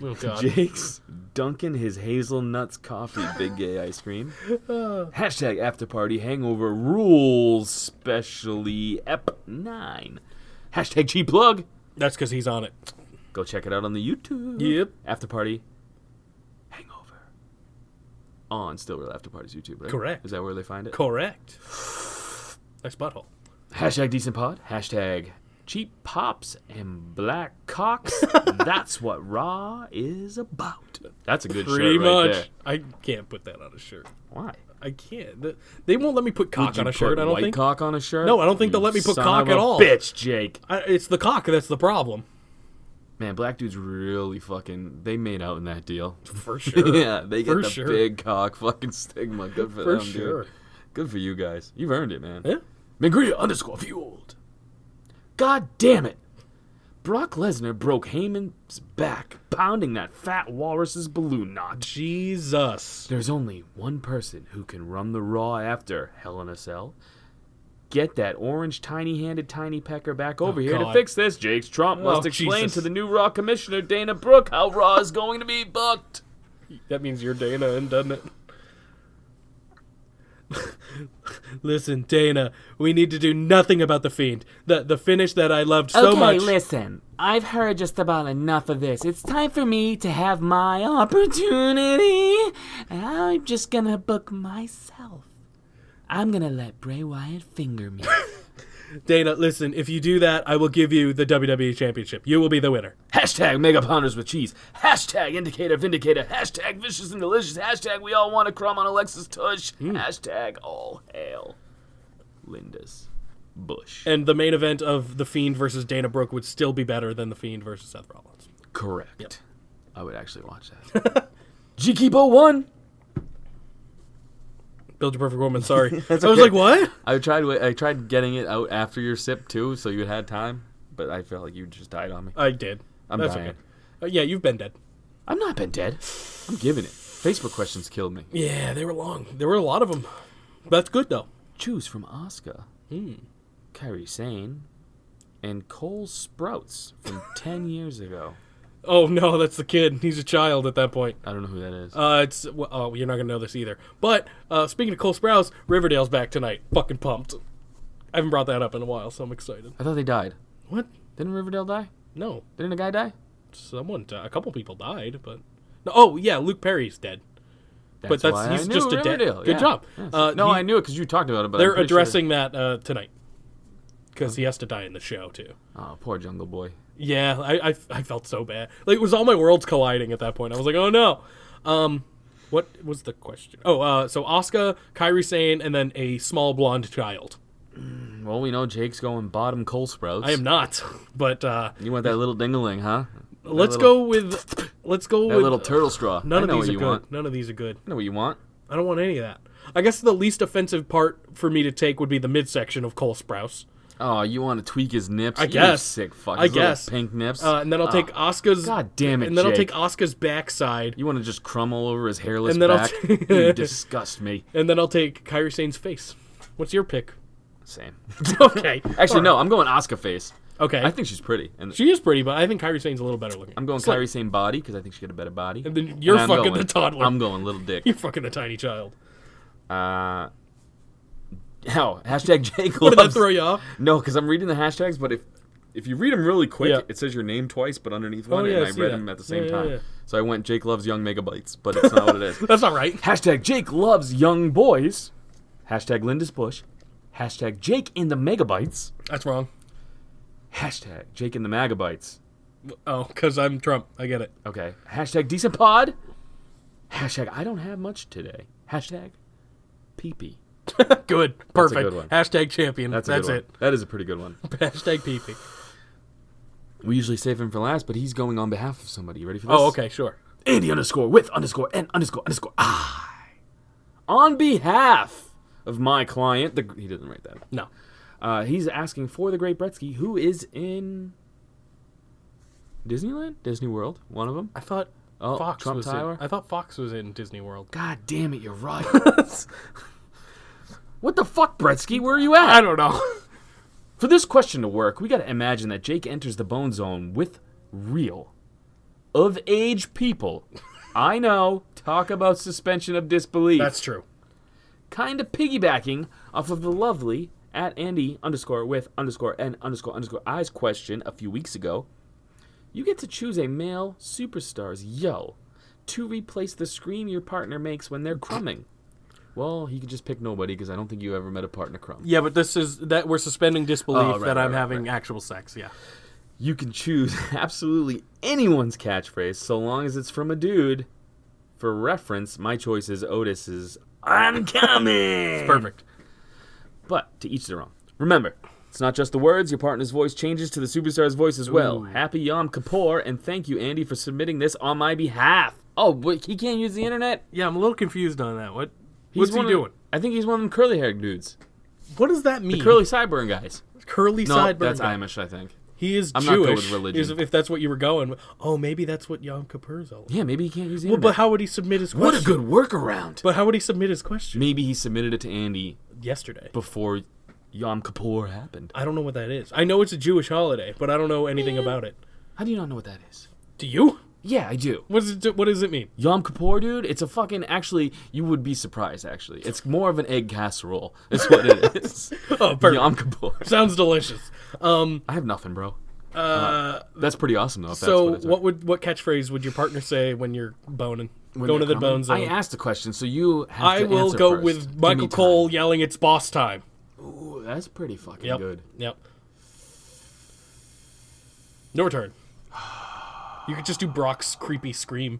Oh, God. Jake's dunking his hazelnuts coffee big gay ice cream. Hashtag After Party Hangover rules specially EP9. Hashtag cheap plug. That's because he's on it. Go check it out on the YouTube. Yep. After Party Hangover. On Still Real After Party's YouTube, right? Correct. Is that where they find it? Correct. Nice butthole. Hashtag Decent Pod. Hashtag Cheap Pops and Black Cocks. That's what Raw is about. That's a good Pretty shirt much. right there. I can't put that on a shirt. Why? I can't. They won't let me put cock Would you on a shirt, put I don't white think. cock on a shirt? No, I don't think You they'll let me put son cock of at a all. Bitch, Jake. It's the cock that's the problem. Man, black dudes really fucking. They made out in that deal. For sure. Yeah, they get For the sure. big cock fucking stigma. Good for For them, sure. dude. Good for you guys. You've earned it, man. Yeah. Mangria_fueled. God damn it. Brock Lesnar broke Heyman's back, pounding that fat walrus's balloon knot. Jesus. There's only one person who can run the Raw after Hell in a Cell. Get that orange tiny-handed tiny pecker back over here to God. fix this. Jake's Trump must explain Jesus. to the new Raw commissioner, Dana Brooke, how Raw is going to be booked. That means you're Dana, and doesn't it? Listen, Dana, we need to do nothing about the Fiend. The finish that I loved so much. listen. I've heard just about enough of this. It's time for me to have my opportunity. And I'm just gonna book myself. I'm gonna let Bray Wyatt finger me. Dana, listen, if you do that, I will give you the WWE Championship. You will be the winner. Hashtag Mega Pounders with Cheese. Hashtag Indicator Vindicator. Hashtag Vicious and Delicious. Hashtag We All Want a Crumb on Alexis Tush. Hashtag All Hail Lindis Bush. And the main event of The Fiend versus Dana Brooke would still be better than The Fiend versus Seth Rollins. Correct. Yep. I would actually watch that. G-Keepo won. Build Your Perfect Woman, sorry. I was okay. like, what? I tried getting it out after your sip too, so you had time, but I felt like you just died on me. I did. I'm That's dying. okay. Yeah, you've been dead. I'm not been dead. I'm giving it. Facebook questions killed me. Yeah, they were long. There were a lot of them. That's good, though. Choose from Asuka, Kairi Sane, and Cole Sprouts from 10 years ago. Oh, no, that's the kid. He's a child at that point. I don't know who that is. You're not going to know this either. But, speaking of Cole Sprouse, Riverdale's back tonight. Fucking pumped. I haven't brought that up in a while, so I'm excited. I thought they died. What? Didn't Riverdale die? No. Didn't a guy die? A couple people died, but... No, oh, yeah, Luke Perry's dead. That's why he's I knew just a dead... Riverdale. Good job. Yes. I knew it because you talked about it, but they're I'm pretty addressing that tonight. Because he has to die in the show, too. Oh, poor Jungle Boy. Yeah, I felt so bad. Like, it was all my worlds colliding at that point. I was like, oh, no. What was the question? Oh, so Asuka, Kairi Sane, and then a small blonde child. Well, we know Jake's going bottom Cole Sprouts. I am not, but... You want that little dingaling, huh? Let's go with that little turtle straw. None I know of these what are you want. good. None of these are good. I know what you want. I don't want any of that. I guess the least offensive part for me to take would be the midsection of Cole Sprouse. Oh, you want to tweak his nips? I You guess. sick fuck. I His little guess. pink nips. And then I'll take Asuka's... God damn it, And then I'll Jake. take Asuka's backside. You want to just crumb all over his hairless And then I'll back? take- You disgust me. And then I'll take Kairi Sane's face. What's your pick? Same. Okay. Actually, no. I'm going Asuka face. Okay. I think she's pretty. And She is pretty, but I think Kairi Sane's a little better looking. I'm going It's like- Kairi same body because I think she got a better body. And then you're I'm fucking going- the toddler. I'm going little dick. You're fucking the tiny child. Hashtag Jake What, did that loves... throw you off? No, because I'm reading the hashtags, but if you read them really quick, Yeah. it says your name twice, but underneath one, yeah, and I I see read that. them at the same Yeah, time. yeah. So I went Jake loves young megabytes, but it's not what it is. That's not right. Hashtag Jake loves young boys. Hashtag Lindis Bush. Hashtag Jake in the megabytes. That's wrong. Hashtag Jake in the megabytes. Oh, because I'm Trump. I get it. Okay. Hashtag decent pod. Hashtag I don't have much today. Hashtag pee-pee. Good. Perfect. good one. Hashtag champion. That's That's a good it. one. That is a pretty good one. Hashtag PP. We usually save him for last, but he's going on behalf of somebody. You ready for this? Oh, okay, sure. Andy _ with _ and _ I. On behalf of my client, he doesn't write that. No. He's asking for the Great Bretsky, who is in Disneyland, Disney World, one of them. I thought Oh, Fox Trump was Tower? in. I thought Fox was in Disney World. God damn it, you're right. What the fuck, Bretsky? Where are you at? I don't know. For this question to work, we got to imagine that Jake enters the Bone Zone with real, of age people. I know. Talk about suspension of disbelief. That's true. Kind of piggybacking off of the lovely at Andy _ with _ and _ I's question a few weeks ago. You get to choose a male superstar's yo to replace the scream your partner makes when they're crumbing. Well, he could just pick nobody because I don't think you ever met a partner crumb. Yeah, but this is that we're suspending disbelief right, that I'm right, having actual sex. Yeah. You can choose absolutely anyone's catchphrase so long as it's from a dude. For reference, my choice is Otis's I'm coming. It's Perfect. But to each their own. Remember, it's not just the words. Your partner's voice changes to the superstar's voice as well. Ooh. Happy Yom Kippur, and thank you, Andy, for submitting this on my behalf. Oh, but he can't use the internet? Yeah, I'm a little confused on that. What's he doing? I think he's one of them curly-haired dudes. What does that mean? Curly sideburn guys. Curly No, sideburn. that's Amish, I think. He is I'm not good Jewish. with religion. If that's what you were going with. Oh, maybe that's what Yom Kippur's all about. Yeah, maybe he can't use the Well, internet. but how would he submit his question? What a good workaround. But how would he submit his question? Maybe he submitted it to Andy Yesterday. before Yom Kippur happened. I don't know what that is. I know it's a Jewish holiday, but I don't know anything about it. How do you not know what that is? Do you? Yeah, I do. What does it mean? Yom Kippur, dude, it's a fucking, actually, you would be surprised, actually. It's more of an egg casserole. That's what it is. Oh, perfect. Yom Kippur. Sounds delicious. I have nothing, bro. That's pretty awesome, though, if So that's what it's what catchphase would your partner say when you're boning? When Going to they're the coming? bone zone. I asked the question, so you have I to will answer go first. with Give Michael me time. Cole yelling, "It's boss time." Ooh, that's pretty fucking Yep. good. Yep. No return. You could just do Brock's creepy scream.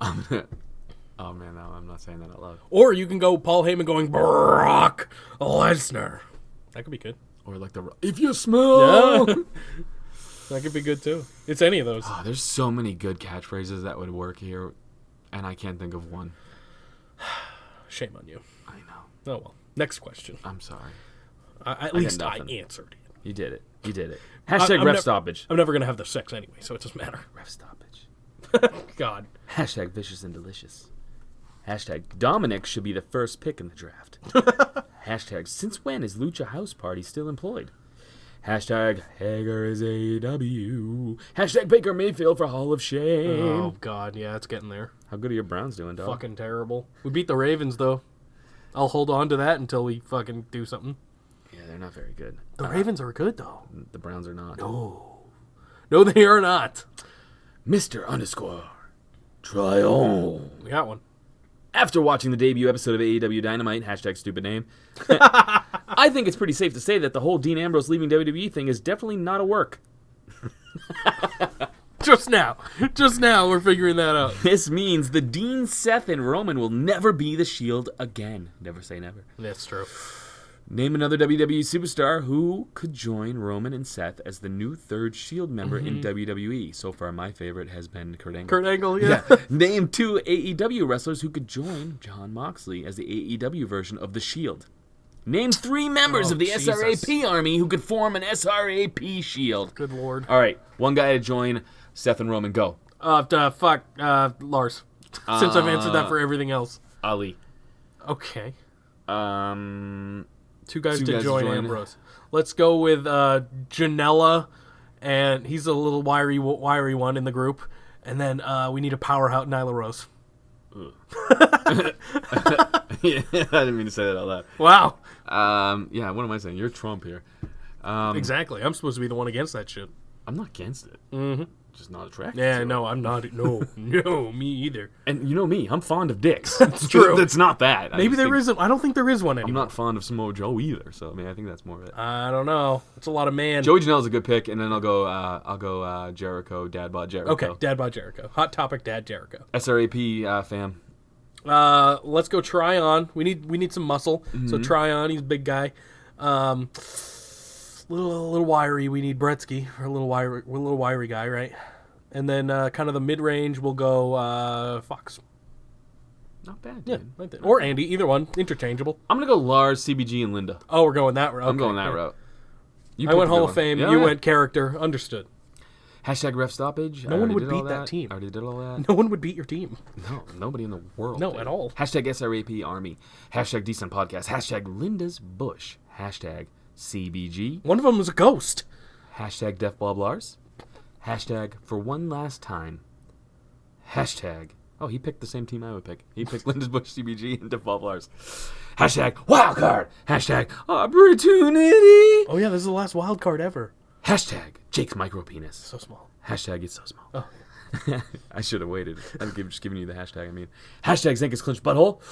Oh, man, no, I'm not saying that out loud. Or you can go Paul Heyman going, Brock Lesnar. That could be good. Or like if you smell... Yeah. That could be good, too. It's any of those. Oh, there's so many good catchphrases that would work here, and I can't think of one. Shame on you. I know. Oh, well. Next question. I'm sorry. At least I nothing. answered it. You did it. You did it. Hashtag ref stoppage. I'm never gonna have the sex anyway, so it doesn't matter. Ref stoppage. God. Hashtag vicious and delicious. Hashtag Dominic should be the first pick in the draft. Hashtag since when is Lucha House Party still employed? Hashtag Hager is AEW. Hashtag Baker Mayfield for Hall of Shame. Oh God, yeah, it's getting there. How good are your Browns doing, dog? Fucking terrible. We beat the Ravens though. I'll hold on to that until we fucking do something. Yeah, they're not very good. The Ravens are good though. The Browns are not. No, they are not. Mr. _ Tryon. We got one. After watching the debut episode of AEW Dynamite, hashtag stupid name, I think it's pretty safe to say that the whole Dean Ambrose leaving WWE thing is definitely not a work. Just now we're figuring that out. This means the Dean, Seth, and Roman will never be the Shield again. Never say never. That's true. Name another WWE superstar who could join Roman and Seth as the new third Shield member in WWE. So far, my favorite has been Kurt Angle. Kurt Angle, yeah. Name 2 AEW wrestlers who could join Jon Moxley as the AEW version of the Shield. Name 3 members of the Jesus. SRAP army who could form an SRAP Shield. Good Lord. All right, one guy to join Seth and Roman. Go. Lars. Since I've answered that for everything else. Ali. Okay. 2 Two guys to join Ambrose. Let's go with Janela, and he's a little wiry one in the group. And then we need a powerhouse, Nyla Rose. Yeah, I didn't mean to say that out loud. Wow. Yeah, what am I saying? You're Trump here. Exactly. I'm supposed to be the one against that shit. I'm not against it. Mm-hmm. Just not attracted. Yeah, to no, it. I'm not. No, me either. And you know me, I'm fond of dicks. That's true. That's not that. Maybe there isn't. I don't think there is one anymore. I'm not fond of Samoa Joe either, so I mean, I think that's more of it. I don't know. It's a lot of man. Joey Janela's a good pick, and then I'll go Jericho, Dad Bod Jericho. Okay, Dad Bod Jericho. Hot topic, Dad Jericho. SRAP fam. Let's go Tryon. We need some muscle. Mm-hmm. So Tryon, he's a big guy. Little wiry. We need Bretsky, or a little wiry guy, right? And then kind of the mid range, we'll go Fox. Not bad. Yeah, Dude. right there. Or Andy, either one, interchangeable. I'm gonna go Lars, CBG, and Linda. Oh, we're going that route. I'm going that route. You I went picked a Hall good of one. Fame. Yeah, You yeah. went character. Understood. Hashtag ref stoppage. No one would beat that team. I already did all that. No one would beat your team. No, nobody in the world. No, did. at all. Hashtag SRAP Army. Hashtag Decent Podcast. Hashtag Linda's Bush. Hashtag CBG. One of them was a ghost. Hashtag Def Bob Lars. Hashtag For One Last Time. Hashtag. Oh, he picked the same team I would pick. He picked Linda's Bush, CBG, and Def Bob Lars. Hashtag Wildcard. Hashtag Opportunity. Oh yeah, this is the last wild card ever. Hashtag Jake's Micropenis. So small. Hashtag It's So Small. Oh. I should have waited. I'm just giving you the hashtag. I mean, hashtag Zanca's Clinch Butthole.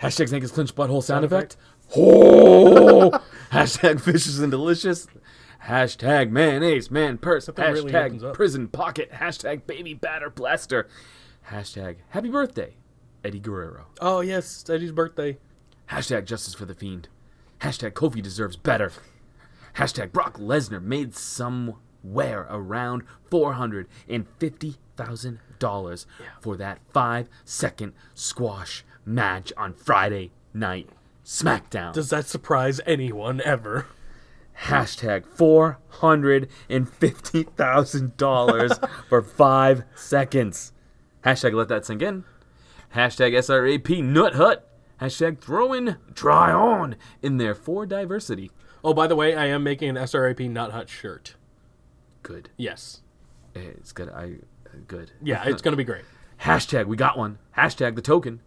Hashtag Zanca's Clinch Butthole sound effect. Oh! Hashtag Vicious and Delicious. Hashtag Mayonnaise Man Purse. Something really opens Hashtag up. Prison Pocket. Hashtag Baby Batter Blaster. Hashtag Happy Birthday, Eddie Guerrero. Oh yes, it's Eddie's birthday. Hashtag Justice for the Fiend. Hashtag Kofi deserves better. Hashtag Brock Lesnar made somewhere around $450,000 for that 5-second squash match on Friday Night Smackdown. Does that surprise anyone ever? Hashtag $450,000 for 5 seconds. Hashtag let that sink in. Hashtag SRAP Nut Hut. Hashtag throw in try on in there for diversity. Oh, by the way, I am making an SRAP Nut Hut shirt. Good. Yes. It's good. Good. Yeah, it's gonna be great. Hashtag we got one. Hashtag the token.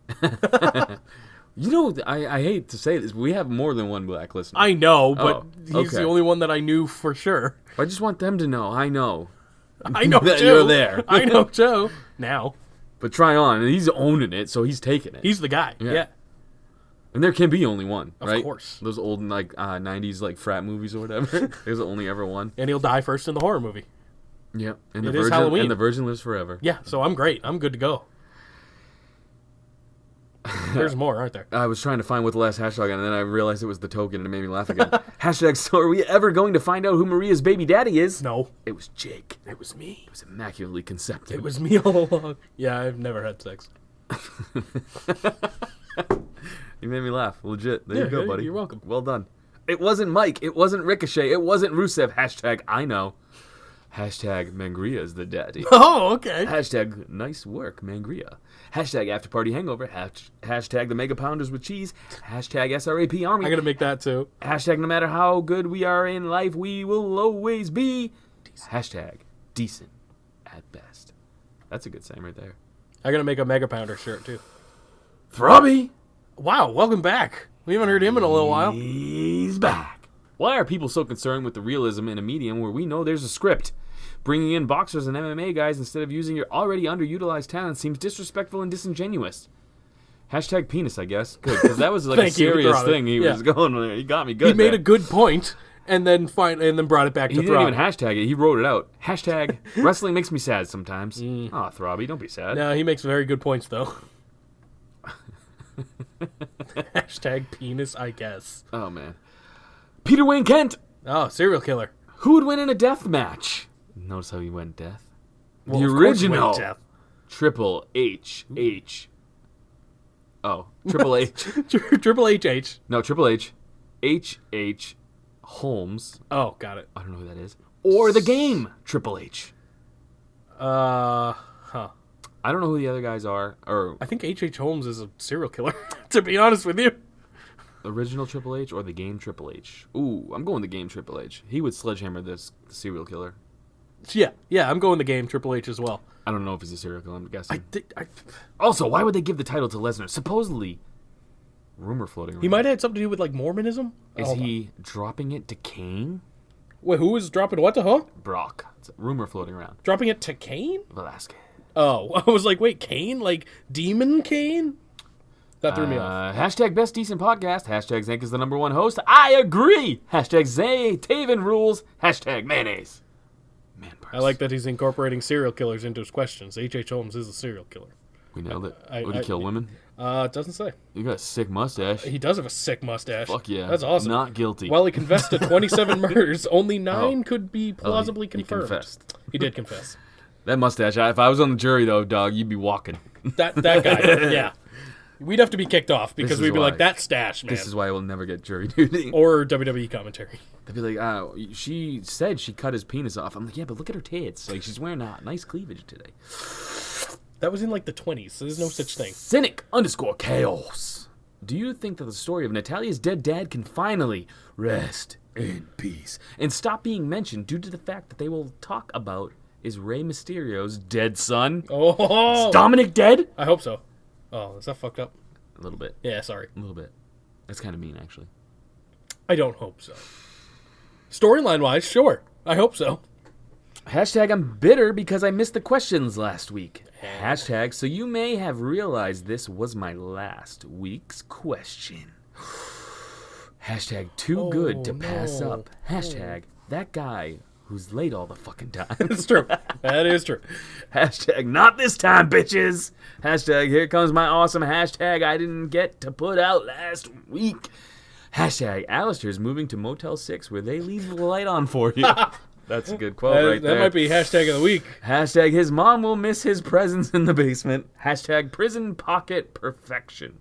You know, I hate to say this, we have more than one black listener. I know, but he's okay. the only one that I knew for sure. I just want them to know. I know. I know that Joe. you're there. I know Joe. Now. But try on, and he's owning it, so he's taking it. He's the guy. Yeah. And there can be only one, right? Of course. Those old 90s like frat movies or whatever. There's only ever one. And he'll die first in the horror movie. Yeah. And It is Halloween. And the virgin lives forever. Yeah, so I'm great. I'm good to go. There's more, aren't there? I was trying to find what the last hashtag, and then I realized it was the token, and it made me laugh again. Hashtag, so are we ever going to find out who Maria's baby daddy is? No. It was Jake. It was me. It was immaculately conceived. It was me all along. Yeah, I've never had sex. You made me laugh. Legit. There you Yeah, go, yeah, buddy. you're welcome. Well done. It wasn't Mike. It wasn't Ricochet. It wasn't Rusev. Hashtag I know. Hashtag Mangria is the daddy. Oh, okay. Hashtag nice work, Mangria. Hashtag After Party Hangover. Hashtag the Mega Pounders with Cheese. Hashtag SRAP Army. I gotta make that too. Hashtag no matter how good we are in life, we will always be. Hashtag decent at best. That's a good saying right there. I gotta make a Mega Pounder shirt too. Throbby! Wow, welcome back. We haven't heard him in a little while. He's back. Why are people so concerned with the realism in a medium where we know there's a script? Bringing in boxers and MMA guys instead of using your already underutilized talent seems disrespectful and disingenuous. Hashtag penis, I guess. Good, because that was like a serious thing he was going there. He got me good. He made there. a good point, and then brought it back to He didn't Throbby. even hashtag it. He wrote it out. Hashtag wrestling makes me sad sometimes. Aw, Throbby, don't be sad. No, he makes very good points, though. Hashtag penis, I guess. Oh, man. Peter Wayne Kent. Oh, serial killer. Who would win in a death match? Notice how he went death. Well, The of course he original went death. Triple H. Oh, Triple H. Triple H. No, Triple H. H. Holmes. Oh, got it. I don't know who that is. Or the game Triple H. Huh. I don't know who the other guys are. Or I think H. Holmes is a serial killer, to be honest with you. original Triple H or the game Triple H. Ooh, I'm going the game Triple H. He would sledgehammer this serial killer. Yeah, I'm going the game Triple H as well. I don't know if he's a serial killer, I'm guessing. I Also, why would they give the title to Lesnar? Supposedly, rumor floating around. He might have had something to do with, like, Mormonism? Is Hold on. he dropping it to Kane? Wait, who is dropping what to, huh? Brock. It's a rumor floating around. Dropping it to Kane? Velasquez. Oh, I was like, wait, Kane? Like, Demon Kane? That threw me off. Hashtag best decent podcast. Hashtag Zanca's the number one host. I agree. Hashtag Zay Taven rules. Hashtag mayonnaise. Man purse. I like that he's incorporating serial killers into his questions. H. Holmes is a serial killer. We nailed it. Would he kill women? It doesn't say. You got a sick mustache. He does have a sick mustache. Fuck yeah. That's awesome. Not guilty. While he confessed to 27 murders, only 9 could be plausibly he confirmed. confessed. He did confess. That mustache. If I was on the jury, though, dog, you'd be walking. That guy, yeah. We'd have to be kicked off because This is we'd be why. like, that stash, man. This is why I will never get jury duty. Or WWE commentary. They'd be like, she said she cut his penis off. I'm like, yeah, but look at her tits. Like, she's wearing a nice cleavage today. That was in like the 20s, so there's no such thing. Cynic_chaos. Do you think that the story of Natalia's dead dad can finally rest in peace and stop being mentioned due to the fact that they will talk about is Rey Mysterio's dead son? Oh! Is Dominic dead? I hope so. Oh, is that fucked up? A little bit. Yeah, sorry. A little bit. That's kind of mean, actually. I don't hope so. Storyline-wise, sure. I hope so. Hashtag I'm bitter because I missed the questions last week. Hashtag so you may have realized this was my last week's question. Hashtag too good to pass no. up. Hashtag that guy who's late all the fucking time. It's true. That is true. Hashtag not this time, bitches. Hashtag here comes my awesome hashtag I didn't get to put out last week. Hashtag Alistair's moving to Motel 6 where they leave the light on for you. That's a good quote right there. That might be hashtag of the week. Hashtag his mom will miss his presence in the basement. Hashtag prison pocket perfection.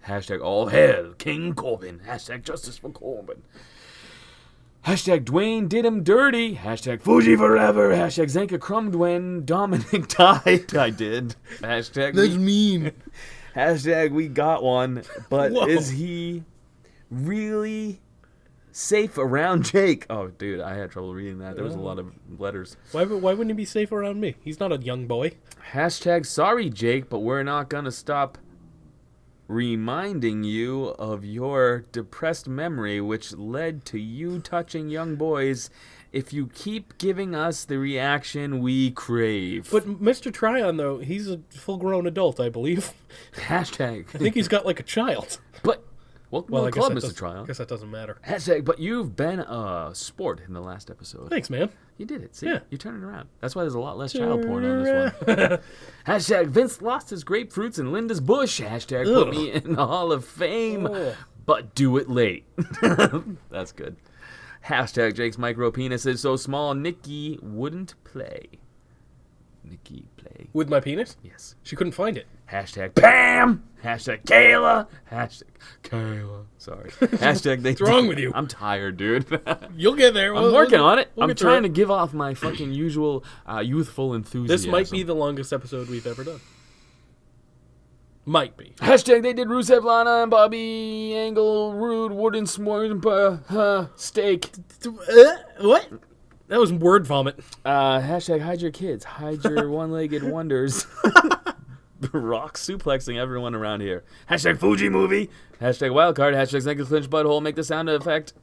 Hashtag all hail King Corbin. Hashtag justice for Corbin. Hashtag Dwayne did him dirty. Hashtag Fuji forever. Hashtag Zanca crumbed when Dominic died. I did. Hashtag mean. Hashtag we got one. But Whoa. is he really safe around Jake? Oh, dude, I had trouble reading that. There was a lot of letters. Why wouldn't he be safe around me? He's not a young boy. Hashtag sorry, Jake, but we're not going to stop reminding you of your depressed memory which led to you touching young boys if you keep giving us the reaction we crave. But Mr. Tryon, though, he's a full-grown adult, I believe. Hashtag. I think he's got like a child. But, welcome to I the guess club, that Mr. does- Tryon. I guess that doesn't matter. Hashtag, but you've been a sport in the last episode. Thanks, man. You did it. See, Yeah. you're turning around. That's why there's a lot less child porn on this one. Hashtag Vince lost his grapefruits in Linda's bush. Hashtag put Ugh. me in the Hall of Fame, Ugh. but do it late. That's good. Hashtag Jake's micro penis is so small Nikki wouldn't play. Nikki play. With my penis? Yes. She couldn't find it. Hashtag Pam. Hashtag Kayla. Hashtag Kayla. Sorry. Hashtag they. What's wrong with you? I'm tired, dude. You'll get there. I'm working on it. we'll I'm get through trying it. to give off my fucking usual youthful enthusiasm. This might be the longest episode we've ever done. Might be. Hashtag they did Rusev, Lana, and Bobby Angle, Rude, Wooden, Smorn, Steak. What? That was word vomit. Hashtag hide your kids. Hide your one-legged wonders. Rock suplexing everyone around here. Hashtag Fuji movie. Hashtag wildcard. Hashtag Zanca clinch butthole. Make the sound effect.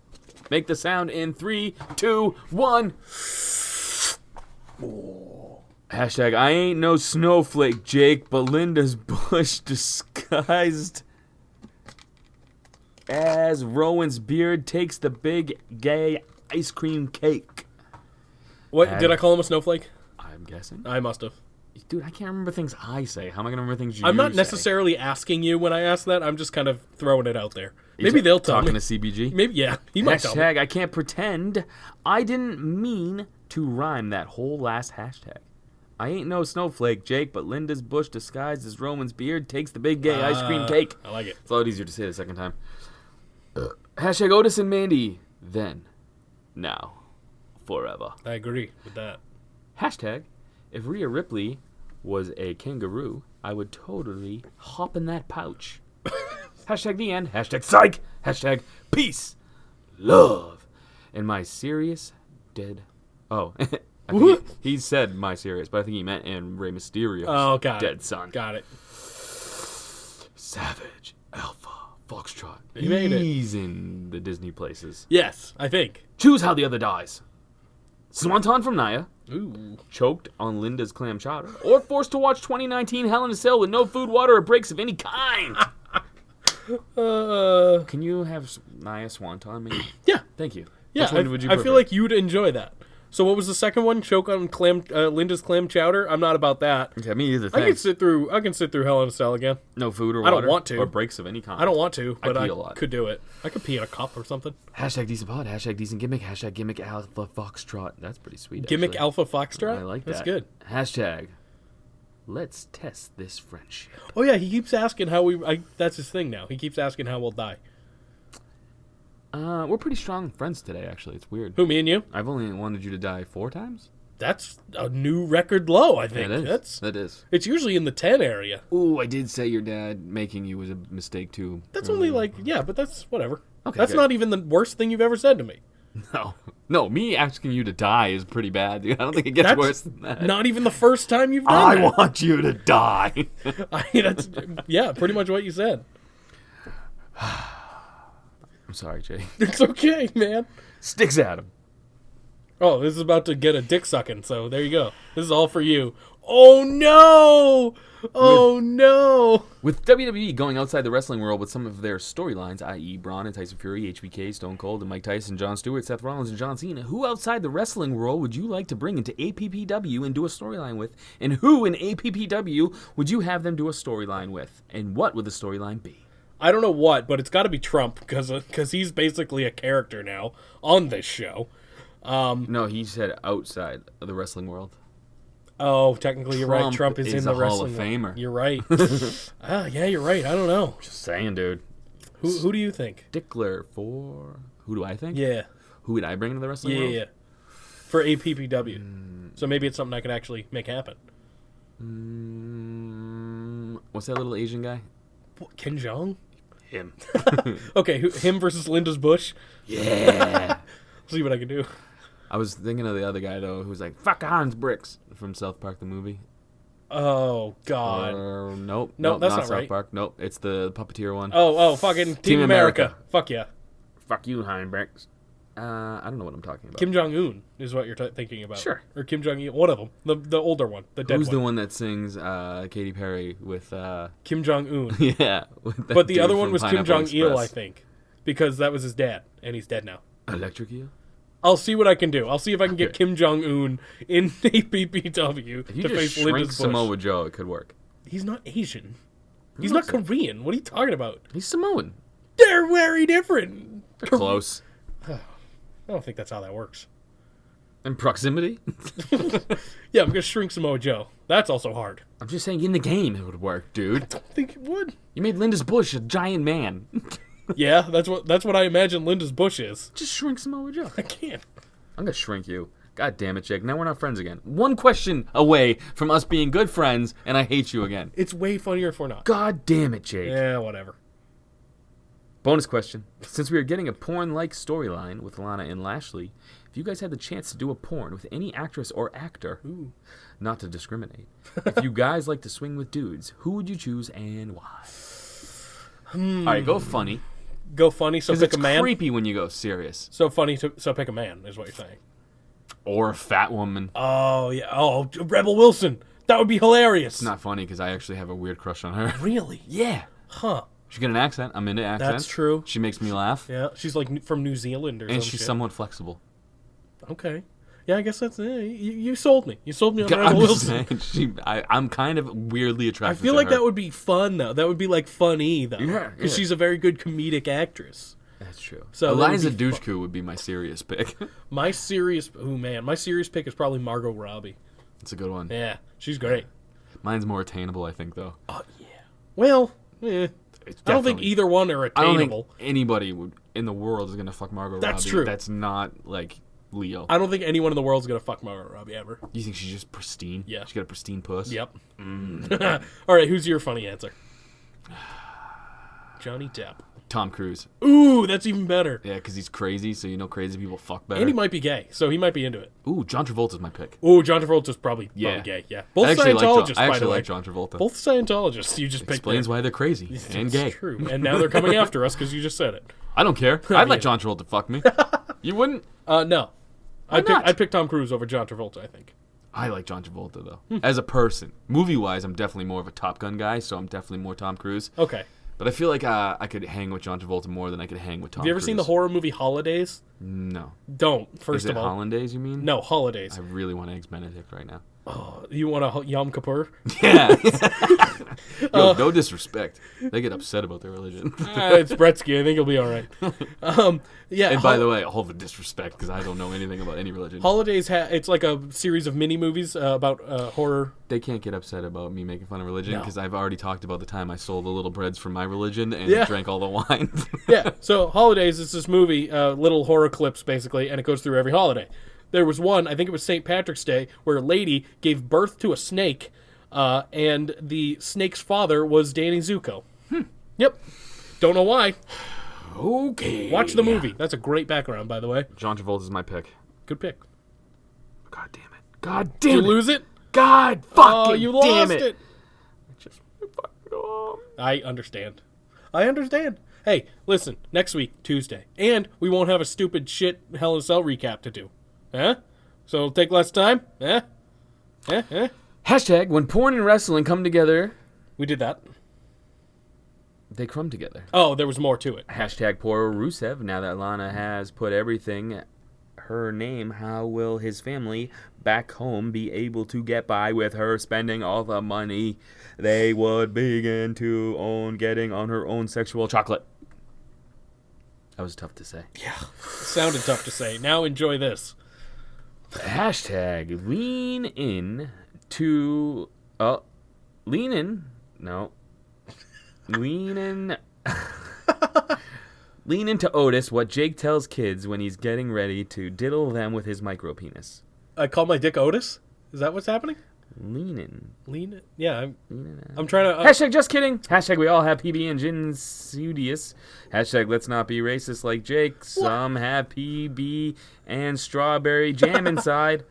Make the sound in 3, 2, 1. Hashtag I ain't no snowflake, Jake, but Linda's bush disguised as Rowan's beard takes the big gay ice cream cake. What? Did I call him a snowflake? I'm guessing. I must have. Dude, I can't remember things I say. How am I going to remember things you I'm not say? necessarily asking you when I ask that. I'm just kind of throwing it out there. Maybe they'll tell me. Talking to CBG? Maybe, yeah. He might tell me. Hashtag I can't pretend. I didn't mean to rhyme that whole last hashtag. I ain't no snowflake, Jake, but Linda's bush disguised as Roman's beard takes the big gay ice cream cake. I like it. It's a lot easier to say the second time. Hashtag Otis and Mandy. Then. Now. Forever. I agree with that. Hashtag if Rhea Ripley was a kangaroo, I would totally hop in that pouch. Hashtag the end. Hashtag psych. Hashtag peace. Love. And my serious dead. Oh. I think he said my serious, but I think he meant in Rey Mysterio's dead son. Got it. Savage. Alpha. Foxtrot. He made it. He's in the Disney places. Yes, I think. Choose how the other dies. Swanton from Naya. Ooh. Choked on Linda's clam chowder. Or forced to watch 2019 Hell in a Cell with no food, water, or breaks of any kind. Can you have Naya Swanton me? Yeah. Thank you. Yeah, Which one would you I prefer? feel like you'd enjoy that. So what was the second one? Choke on Linda's clam chowder? I'm not about that. Yeah, me either. I can sit through Hell in a Cell again. No food or I water. don't want to. Or breaks of any kind. I don't want to, but pee I a lot. could do it. I could pee in a cup or something. Hashtag decent pod. Hashtag decent gimmick. Hashtag gimmick alpha foxtrot. That's pretty sweet. Gimmick actually. Alpha Foxtrot? I like that. That's good. Hashtag let's test this friendship. Oh yeah, he keeps asking how that's his thing now. He keeps asking how we'll die. We're pretty strong friends today, actually. It's weird. Who, me and you? I've only wanted you to die 4 times. That's a new record low, I think. It is. That is. It's usually in the 10 area. Ooh, I did say your dad making you was a mistake too. That's only like, yeah, but that's whatever. Okay, that's good. not even the worst thing you've ever said to me. No, me asking you to die is pretty bad, dude. I don't think it gets That's worse than that. not even the first time you've done I that. want you to die. That's, yeah, pretty much what you said. I'm sorry, Jay. It's okay, man. Sticks at him. Oh, this is about to get a dick sucking, so there you go. This is all for you. Oh, no! Oh, no! With WWE going outside the wrestling world with some of their storylines, i.e. Braun and Tyson Fury, HBK, Stone Cold, and Mike Tyson, Jon Stewart, Seth Rollins, and John Cena, who outside the wrestling world would you like to bring into APPW and do a storyline with? And who in APPW would you have them do a storyline with? And what would the storyline be? I don't know what, but it's got to be Trump, because he's basically a character now on this show. No, he said outside of the wrestling world. Oh, technically you're right. Trump Trump is in is the a Hall wrestling of world. Famer. You're right. Yeah, you're right. I don't know. Just saying, dude. Who do you think? Stickler for... Who do I think? Yeah. Who would I bring into the wrestling world? Yeah. For APPW. So maybe it's something I could actually make happen. What's that little Asian guy? What, Ken Jeong? Him. Okay, him versus Linda's Bush. Yeah. See what I can do. I was thinking of the other guy, though, who's like, fuck Hans Bricks from South Park, the movie. Oh, God. Nope. No, that's not South right. Park. Nope, it's the puppeteer one. Oh, fucking Team America. Fuck yeah. Fuck you, Hans Bricks. I don't know what I'm talking about. Kim Jong-un is what you're thinking about. Sure. Or Kim Jong-il, one of them. The older one, the dead Who's one. the one that sings Katy Perry with... Kim Jong-un. yeah. With But the dude other one from was Kim Pineapple Jong-il, I Express. think. Because that was his dad, and he's dead now. Electric Eel? I'll see what I can do. I'll see if I can get Kim Jong-un in APPW If you to just face shrink Linda's Bush. Samoa Joe, it could work. He's not Asian. He's not Korean. What are you talking about? He's Samoan. They're very different. They're close. I don't think that's how that works. In proximity? Yeah, I'm going to shrink Samoa Joe. That's also hard. I'm just saying in the game it would work, dude. I don't think it would. You made Linda's Bush a giant man. Yeah, that's what I imagine Linda's Bush is. Just shrink Samoa Joe. I can't. I'm going to shrink you. God damn it, Jake. Now we're not friends again. One question away from us being good friends, and I hate you again. It's way funnier if we're not. God damn it, Jake. Yeah, whatever. Bonus question. Since we are getting a porn-like storyline with Lana and Lashley, if you guys had the chance to do a porn with any actress or actor, not to discriminate, if you guys like to swing with dudes, who would you choose and why? All right, go funny. Go funny, so pick It's a man. creepy when you go serious. So funny, so pick a man, is what you're saying. Or a fat woman. Oh, yeah. Oh, Rebel Wilson. That would be hilarious. It's not funny because I actually have a weird crush on her. Really? Yeah. Huh. She got an accent. I'm into accents. That's true. She makes me laugh. Yeah, she's like from New Zealand or something. And she's somewhat flexible. Okay. Yeah, I guess that's you sold me. You sold me on I'm Rebel just Wilson. saying, I'm kind of weirdly I attracted to feel like her. that would be fun, though. That would be, like, funny, though. Yeah, Because yeah. she's a very good comedic actress. That's true. So that Eliza would be Dushku would be my serious pick. My serious pick is probably Margot Robbie. It's a good one. Yeah, she's great. Mine's more attainable, I think, though. Yeah. Well, I It's don't think definitely- either one are I don't think attainable. anybody in the world is gonna fuck Margot Robbie. That's true. That's not like Leo. I don't think anyone in the world is going to fuck Margot Robbie ever. You think she's just pristine? Yeah. She got a pristine puss. Yep. All right, who's your funny answer? Johnny Depp. Tom Cruise. Ooh, that's even better. Yeah, because he's crazy, so you know crazy people fuck better. And he might be gay, so he might be into it. Ooh, John Travolta's my pick. Ooh, John Travolta's probably Yeah. gay. Yeah, both I actually Scientologists, I by actually the way. like John Travolta. Both Scientologists. You just picked Explains them. why they're crazy and It's gay. true, and now they're coming after us because you just said it. I don't care. I'd let Yeah. John Travolta fuck me. You wouldn't? No, not? I'd pick Tom Cruise over John Travolta. I think. I like John Travolta though. As a person, movie-wise, I'm definitely more of a Top Gun guy, so I'm definitely more Tom Cruise. Okay. But I feel like I could hang with John Travolta more than I could hang with Tom. Have you ever seen the horror movie Holidays? No. Don't. First Is it of all, Hollandaise? You mean? no Holidays. I really want Eggs Benedict right now. You want a Yom Kippur? Yeah. Yo, no disrespect. They get upset about their religion. It's Bretsky. I think he'll be all right. Yeah. And by the way, all the disrespect because I don't know anything about any religion. Holidays, it's like a series of mini movies about horror. They can't get upset about me making fun of religion No. because I've already talked about the time I sold the little breads from my religion and Yeah. drank all the wine. Yeah. So Holidays is this movie, little horror clips basically, and it goes through every holiday. There was one, I think it was St. Patrick's Day, where a lady gave birth to a snake, and the snake's father was Danny Zuko. Yep. Don't know why. Okay. Watch the movie. That's a great background, by the way. John Travolta's my pick. Good pick. God damn it. God Did damn you it. lose it? God fucking Oh, you damn lost it. Just fucking go on. I understand. Hey, listen, next week, Tuesday. And we won't have a stupid shit Hell in a Cell recap to do. Huh? So it'll take less time? Hashtag when porn and wrestling come together, We did that. they crumb together. Oh, there was more to it. Hashtag poor Rusev. Now that Lana has put everything her name, how will his family back home be able to get by with her spending all the money they would begin to own getting on her own sexual chocolate? That was tough to say. Sounded tough to say. Now enjoy this. Hashtag lean in to lean in lean into Otis what Jake tells kids when he's getting ready to diddle them with his micro penis. I call my dick Otis? Is that what's happening? Lean in. Lean it? Yeah, I'm trying to... Hashtag just kidding. Hashtag we all have PB and Ginsudius. Hashtag let's not be racist like Jake. Some have PB and strawberry jam inside.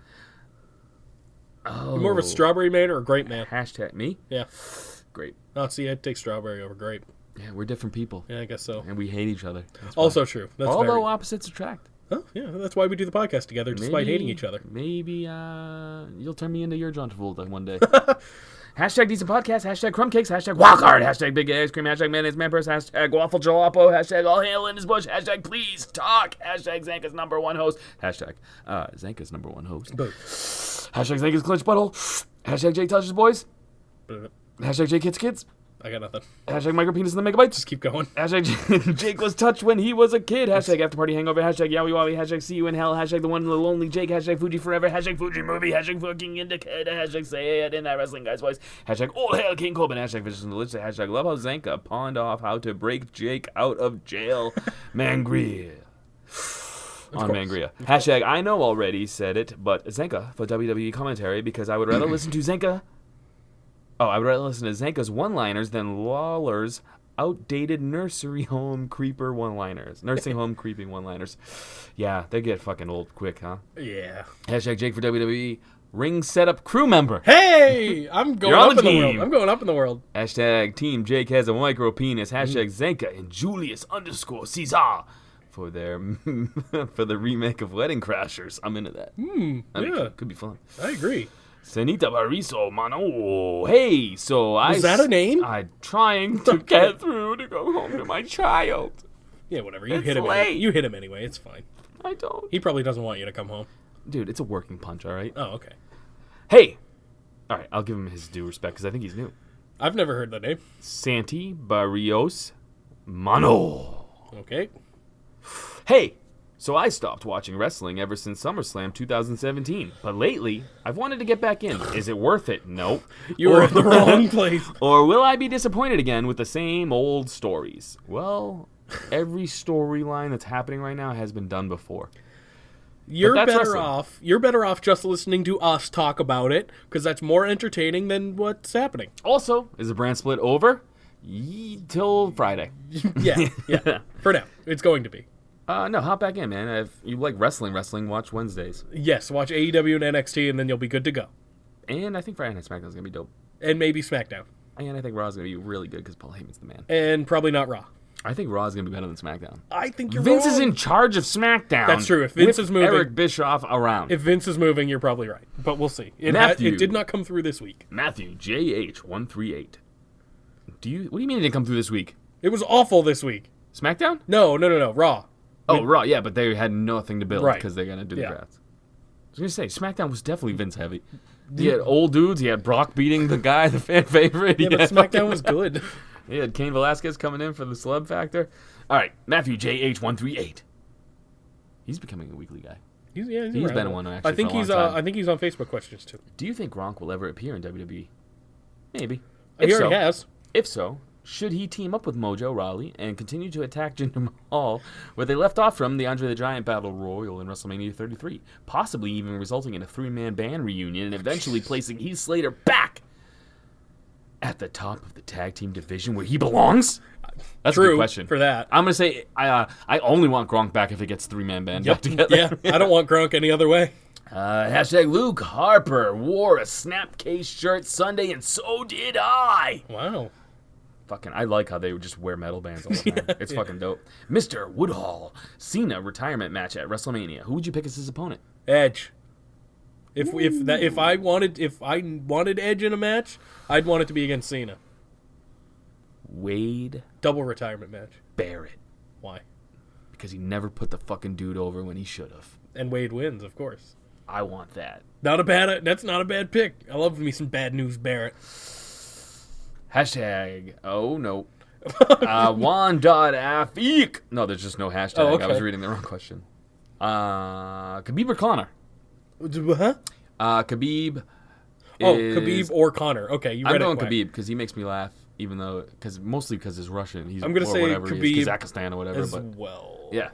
Oh. you more of a strawberry man or a grape man? Hashtag me? Yeah. Great. Oh, see, I'd take strawberry over grape. Yeah, we're different people. Yeah, I guess so. And we hate each other. That's why. Also true. That's Although very... opposites attract. Oh, yeah, that's why we do the podcast together, despite hating each other. Maybe you'll turn me into your John Travolta one day. Hashtag decent podcast. Hashtag crumb cakes. Hashtag walk hard. Hashtag big ice cream. Hashtag mayonnaise man purse. Hashtag waffle jalapeno. Hashtag all hail in his bush. Hashtag please talk. Hashtag Zanca's number one host. Hashtag Zanca's number one host. Boo. Hashtag Zanca's clench butthole. Hashtag Jake touches boys. Boo. Hashtag Jake hits kids. I got nothing. Hashtag micropenis and the megabytes. Just keep going. Hashtag Jake was touched when he was a kid. Hashtag After Party Hangover. Hashtag Yowie Wowie. Hashtag See You in Hell. Hashtag The One and the Lonely Jake. Hashtag Fuji Forever. Hashtag Fuji Movie. Hashtag Fucking Indicator. Hashtag Say It in that wrestling guy's voice. Hashtag All Hail King Corbin. Hashtag Vicious and Delicious. Hashtag Love How Zanca pawned off how to break Jake out of jail. Mangria. On Mangria. Hashtag I know already said it, but Zanca for WWE commentary because I would rather listen to Zanca. Oh, I would rather listen to Zanca's one-liners than Lawler's outdated nursery home creeper one-liners. Nursing home creeping one-liners. Yeah, they get fucking old quick, huh? Yeah. Hashtag Jake for WWE ring setup crew member. Hey! I'm going You're on up the in the team. world. I'm going up in the world. Hashtag Team Jake has a micro penis. Hashtag Zanca and Julius _Caesar for their for the remake of Wedding Crashers. I'm into that. I mean, Yeah. could be fun. I agree. Senita Bariso Mano. Hey, so I... Is that a name? I'm trying to get through to go home to my child. Yeah, whatever. You It's hit him. late. You hit him anyway. It's fine. I don't. He probably doesn't want you to come home. Dude, it's a working punch, all right? Oh, okay. Hey! All right, I'll give him his due respect because I think he's new. I've never heard that name. Santi Barrios Mano. Okay. Hey! So I stopped watching wrestling ever since SummerSlam 2017. But lately, I've wanted to get back in. Is it worth it? Nope. You were in the wrong place. Or will I be disappointed again with the same old stories? Well, every storyline that's happening right now has been done before. You're that's better wrestling. off. You're better off just listening to us talk about it because that's more entertaining than what's happening. Also, is the brand split over? Till Friday. Yeah. For now, it's going to be. No, hop back in, man. If you like wrestling, watch Wednesdays. Yes, watch AEW and NXT, and then you'll be good to go. And I think Friday Night Smackdown is going to be dope. And maybe SmackDown. And I think Raw is going to be really good because Paul Heyman's the man. And probably not Raw. I think Raw is going to be better than SmackDown. I think you're Vince wrong. is in charge of SmackDown. That's true. If Vince with is moving- Eric Bischoff around. If Vince is moving, you're probably right. But we'll see. Matthew. It did not come through this week. Matthew JH138. What do you mean it didn't come through this week? It was awful this week. SmackDown? No. Raw. Oh, Raw, yeah, but they had nothing to build Right. because they're going to do the Yeah. drafts. I was going to say, SmackDown was definitely Vince heavy. He had old dudes. He had Brock beating the guy, the fan favorite. Yeah, He but had SmackDown was good. He had Cain Velasquez coming in for the celeb factor. All right, Matthew JH138. He's becoming a weekly guy. He's He's been one actually I think for a he's. long time. I think he's on Facebook questions too. Do you think Gronk will ever appear in WWE? Maybe. He already has. If so, should he team up with Mojo Rawley and continue to attack Jinder Mahal where they left off from the Andre the Giant Battle Royal in WrestleMania 33, possibly even resulting in a three-man band reunion and eventually placing Heath Slater back at the top of the tag team division where he belongs? That's a True good question. for that. I'm gonna say I only want Gronk back if it gets three-man band back together. Yeah, I don't want Gronk any other way. Hashtag Luke Harper wore a Snapcase shirt Sunday, and so did I. Wow. Fucking, I like how they would just wear metal bands all the time. It's fucking dope. Mr. Woodhall, Cena retirement match at WrestleMania. Who would you pick as his opponent? Edge. If I wanted Edge in a match, I'd want it to be against Cena. Wade Double retirement match. Barrett. Why? Because he never put the fucking dude over when he should have. And Wade wins, of course. I want that. That's not a bad pick. I love me some bad news Barrett. Hashtag, oh no. Juan.afik. No, there's just no hashtag. Oh, okay. I was reading the wrong question. Khabib or Connor? Huh? Khabib. Khabib or Connor. Okay, you read I'm going it quick. Khabib because he makes me laugh, even though mostly because he's Russian. I'm gonna or say whatever he is, Khabib Kazakhstan or whatever. as But well. yeah,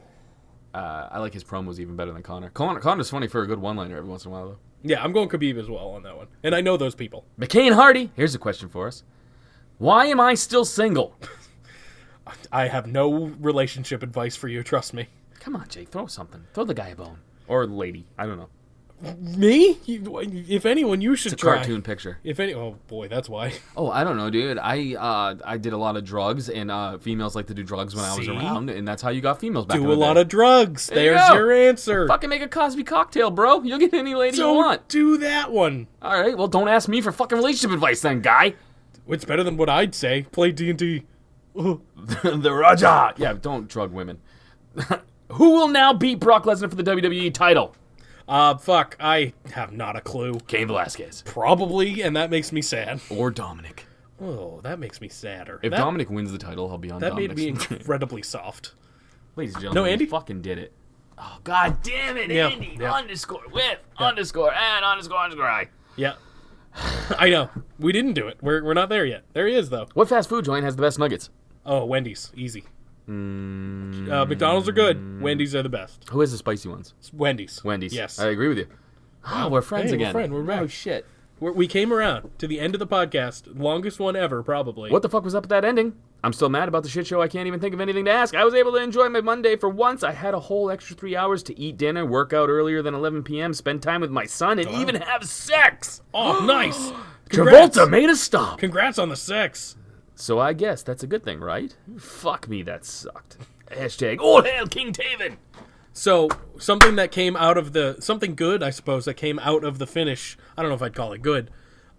I like his promos even better than Connor. Connor's funny for a good one-liner every once in a while, though. Yeah, I'm going Khabib as well on that one. And I know those people. McCain Hardy. Here's a question for us: why am I still single? I have no relationship advice for you, trust me. Come on, Jake, throw something. Throw the guy a bone or lady. I don't know. Me? If anyone, you should It's a try. cartoon picture. Oh boy, that's why. Oh, I don't know, dude. I did a lot of drugs, and females like to do drugs when I was See? around, and that's how you got females back in Do the a lot day. of drugs. There you There's go. your answer. Fucking make a Cosby cocktail, bro. You'll get any lady you Don't want. do that one. All right, well, don't ask me for fucking relationship advice then, guy. It's better than what I'd say. Play D&D. The Raja. Yeah, don't drug women. Who will now beat Brock Lesnar for the WWE title? Fuck. I have not a clue. Cain Velasquez. Probably, and that makes me sad. Or Dominic. Oh, that makes me sadder. If Dominic wins the title, I'll be on that Dominic's made me team. incredibly soft. Ladies and gentlemen, No, Andy? he fucking did it. Oh, god damn it, Yeah, Andy. yeah. Underscore with underscore and underscore I. Yeah. I know. We didn't do it. We're not there yet. There he is, though. What fast food joint has the best nuggets? Oh, Wendy's. Easy. McDonald's are good. Wendy's are the best. Who has the spicy ones? It's Wendy's. Wendy's. Yes. I agree with you. Oh, we're friends Hey, again. We're back. Oh, shit. We came around to the end of the podcast. Longest one ever, probably. What the fuck was up with that ending? I'm still mad about the shit show. I can't even think of anything to ask. I was able to enjoy my Monday for once. I had a whole extra 3 hours to eat dinner, work out earlier than 11 p.m., spend time with my son, and even have sex. Oh, nice. Congrats. Travolta made a stop. Congrats on the sex. So I guess that's a good thing, right? Fuck me, that sucked. Hashtag, all hail King Taven. So, something that came out of something good, I suppose, that came out of the finish. I don't know if I'd call it good.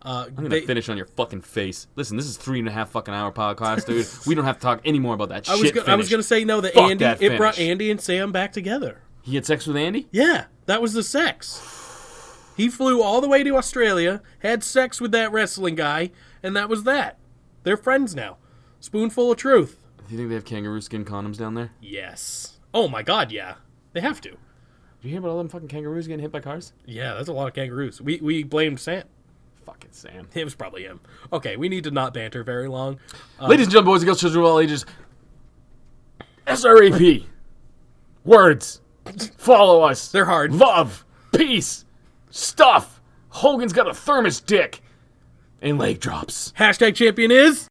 I'm gonna finish on your fucking face. Listen, this is 3.5 fucking hour podcast, dude. We don't have to talk any more about that shit. I was gonna say no. That Fuck Andy, that it brought finish. Andy and Sam back together. He had sex with Andy? Yeah, that was the sex. He flew all the way to Australia, had sex with that wrestling guy, and that was that. They're friends now. Spoonful of truth. Do you think they have kangaroo skin condoms down there? Yes. Oh my God, yeah. They have to. Did you hear about all them fucking kangaroos getting hit by cars? Yeah, that's a lot of kangaroos. We blamed Sam. Fucking Sam. It was probably him. Okay, we need to not banter very long. Ladies and gentlemen, boys and girls, children of all ages, SRAP. Words. Follow us. They're hard. Love. Peace. Stuff. Hogan's got a thermos dick. And leg drops. Hashtag champion is...